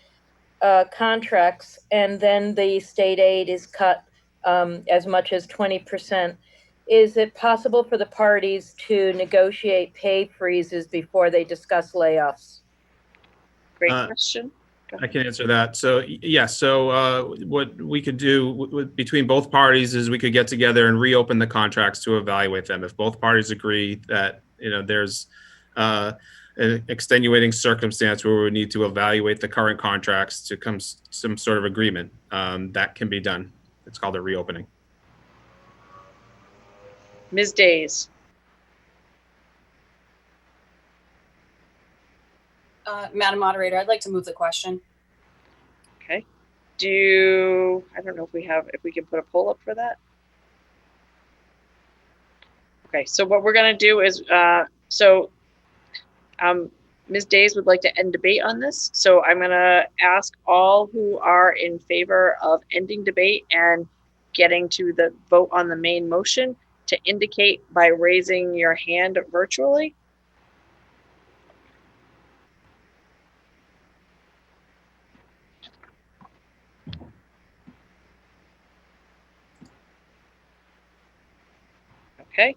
contracts and then the state aid is cut as much as 20%, is it possible for the parties to negotiate pay freezes before they discuss layoffs? Great question. I can answer that. So yes, so what we could do between both parties is we could get together and reopen the contracts to evaluate them. If both parties agree that there's an extenuating circumstance where we need to evaluate the current contracts to come some sort of agreement, that can be done. It's called a reopening. Ms. Days. Madam Moderator, I'd like to move the question. Okay. I don't know if we can put a poll up for that. Okay, so what we're going to do is, Ms. Days would like to end debate on this. So I'm going to ask all who are in favor of ending debate and getting to the vote on the main motion to indicate by raising your hand virtually. Okay.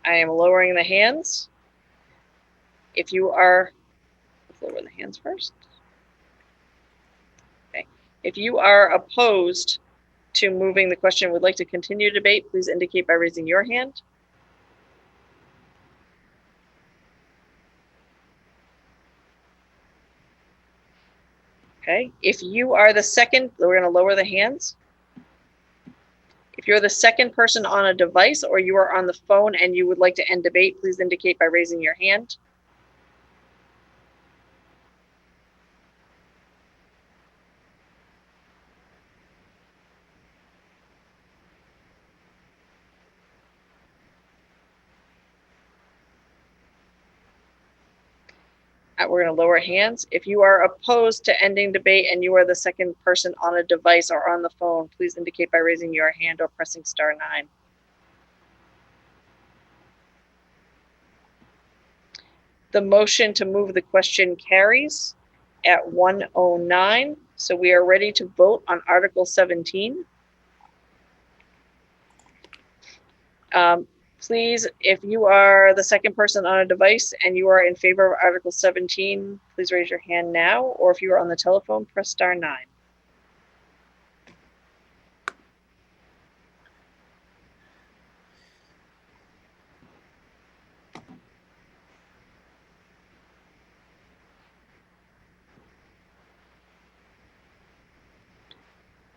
I am lowering the hands. If you are, let's lower the hands first. Okay. If you are opposed to moving the question and would like to continue debate, please indicate by raising your hand. Okay. If you are the second, we're going to lower the hands. If you're the second person on a device or you are on the phone and you would like to end debate, please indicate by raising your hand. We're going to lower hands. If you are opposed to ending debate and you are the second person on a device or on the phone, please indicate by raising your hand or pressing *9. The motion to move the question carries at 1:09. So we are ready to vote on Article 17. Please, if you are the second person on a device and you are in favor of Article 17, please raise your hand now. Or if you are on the telephone, press *9.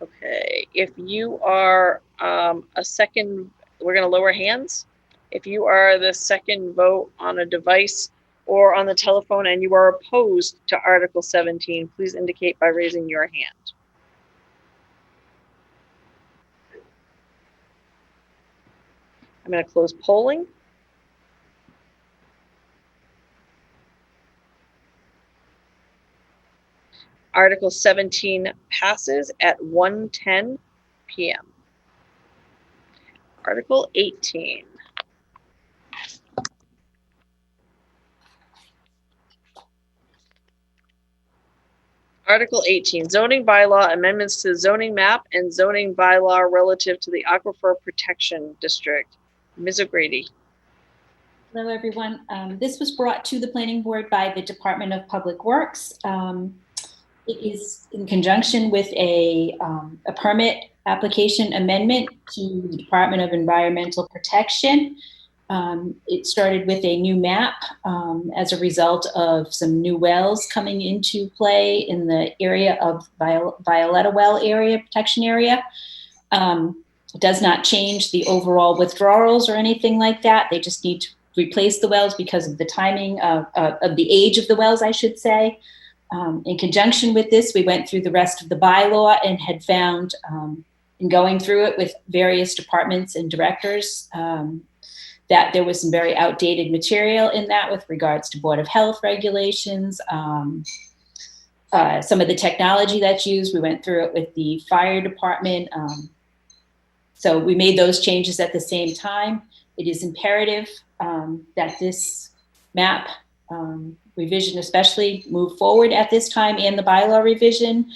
Okay, if you are a second, we're going to lower hands. If you are the second vote on a device or on the telephone and you are opposed to Article 17, please indicate by raising your hand. I'm going to close polling. Article 17 passes at 1:10 p.m. Article 18. Article 18, zoning bylaw amendments to the zoning map and zoning bylaw relative to the Aquifer Protection District. Ms. O'Grady. Hello, everyone. This was brought to the planning board by the Department of Public Works. It is in conjunction with a permit application amendment to the Department of Environmental Protection. It started with a new map as a result of some new wells coming into play in the area of Violetta Well area, protection area. It does not change the overall withdrawals or anything like that. They just need to replace the wells because of the timing of the age of the wells, I should say. In conjunction with this, we went through the rest of the bylaw and had found, in going through it with various departments and directors, that there was some very outdated material in that with regards to Board of Health regulations, some of the technology that's used. We went through it with the fire department. So we made those changes at the same time. It is imperative that this map revision especially move forward at this time, and the bylaw revision.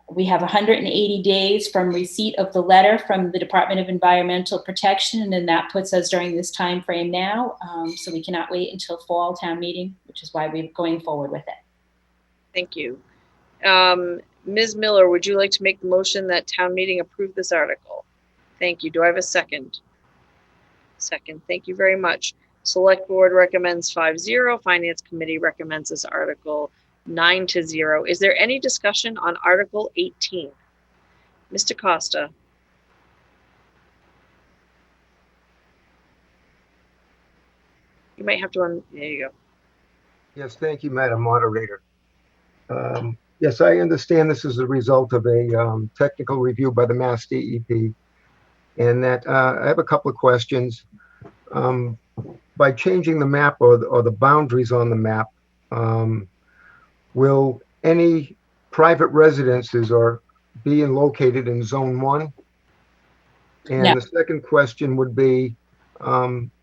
We have 180 days from receipt of the letter from the Department of Environmental Protection, and then that puts us during this time frame now. So we cannot wait until fall town meeting, which is why we're going forward with it. Thank you. Ms. Miller, would you like to make the motion that town meeting approve this article? Thank you. Do I have a second? Second. Thank you very much. Select Board recommends 5-0. Finance Committee recommends this article 9-0. Is there any discussion on Article 18? Mr. Costa. You might have to there you go. Yes, thank you, Madam Moderator. Yes, I understand this is a result of a technical review by the Mass DEP, and that I have a couple of questions. By changing the map or the boundaries on the map, will any private residences or be located in Zone 1? And No. The second question would be,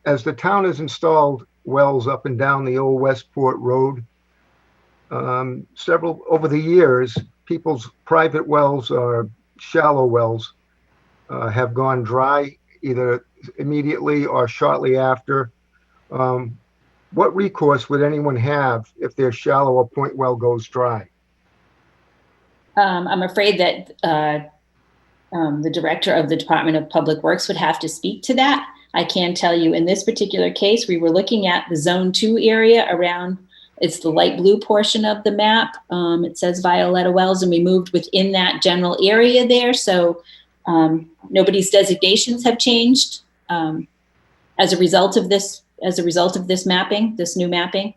as the town has installed wells up and down the old Westport Road, several over the years, people's private wells or shallow wells have gone dry either immediately or shortly after. What recourse would anyone have if their shallow or point well goes dry? I'm afraid that the director of the Department of Public Works would have to speak to that. I can tell you in this particular case, we were looking at the Zone 2 area around, it's the light blue portion of the map. It says Violetta Wells, and we moved within that general area there. So nobody's designations have changed as a result of this mapping, this new mapping.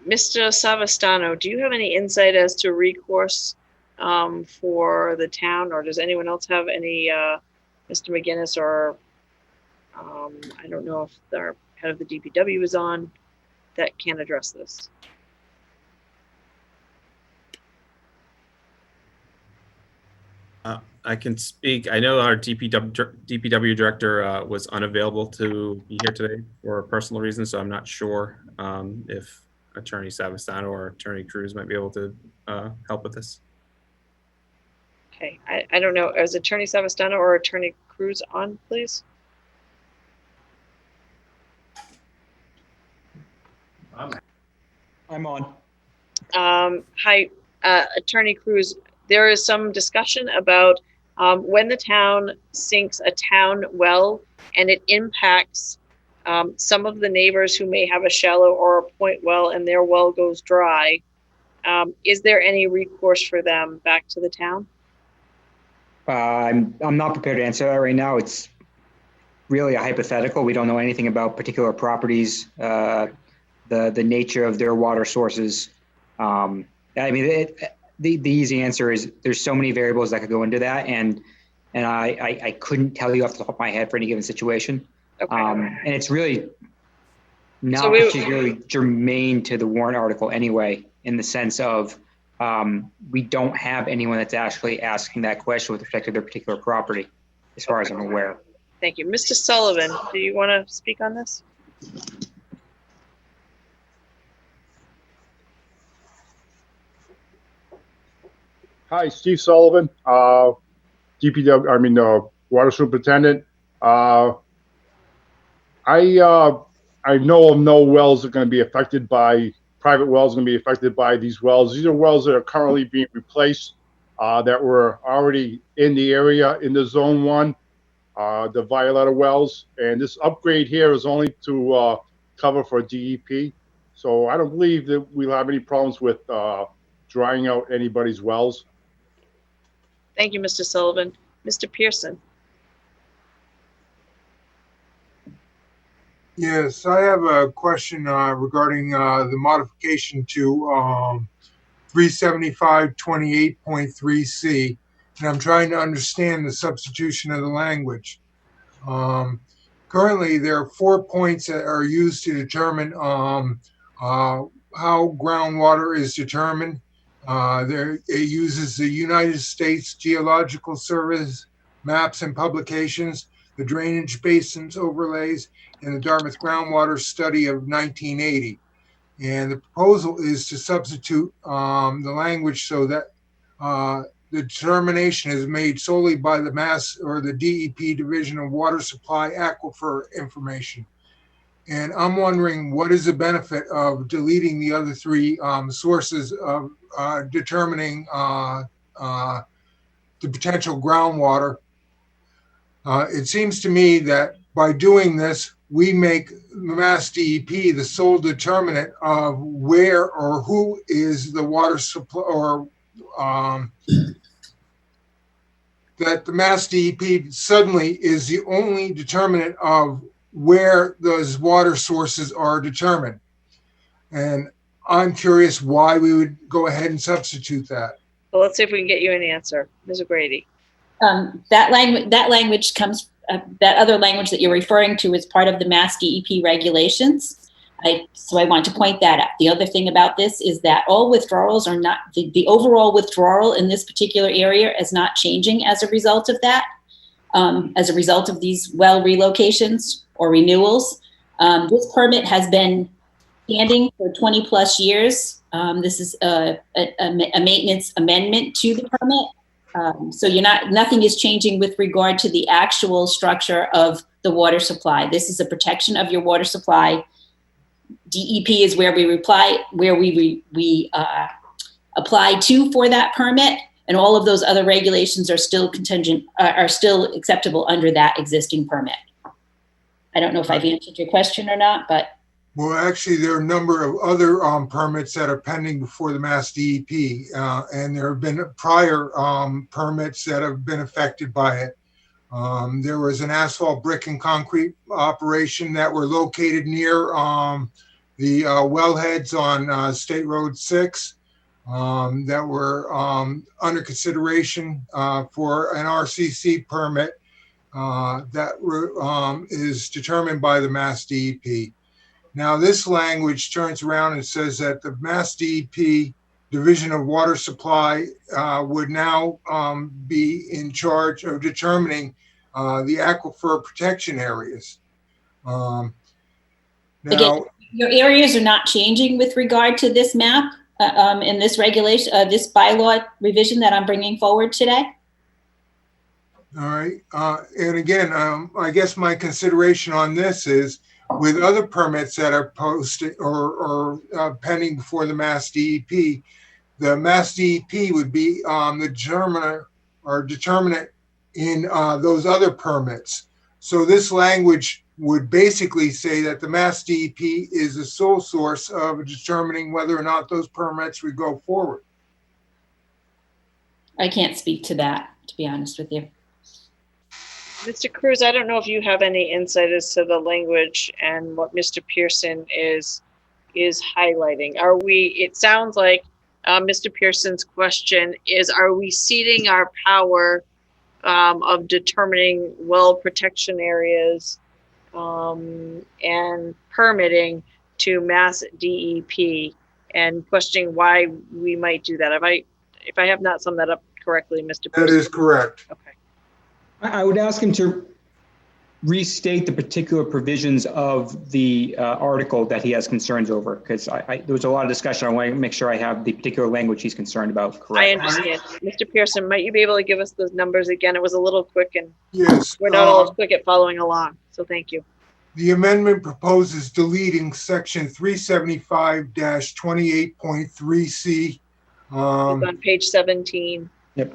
Mr. Savastano, do you have any insight as to recourse for the town, or does anyone else have any, Mr. McGinnis, or I don't know if the head of the DPW is on. that can address this. I can speak. I know our DPW director was unavailable to be here today for personal reasons, so I'm not sure if Attorney Savastano or Attorney Cruz might be able to help with this. Okay, I don't know. Is Attorney Savastano or Attorney Cruz on, please? I'm on. Hi, Attorney Cruz. There is some discussion about when the town sinks a town well and it impacts some of the neighbors who may have a shallow or a point well and their well goes dry. Is there any recourse for them back to the town? I'm not prepared to answer that right now. It's really a hypothetical. We don't know anything about particular properties, the nature of their water sources. I mean, the easy answer is there's so many variables that could go into that, and I couldn't tell you off the top of my head for any given situation. Okay. And it's really not particularly germane to the warrant article anyway, in the sense of we don't have anyone that's actually asking that question with respect to their particular property, as far as I'm aware. Thank you. Mr. Sullivan, do you want to speak on this? Hi, Steve Sullivan, DPW, Water Superintendent. I know of no wells that are going to be affected by, private wells going to be affected by these wells. These are wells that are currently being replaced that were already in the area in the Zone 1, the Violetta wells. And this upgrade here is only to cover for DEP. So I don't believe that we'll have any problems with drying out anybody's wells. Thank you, Mr. Sullivan. Mr. Pearson. Yes, I have a question regarding the modification to 375-28.3C, and I'm trying to understand the substitution of the language. Currently, there are 4 points that are used to determine how groundwater is determined. It uses the United States Geological Service maps and publications, the drainage basins overlays, and the Dartmouth groundwater study of 1980. And the proposal is to substitute the language so that the determination is made solely by the Mass or the DEP Division of Water Supply Aquifer Information. And I'm wondering, what is the benefit of deleting the other 3 sources of determining the potential groundwater? It seems to me that by doing this, we make Mass DEP the sole determinant of where or who is the water supply, or that the Mass DEP suddenly is the only determinant of where those water sources are determined. And I'm curious why we would go ahead and substitute that. Well, let's see if we can get you an answer. Ms. O'Grady. That language comes, that other language that you're referring to is part of the Mass DEP regulations. So I want to point that out. The other thing about this is that all withdrawals are not, the overall withdrawal in this particular area is not changing as a result of that, as a result of these well relocations or renewals. This permit has been standing for 20 plus years. This is a maintenance amendment to the permit. So nothing is changing with regard to the actual structure of the water supply. This is a protection of your water supply. DEP is where we apply to for that permit, and all of those other regulations are still are still acceptable under that existing permit. I don't know if I've answered your question or not, but. Well, actually, there are a number of other permits that are pending before the Mass DEP, and there have been prior permits that have been affected by it. There was an asphalt, brick, and concrete operation that were located near the wellheads on State Road 6 that were under consideration for an RCC permit that is determined by the Mass DEP. Now, this language turns around and says that the Mass DEP Division of Water Supply would now be in charge of determining the aquifer protection areas. Now, again, your areas are not changing with regard to this map and this regulation, this bylaw revision that I'm bringing forward today. all right. And again, I guess my consideration on this is with other permits that are posted or pending before the Mass DEP, the Mass DEP would be the determinant in those other permits. So this language would basically say that the Mass DEP is the sole source of determining whether or not those permits would go forward. I can't speak to that, to be honest with you. Mr. Cruz, I don't know if you have any insight as to the language and what Mr. Pearson is highlighting. It sounds like Mr. Pearson's question is, are we ceding our power of determining well protection areas and permitting to Mass DEP, and questioning why we might do that? If I have not summed that up correctly, Mr. Pearson? That is correct. Okay. I would ask him to restate the particular provisions of the article that he has concerns over, because there was a lot of discussion. I want to make sure I have the particular language he's concerned about correct. I understand. Mr. Pearson, might you be able to give us those numbers again? It was a little quick, and yes, we're not all as quick at following along, so thank you. The amendment proposes deleting section 375-28.3C. It's on page 17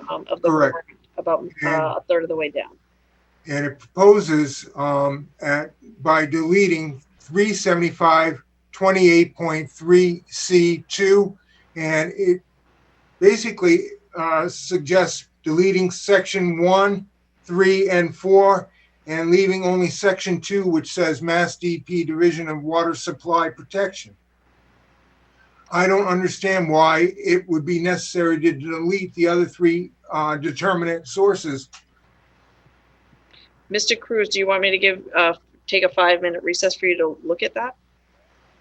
of the correct. warrant, about a third of the way down. And it proposes by deleting 375-28.3C2, and it basically suggests deleting section 1, 3, and 4, and leaving only section 2, which says Mass DEP Division of Water Supply Protection. I don't understand why it would be necessary to delete the other three determinate sources. Mr. Cruz, do you want me to take a 5-minute recess for you to look at that?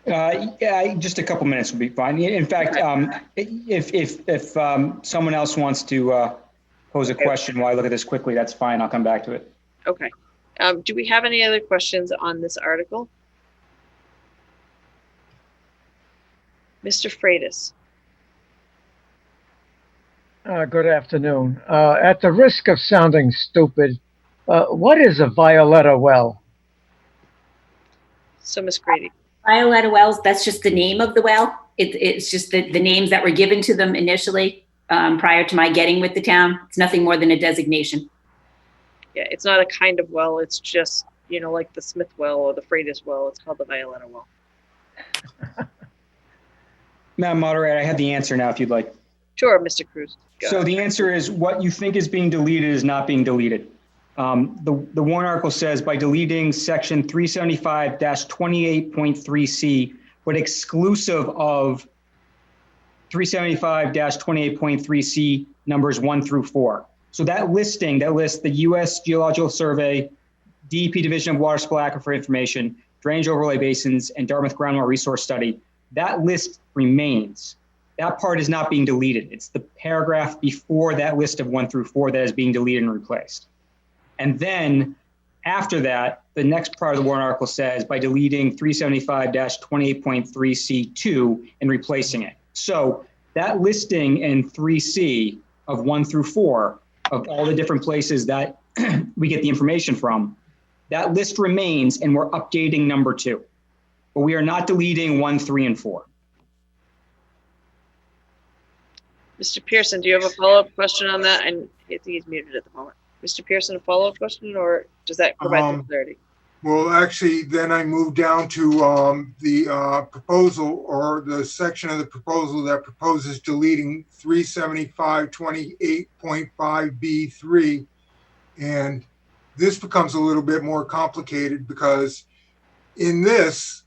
Yeah, just a couple minutes would be fine. In fact, if someone else wants to pose a question while I look at this quickly, that's fine. I'll come back to it. Okay. Do we have any other questions on this article? Mr. Freitas. Good afternoon. At the risk of sounding stupid, what is a Violetta well? So, Ms. Grady. Violetta wells, that's just the name of the well. It's just the names that were given to them initially prior to my getting with the town. It's nothing more than a designation. Yeah, it's not a kind of well. It's just, like the Smith well or the Freitas well. It's called the Violetta well. Madam Moderator, I have the answer now if you'd like. Sure, Mr. Cruz. So the answer is what you think is being deleted is not being deleted. The warrant article says by deleting section 375-28.3C, but exclusive of 375-28.3C numbers 1 through 4. So that listing, that lists the U.S. Geological Survey, DEP Division of Water Supply Aquifer Information, Drainage Overlay Basins, and Dartmouth Groundwater Resource Study. That list remains. That part is not being deleted. It's the paragraph before that list of 1 through 4 that is being deleted and replaced. And then after that, the next part of the warrant article says by deleting 375-28.3C2 and replacing it. So that listing in 3C of 1 through 4 of all the different places that we get the information from, that list remains, and we're updating number 2. But we are not deleting 1, 3, and 4. Mr. Pearson, do you have a follow-up question on that? And I think he's muted at the moment. Mr. Pearson, a follow-up question, or does that provide some clarity? Well, actually, then I move down to the proposal, or the section of the proposal that proposes deleting 375-28.5B3. And this becomes a little bit more complicated because in this,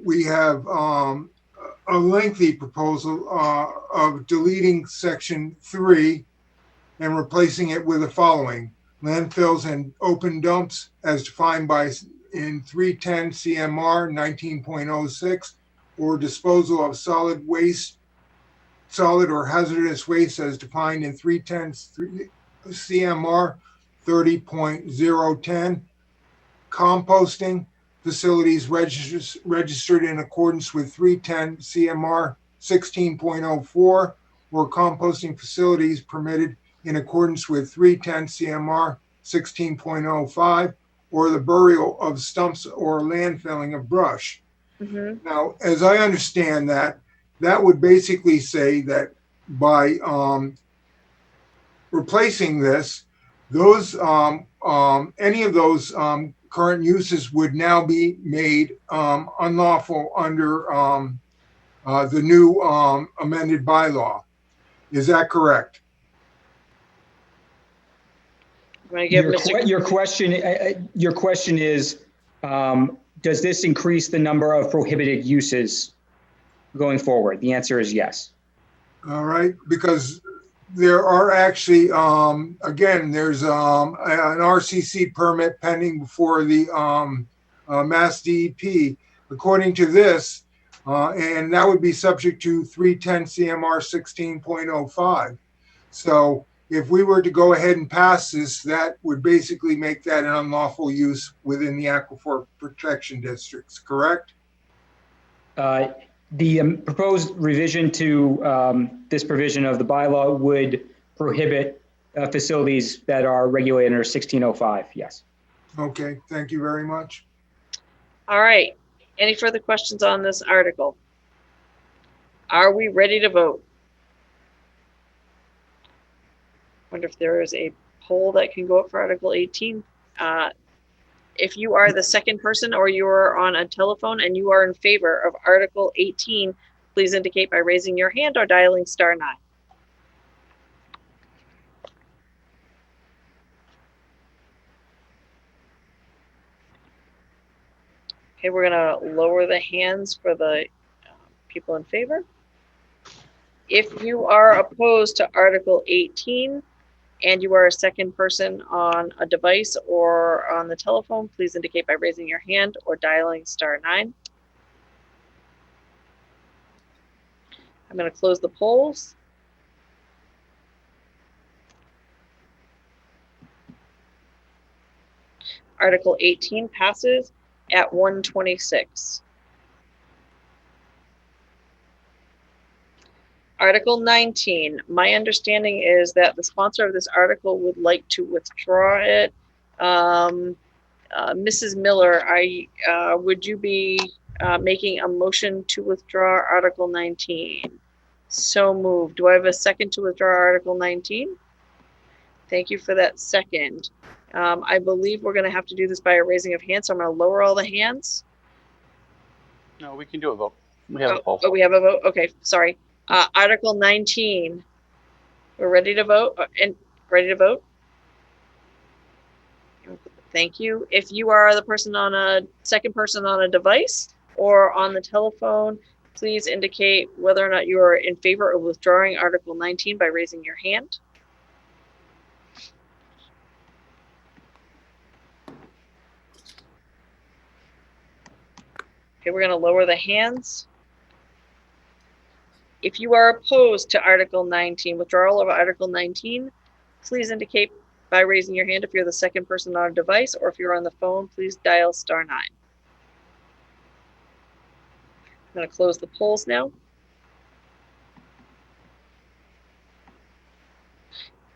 we have a lengthy proposal of deleting section 3 and replacing it with the following: landfills and open dumps as defined by in 310 CMR 19.06, or disposal of solid waste, solid or hazardous waste as defined in 310 CMR 30.010, composting facilities registered in accordance with 310 CMR 16.04, or composting facilities permitted in accordance with 310 CMR 16.05, or the burial of stumps or landfilling of brush. Mm-hmm. Now, as I understand that, that would basically say that by replacing this, those any of those current uses would now be made unlawful under the new amended bylaw. Is that correct? I'm gonna give Your question is, does this increase the number of prohibited uses going forward? The answer is yes. All right, because there are actually, again, there's an RCC permit pending before the Mass DEP. According to this, and that would be subject to 310 CMR 16.05. So if we were to go ahead and pass this, that would basically make that an unlawful use within the aquifer protection districts, correct? The proposed revision to this provision of the bylaw would prohibit facilities that are regulated under 1605, yes. Okay, thank you very much. All right. Any further questions on this article? Are we ready to vote? Wonder if there is a poll that can go up for Article 18. If you are the second person or you are on a telephone and you are in favor of Article 18, please indicate by raising your hand or dialing *9. Okay, we're gonna lower the hands for the people in favor. If you are opposed to Article 18 and you are a second person on a device or on the telephone, please indicate by raising your hand or dialing *9. I'm going to close the polls. Article 18 passes at 126. Article 19, my understanding is that the sponsor of this article would like to withdraw it. Mrs. Miller, would you be making a motion to withdraw Article 19? So moved. Do I have a second to withdraw Article 19? Thank you for that second. I believe we're going to have to do this by a raising of hands, so I'm going to lower all the hands. No, we can do a vote. We have a poll. Oh, we have a vote? Okay, sorry. Article 19. We're ready to vote and ready to vote. Thank you. If you are the person on a second person on a device or on the telephone, please indicate whether or not you are in favor of withdrawing Article 19 by raising your hand. Okay, we're going to lower the hands. If you are opposed to Article 19, withdrawal of Article 19, please indicate by raising your hand if you're the second person on a device, or if you're on the phone, please dial *9. I'm going to close the polls now.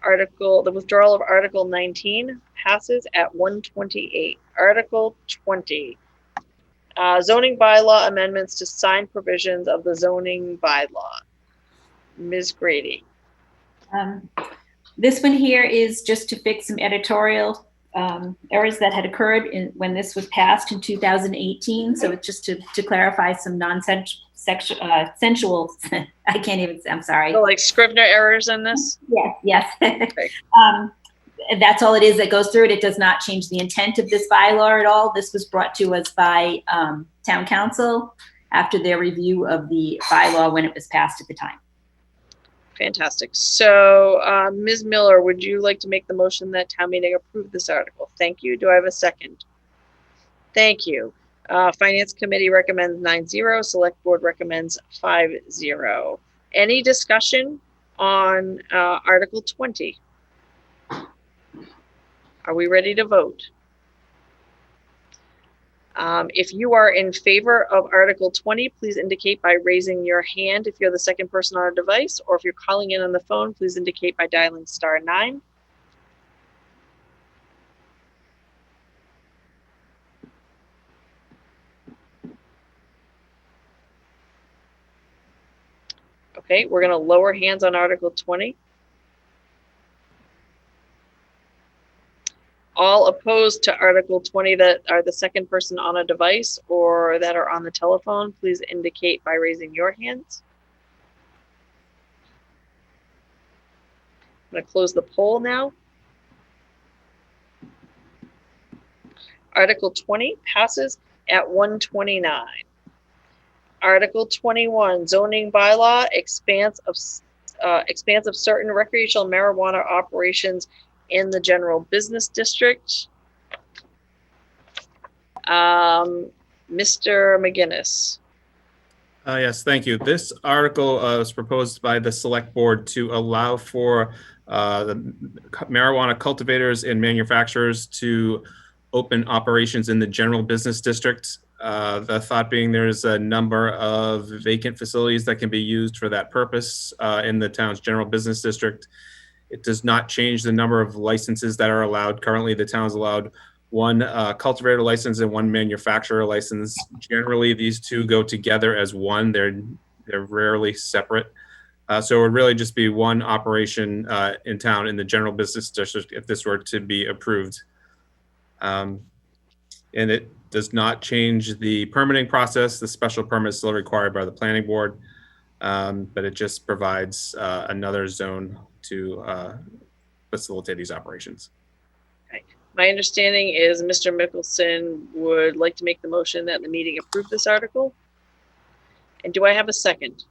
The withdrawal of Article 19 passes at 128. Article 20. Zoning bylaw amendments to sign provisions of the zoning bylaw. Ms. Grady. This one here is just to fix some editorial errors that had occurred when this was passed in 2018. So it's just to clarify some sensual, I can't even, I'm sorry. So like Scrivener errors in this? Yes. Okay. That's all it is that goes through it. It does not change the intent of this bylaw at all. This was brought to us by town council after their review of the bylaw when it was passed at the time. Fantastic. So Ms. Miller, would you like to make the motion that town meeting approve this article? Thank you. Do I have a second? Thank you. Finance Committee recommends 9-0. Select Board recommends 5-0. Any discussion on Article 20? Are we ready to vote? If you are in favor of Article 20, please indicate by raising your hand if you're the second person on a device, or if you're calling in on the phone, please indicate by dialing *9. Okay, we're going to lower hands on Article 20. All opposed to Article 20 that are the second person on a device or that are on the telephone, please indicate by raising your hands. I'm going to close the poll now. Article 20 passes at 129. Article 21, zoning bylaw, expanse of certain recreational marijuana operations in the general business district. Mr. McGinnis. Yes, thank you. This article was proposed by the Select Board to allow for the marijuana cultivators and manufacturers to open operations in the general business district. The thought being there's a number of vacant facilities that can be used for that purpose in the town's general business district. It does not change the number of licenses that are allowed. Currently, the town's allowed one cultivator license and one manufacturer license. Generally, these two go together as one. They're rarely separate. So it would really just be one operation in town in the general business district if this were to be approved. And it does not change the permitting process. The special permit is still required by the planning board, but it just provides another zone to facilitate these operations. Okay. My understanding is Mr. Mickelson would like to make the motion that the meeting approve this article. And do I have a second?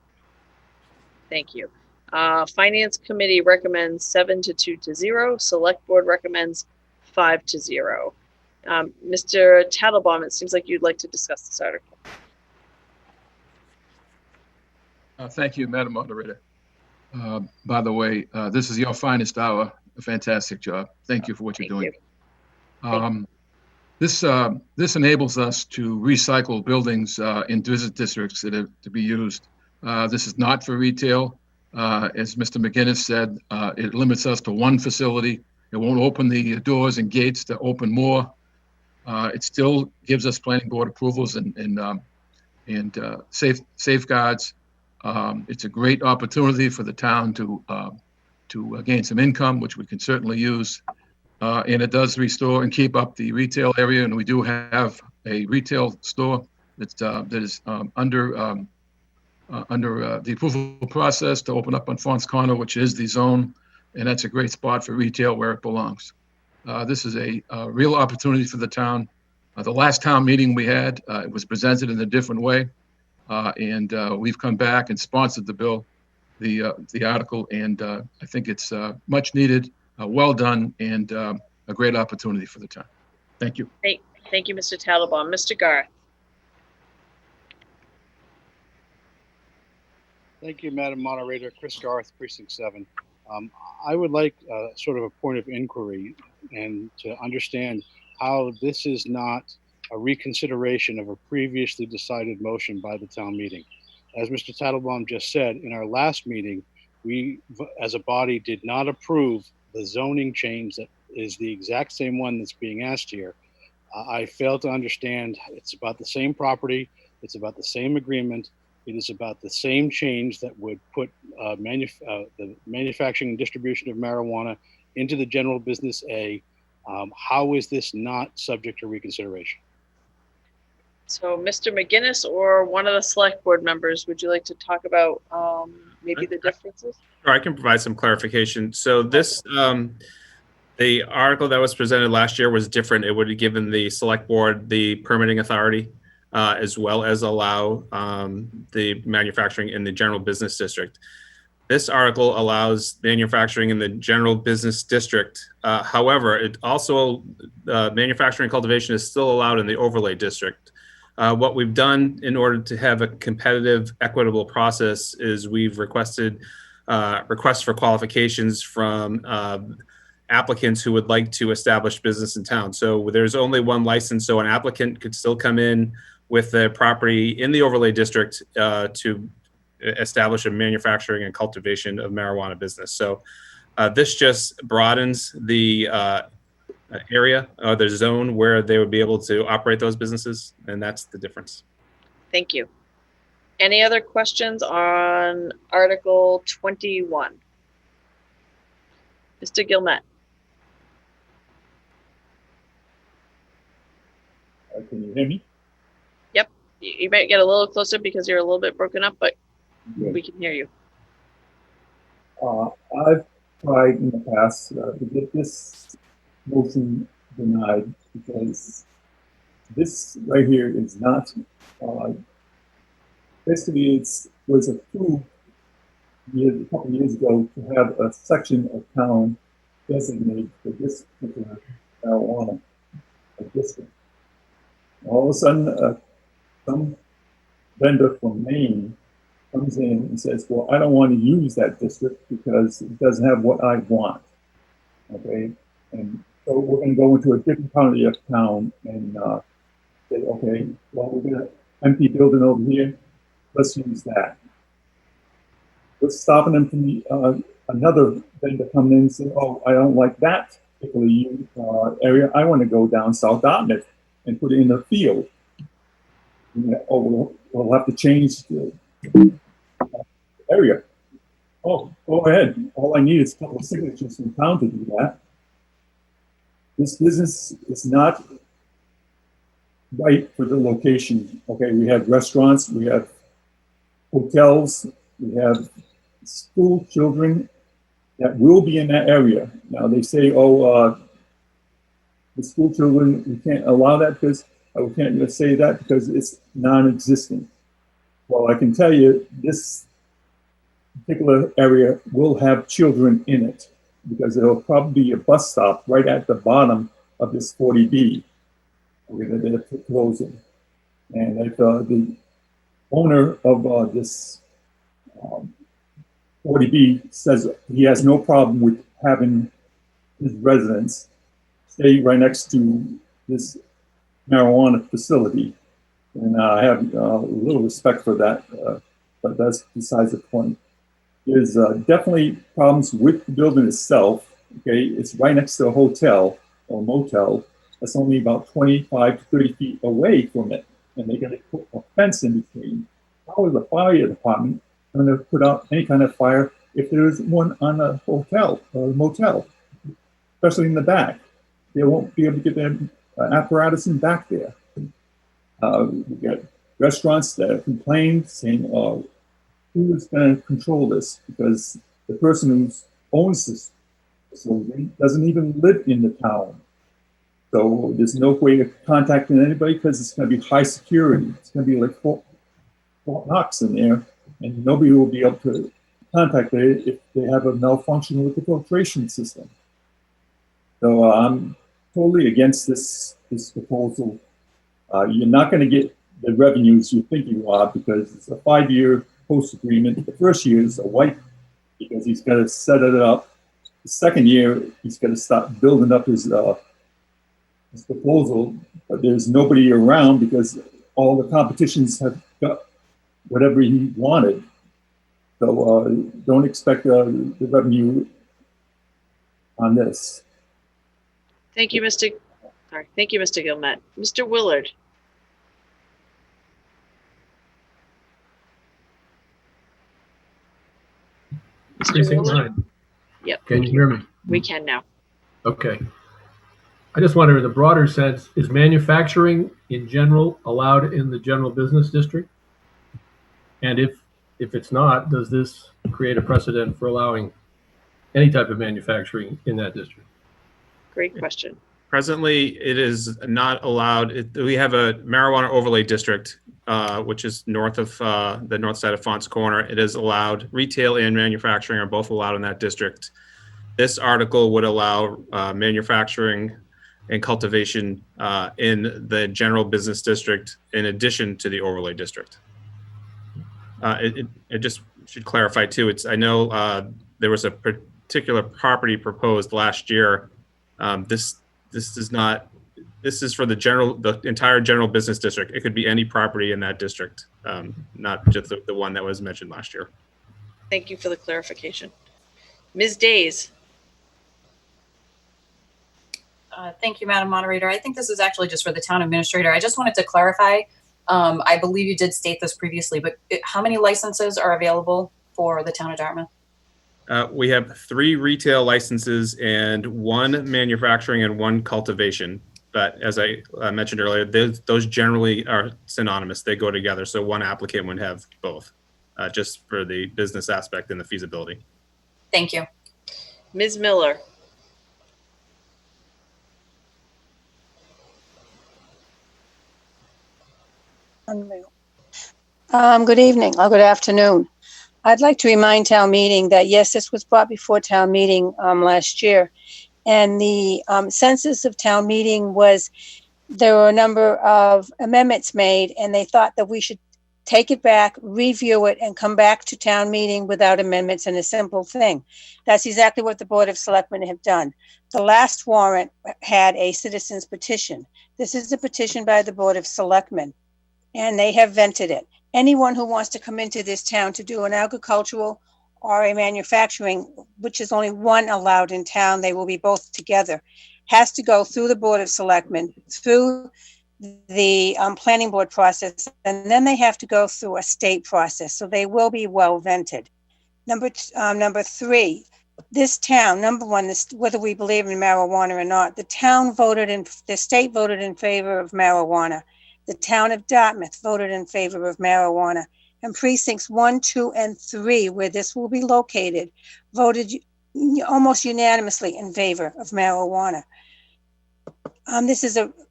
Thank you. Finance Committee recommends 7-2-0. Select Board recommends 5-0. Mr. Tattlebaum, it seems like you'd like to discuss this article. Thank you, Madam Moderator. By the way, this is your finest hour. A fantastic job. Thank you for what you're doing. This enables us to recycle buildings in visit districts that are to be used. This is not for retail. As Mr. McGinnis said, it limits us to one facility. It won't open the doors and gates to open more. It still gives us planning board approvals and safeguards. It's a great opportunity for the town to gain some income, which we can certainly use. And it does restore and keep up the retail area. And we do have a retail store that is under the approval process to open up on Fons Corner, which is the zone. And that's a great spot for retail where it belongs. This is a real opportunity for the town. The last town meeting we had, it was presented in a different way. And we've come back and sponsored the bill, the article, and I think it's much needed, well done, and a great opportunity for the town. Thank you. Thank you, Mr. Tattlebaum. Mr. Garth. Thank you, Madam Moderator. Chris Garth, Precinct 7. I would like sort of a point of inquiry and to understand how this is not a reconsideration of a previously decided motion by the town meeting. As Mr. Tattlebaum just said, in our last meeting, we as a body did not approve the zoning change that is the exact same one that's being asked here. I fail to understand. It's about the same property. It's about the same agreement. It is about the same change that would put the manufacturing and distribution of marijuana into the general business A. How is this not subject to reconsideration? So Mr. McGinnis or one of the select board members, would you like to talk about maybe the differences? Sure, I can provide some clarification. So this, the article that was presented last year was different. It would have given the select board the permitting authority as well as allow the manufacturing in the general business district. This article allows manufacturing in the general business district. However, it also, manufacturing and cultivation is still allowed in the overlay district. What we've done in order to have a competitive, equitable process is we've requested requests for qualifications from applicants who would like to establish business in town. So there's only one license, so an applicant could still come in with their property in the overlay district to establish a manufacturing and cultivation of marijuana business. So this just broadens the area or the zone where they would be able to operate those businesses, and that's the difference. Thank you. Any other questions on Article 21? Mr. Gilmet. Can you hear me? Yep. You might get a little closer because you're a little bit broken up, but we can hear you. I've tried in the past to get this motion denied because this right here is not, basically it was approved a couple of years ago to have a section of town designated for this particular marijuana district. All of a sudden, some vendor from Maine comes in and says, well, I don't want to use that district because it doesn't have what I want. Okay, and so we're going to go into a different part of town and say, okay, well, we're going to empty building over here. Let's use that. What's stopping them from another vendor coming in and saying, oh, I don't like that particular area. I want to go down South Dartmouth and put it in the field. Oh, we'll have to change the area. Oh, go ahead. All I need is a couple of signatures from town to do that. This business is not right for the location. Okay, we have restaurants, we have hotels, we have school children that will be in that area. Now they say, oh, the school children, we can't allow that because we can't say that because it's non-existent. Well, I can tell you this particular area will have children in it because there'll probably be a bus stop right at the bottom of this 40B. They're proposing. And if the owner of this 40B says he has no problem with having his residents stay right next to this marijuana facility. And I have a little respect for that, but that's besides the point. There's definitely problems with the building itself. Okay, it's right next to a hotel or motel that's only about 25 to 30 feet away from it. And they're going to put a fence in between. How is the fire department going to put out any kind of fire if there is one on a hotel or a motel, especially in the back? They won't be able to get their apparatus in back there. We got restaurants that complain saying, who is going to control this? Because the person who owns this facility doesn't even live in the town. So there's no way of contacting anybody because it's going to be high security. It's going to be like Fort Knox in there, and nobody will be able to contact it if they have a malfunction with the filtration system. So I'm totally against this proposal. You're not going to get the revenues you think you are because it's a 5-year post agreement. The first year is a wipe because he's got to set it up. The second year, he's got to start building up his proposal, but there's nobody around because all the competitions have got whatever he wanted. So don't expect the revenue on this. Thank you, Mr. Gilmet. Mr. Willard. Precinct 9. Yep. Can you hear me? We can now. Okay. I just wonder, in the broader sense, is manufacturing in general allowed in the general business district? And if it's not, does this create a precedent for allowing any type of manufacturing in that district? Great question. Presently, it is not allowed. We have a marijuana overlay district, which is north of the north side of Fonts Corner. It is allowed. Retail and manufacturing are both allowed in that district. This article would allow manufacturing and cultivation in the general business district in addition to the overlay district. It just should clarify too. I know there was a particular property proposed last year. This is not. This is for the entire general business district. It could be any property in that district, not just the one that was mentioned last year. Thank you for the clarification. Ms. Days. Thank you, Madam Moderator. I think this is actually just for the town administrator. I just wanted to clarify. I believe you did state this previously, but how many licenses are available for the town of Dartmouth? We have 3 retail licenses and 1 manufacturing and 1 cultivation. But as I mentioned earlier, those generally are synonymous. They go together. So one applicant would have both, just for the business aspect and the feasibility. Thank you. Ms. Miller. Good evening or good afternoon. I'd like to remind town meeting that, yes, this was brought before town meeting last year. And the census of town meeting was, there were a number of amendments made, and they thought that we should take it back, review it, and come back to town meeting without amendments, and a simple thing. That's exactly what the Board of Selectmen have done. The last warrant had a citizen's petition. This is a petition by the Board of Selectmen, and they have vented it. Anyone who wants to come into this town to do an agricultural or a manufacturing, which is only one allowed in town, they will be both together, has to go through the Board of Selectmen, through the planning board process, and then they have to go through a state process. So they will be well vented. Number 3, this town, number 1, whether we believe in marijuana or not, the state voted in favor of marijuana. The town of Dartmouth voted in favor of marijuana, and precincts 1, 2, and 3, where this will be located, voted almost unanimously in favor of marijuana.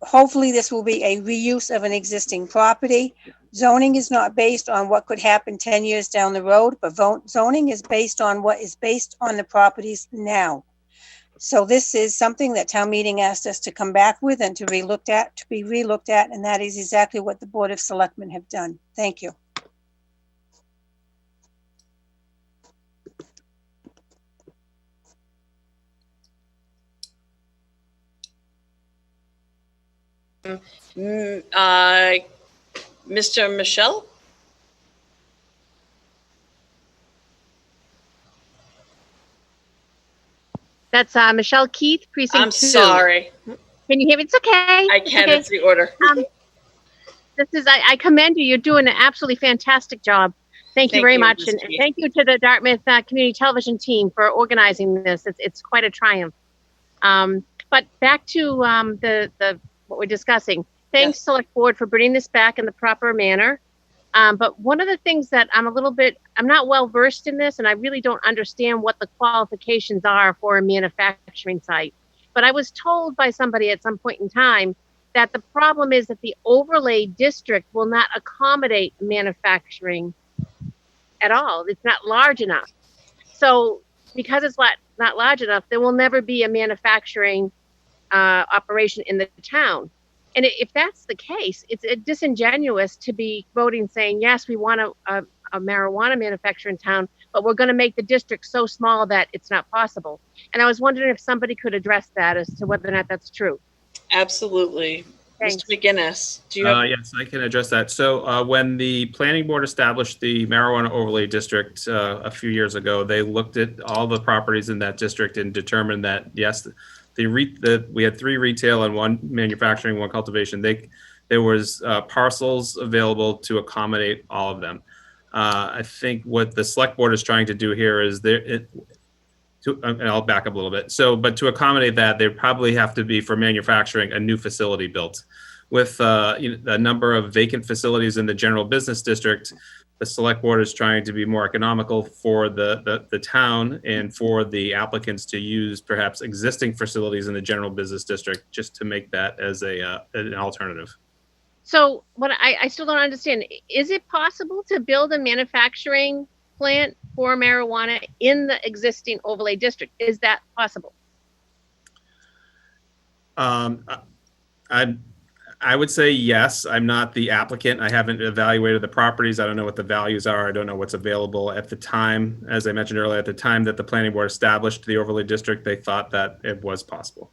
Hopefully this will be a reuse of an existing property. Zoning is not based on what could happen 10 years down the road, but zoning is based on what is based on the properties now. So this is something that town meeting asked us to come back with and to be relooked at, and that is exactly what the Board of Selectmen have done. Thank you. Mr. Michelle? That's Michelle Keith, precinct 2. I'm sorry. Can you hear me? It's okay. I can. It's the order. I commend you. You're doing an absolutely fantastic job. Thank you very much. And thank you to the Dartmouth Community Television team for organizing this. It's quite a triumph. But back to what we're discussing. Thanks, Select Board, for bringing this back in the proper manner. But one of the things that I'm not well versed in this, and I really don't understand what the qualifications are for a manufacturing site. But I was told by somebody at some point in time that the problem is that the overlay district will not accommodate manufacturing at all. It's not large enough. So because it's not large enough, there will never be a manufacturing operation in the town. And if that's the case, it's disingenuous to be voting saying, yes, we want a marijuana manufacturer in town, but we're going to make the district so small that it's not possible. And I was wondering if somebody could address that as to whether or not that's true. Absolutely. Thanks. Mr. McGinnis, do you have? Yes, I can address that. So when the planning board established the marijuana overlay district a few years ago, they looked at all the properties in that district and determined that, yes, we had 3 retail and 1 manufacturing, 1 cultivation. There was parcels available to accommodate all of them. I think what the select board is trying to do here is and I'll back up a little bit. But to accommodate that, there probably have to be, for manufacturing, a new facility built. With a number of vacant facilities in the general business district, The select board is trying to be more economical for the town and for the applicants to use perhaps existing facilities in the general business district, just to make that as an alternative. So what I still don't understand, is it possible to build a manufacturing plant for marijuana in the existing overlay district? Is that possible? I would say yes. I'm not the applicant. I haven't evaluated the properties. I don't know what the values are. I don't know what's available at the time. As I mentioned earlier, at the time that the planning board established the overlay district, they thought that it was possible.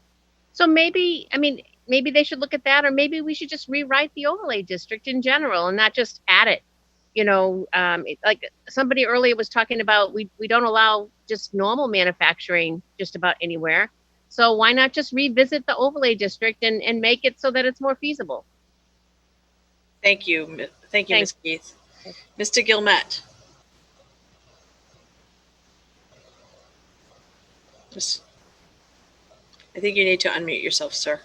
So maybe, I mean, maybe they should look at that, or maybe we should just rewrite the overlay district in general and not just add it. You know, like somebody earlier was talking about, we don't allow just normal manufacturing just about anywhere. So why not just revisit the overlay district and make it so that it's more feasible? Thank you. Thank you, Ms. Keith. Mr. Gilmet. I think you need to unmute yourself, sir.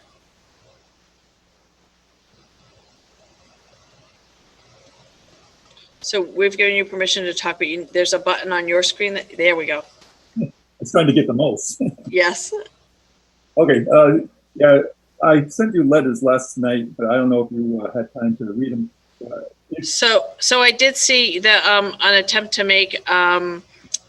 So we've given you permission to talk, but there's a button on your screen. There we go. I was trying to get the most. Yes. Okay. Yeah, I sent you letters last night, but I don't know if you had time to read them. So I did see that an attempt to make an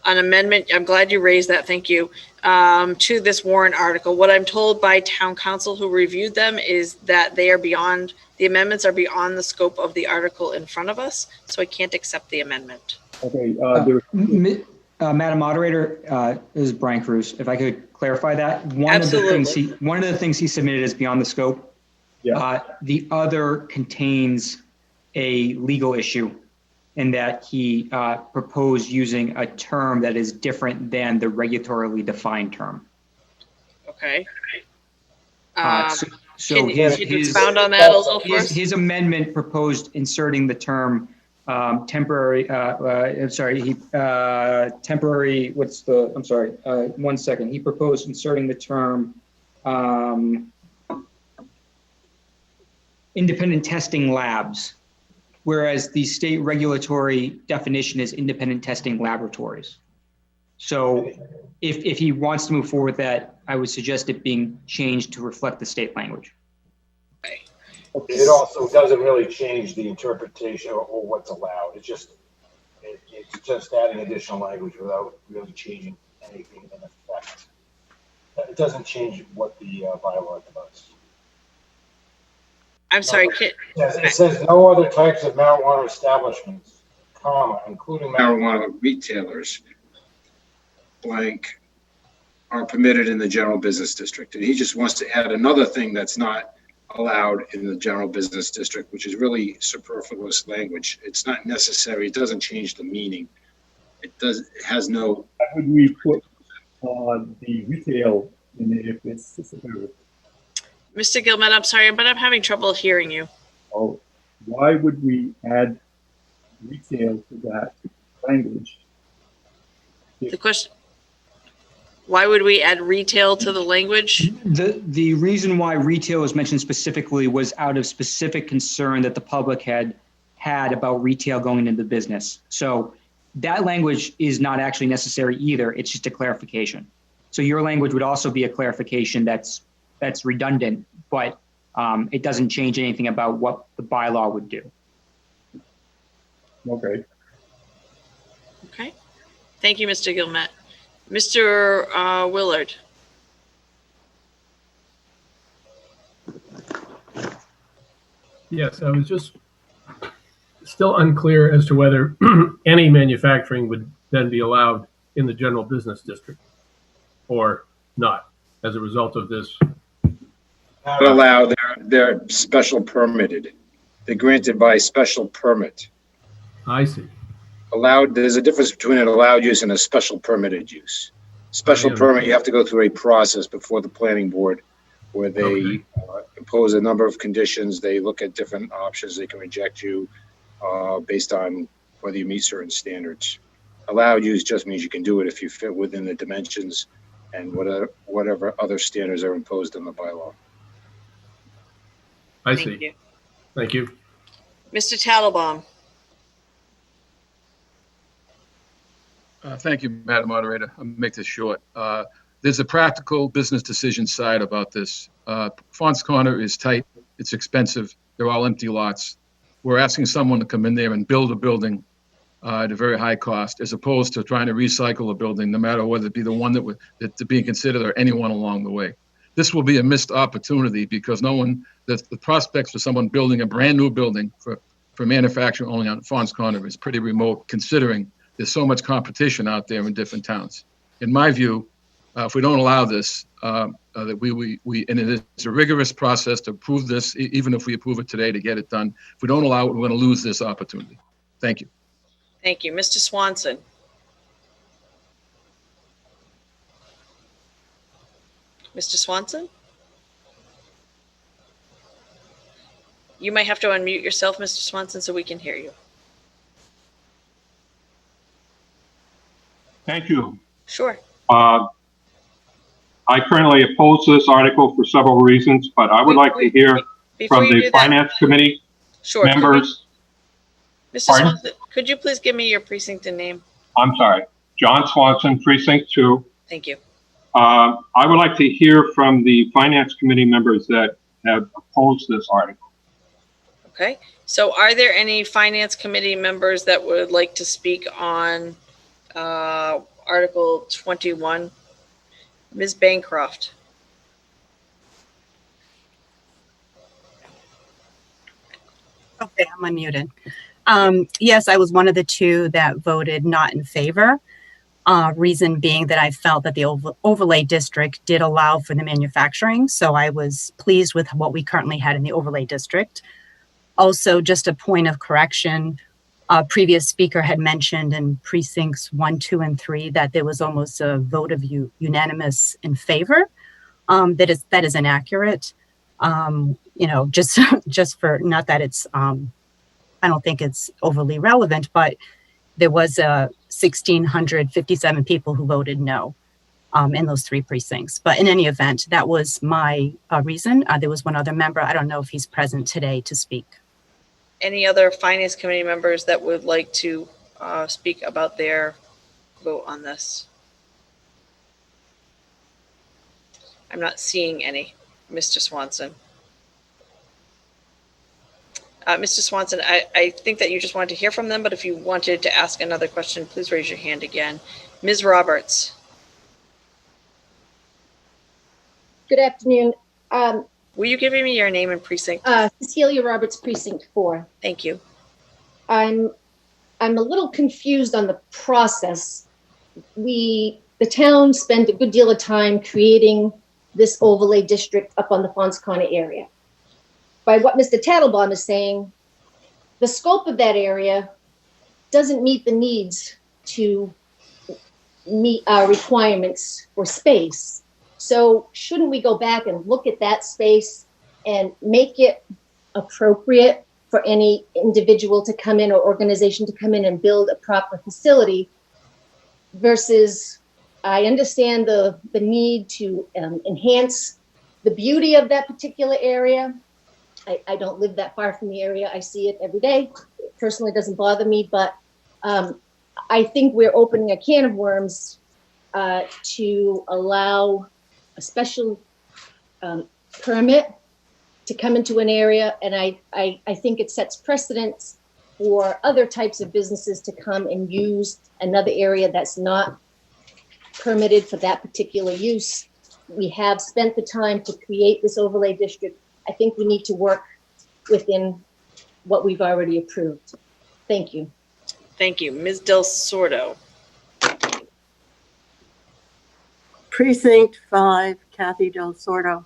amendment. I'm glad you raised that. Thank you. To this warrant article. What I'm told by town council who reviewed them is that they are beyond, the amendments are beyond the scope of the article in front of us. So I can't accept the amendment. Okay. Madam Moderator, this is Brian Cruz. If I could clarify that, one of the things he submitted is beyond the scope. Yeah. The other contains a legal issue in that he proposed using a term that is different than the regulatorily defined term. Okay. So can you expound on that a little for us? His amendment proposed inserting the term temporary, temporary, one second. He proposed inserting the term independent testing labs, whereas the state regulatory definition is independent testing laboratories. So if he wants to move forward with that, I would suggest it being changed to reflect the state language. It also doesn't really change the interpretation or what's allowed. It's just adding additional language without really changing anything in effect. It doesn't change what the bylaw does. I'm sorry. It says no other types of marijuana establishments, including marijuana retailers, blank, are permitted in the general business district. And he just wants to add another thing that's not allowed in the general business district, which is really superfluous language. It's not necessary. It doesn't change the meaning. It has no. Why would we put the retail in it if it's specific? Mr. Gilman, I'm sorry, but I'm having trouble hearing you. Oh, why would we add retail to that language? The question. Why would we add retail to the language? The reason why retail was mentioned specifically was out of specific concern that the public had about retail going into the business. So that language is not actually necessary either. It's just a clarification. So your language would also be a clarification that's redundant, but it doesn't change anything about what the bylaw would do. Okay. Okay. Thank you, Mr. Gilmet. Mr. Willard. Yes, I was just still unclear as to whether any manufacturing would then be allowed in the general business district or not as a result of this. Not allowed. They're special permitted. They're granted by special permit. I see. Allowed, there's a difference between an allowed use and a special permitted use. Special permit, you have to go through a process before the planning board where they impose a number of conditions. They look at different options. They can reject you based on whether you meet certain standards. Allowed use just means you can do it if you fit within the dimensions and whatever other standards are imposed in the bylaw. I see. Thank you. Mr. Tattlebaum. Thank you, Madam Moderator. I'll make this short. There's a practical business decision side about this. Fons Corner is tight. It's expensive. They're all empty lots. We're asking someone to come in there and build a building at a very high cost, as opposed to trying to recycle a building, no matter whether it be the one that's being considered or anyone along the way. This will be a missed opportunity because the prospects for someone building a brand new building for manufacturing only on Fons Corner is pretty remote, considering there's so much competition out there in different towns. In my view, if we don't allow this, and it is a rigorous process to approve this, even if we approve it today to get it done. If we don't allow it, we're going to lose this opportunity. Thank you. Thank you. Mr. Swanson. Mr. Swanson? You might have to unmute yourself, Mr. Swanson, so we can hear you. Thank you. Sure. I currently oppose this article for several reasons, but I would like to hear from the Finance Committee members. Mr. Swanson, could you please give me your precinct and name? I'm sorry. John Swanson, Precinct 2. Thank you. I would like to hear from the Finance Committee members that have opposed this article. Okay. So are there any Finance Committee members that would like to speak on Article 21? Ms. Bancroft. Okay, I'm unmuted. Yes, I was one of the two that voted not in favor. Reason being that I felt that the overlay district did allow for the manufacturing. So I was pleased with what we currently had in the overlay district. Also, just a point of correction, a previous speaker had mentioned in precincts 1, 2, and 3 that there was almost a vote of unanimous in favor. That is inaccurate. Just for, not that it's, I don't think it's overly relevant, but there was 1,657 people who voted no in those 3 precincts. But in any event, that was my reason. There was one other member. I don't know if he's present today to speak. Any other Finance Committee members that would like to speak about their vote on this? I'm not seeing any. Mr. Swanson. Mr. Swanson, I think that you just wanted to hear from them, but if you wanted to ask another question, please raise your hand again. Ms. Roberts. Good afternoon. Will you give me your name and precinct? Cecilia Roberts, Precinct 4. Thank you. I'm a little confused on the process. The town spent a good deal of time creating this overlay district up on the Fons Corner area. By what Mr. Tattlebaum is saying, the scope of that area doesn't meet the needs to meet our requirements for space. So shouldn't we go back and look at that space and make it appropriate for any individual to come in or organization to come in and build a proper facility versus, I understand the need to enhance the beauty of that particular area. I don't live that far from the area. I see it every day. It personally doesn't bother me, but I think we're opening a can of worms to allow a special permit to come into an area. And I think it sets precedents for other types of businesses to come and use another area that's not permitted for that particular use. We have spent the time to create this overlay district. I think we need to work within what we've already approved. Thank you. Thank you. Ms. Del Sordo. Precinct 5, Kathy Del Sordo.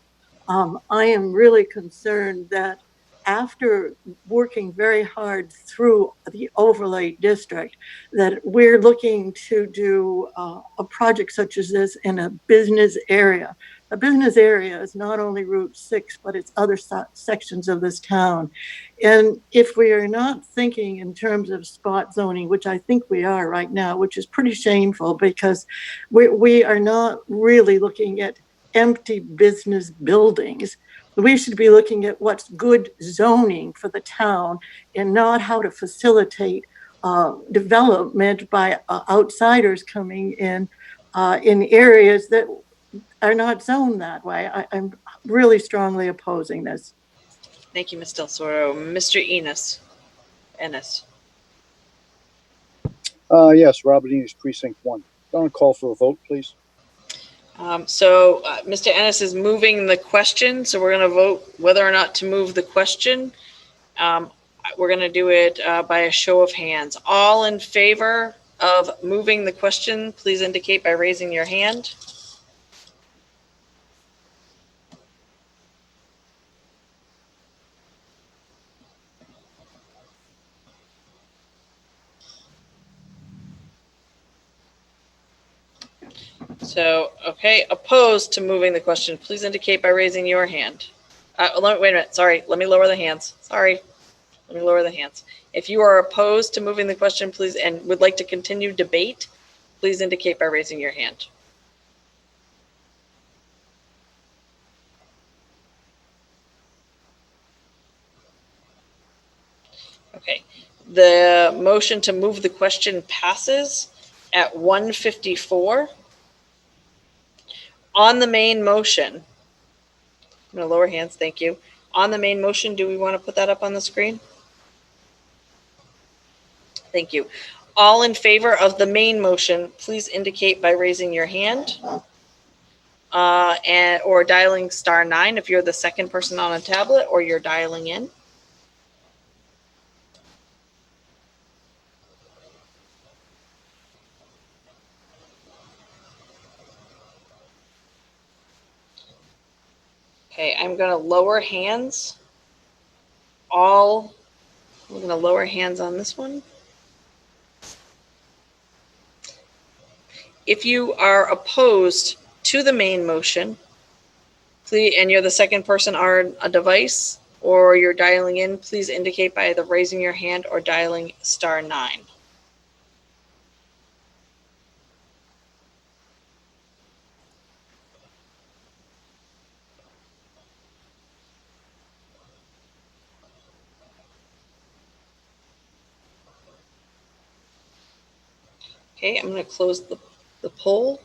I am really concerned that after working very hard through the overlay district, that we're looking to do a project such as this in a business area. A business area is not only Route 6, but it's other sections of this town. And if we are not thinking in terms of spot zoning, which I think we are right now, which is pretty shameful because we are not really looking at empty business buildings. We should be looking at what's good zoning for the town and not how to facilitate development by outsiders coming in areas that are not zoned that way. I'm really strongly opposing this. Thank you, Ms. Del Soro. Mr. Ennis. Yes, Robert Enos, Precinct 1. Don't call for a vote, please. Mr. Ennis is moving the question, so we're going to vote whether or not to move the question. We're going to do it by a show of hands. All in favor of moving the question, please indicate by raising your hand. So, okay, opposed to moving the question, please indicate by raising your hand. Wait a minute, sorry, let me lower the hands. Sorry, let me lower the hands. If you are opposed to moving the question, please, and would like to continue debate, please indicate by raising your hand. Okay, the motion to move the question passes at 154. On the main motion, I'm going to lower hands, thank you. On the main motion, do we want to put that up on the screen? Thank you. All in favor of the main motion, please indicate by raising your hand or dialing *9 if you're the second person on a tablet or you're dialing in. Okay, I'm going to lower hands. We're going to lower hands on this one. If you are opposed to the main motion, please, and you're the second person on a device or you're dialing in, please indicate by either raising your hand or dialing *9. Okay, I'm going to close the poll.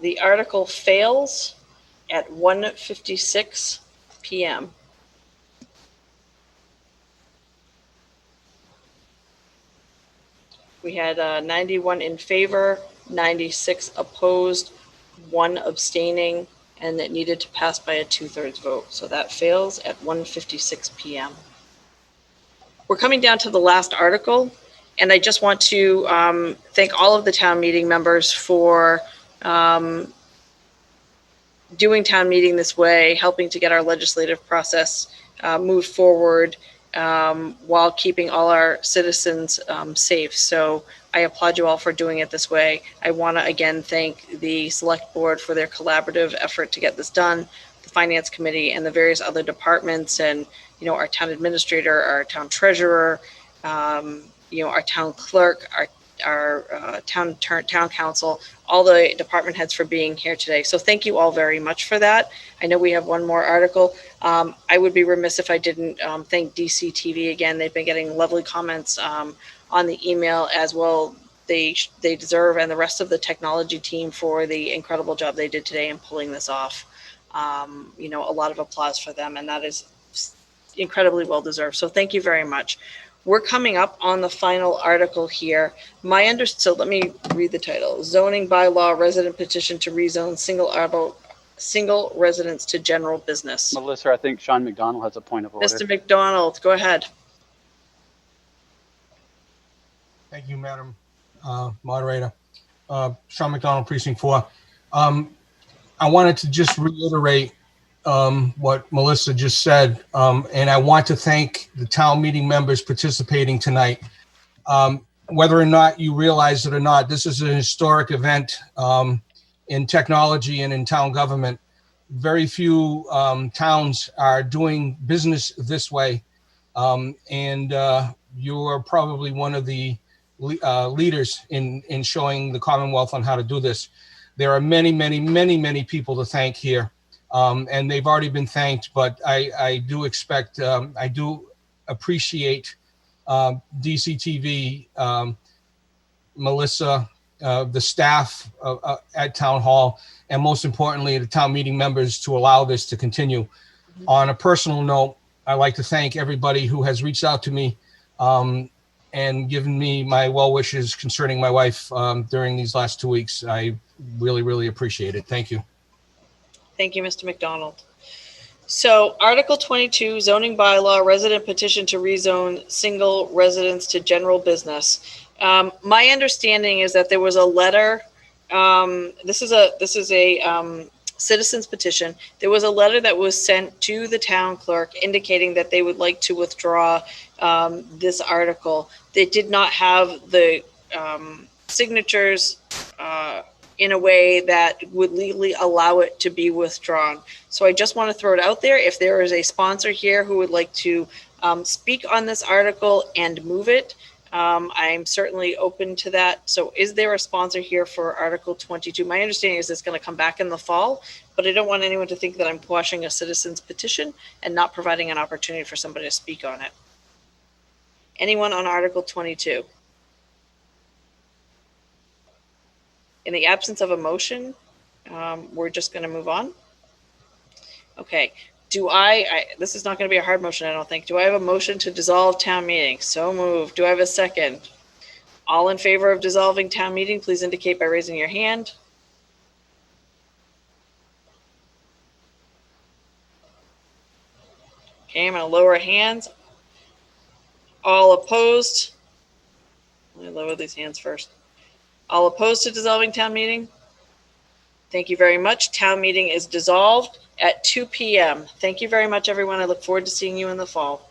The article fails at 1:56 p.m. We had 91 in favor, 96 opposed, 1 abstaining, and it needed to pass by a 2/3 vote. So that fails at 1:56 p.m. We're coming down to the last article, and I just want to thank all of the town meeting members for doing town meeting this way, helping to get our legislative process move forward while keeping all our citizens safe. So I applaud you all for doing it this way. I want to again thank the select board for their collaborative effort to get this done, the finance committee and the various other departments, and our town administrator, our town treasurer, our town clerk, our town council, all the department heads for being here today. So thank you all very much for that. I know we have one more article. I would be remiss if I didn't thank DCTV again. They've been getting lovely comments on the email as well. They deserve, and the rest of the technology team, for the incredible job they did today in pulling this off. A lot of applause for them, and that is incredibly well deserved. So thank you very much. We're coming up on the final article here. So let me read the title. Zoning bylaw resident petition to rezone single residence to general business. Melissa, I think Sean McDonald has a point of order. Mr. McDonald, go ahead. Thank you, Madam Moderator. Sean McDonald, Precinct 4. I wanted to just reiterate what Melissa just said, and I want to thank the town meeting members participating tonight. Whether or not you realize it or not, this is an historic event in technology and in town government. Very few towns are doing business this way, and you are probably one of the leaders in showing the Commonwealth on how to do this. There are many people to thank here, and they've already been thanked, but I do expect, I do appreciate DCTV, Melissa, the staff at Town Hall, and most importantly, the town meeting members to allow this to continue. On a personal note, I'd like to thank everybody who has reached out to me and given me my well wishes concerning my wife during these last 2 weeks. I really appreciate it. Thank you. Thank you, Mr. McDonald. So Article 22, zoning bylaw, resident petition to rezone single residence to general business. My understanding is that there was a letter. This is a citizen's petition. There was a letter that was sent to the town clerk indicating that they would like to withdraw this article. They did not have the signatures in a way that would legally allow it to be withdrawn. So I just want to throw it out there. If there is a sponsor here who would like to speak on this article and move it, I'm certainly open to that. So is there a sponsor here for Article 22? My understanding is it's going to come back in the fall, but I don't want anyone to think that I'm quashing a citizen's petition and not providing an opportunity for somebody to speak on it. Anyone on Article 22? In the absence of a motion, we're just going to move on. Okay. This is not going to be a hard motion, I don't think. Do I have a motion to dissolve town meeting? So moved. Do I have a second? All in favor of dissolving town meeting, please indicate by raising your hand. Okay, I'm going to lower hands. All opposed? Let me lower these hands first. All opposed to dissolving town meeting? Thank you very much. Town meeting is dissolved at 2 p.m. Thank you very much, everyone. I look forward to seeing you in the fall.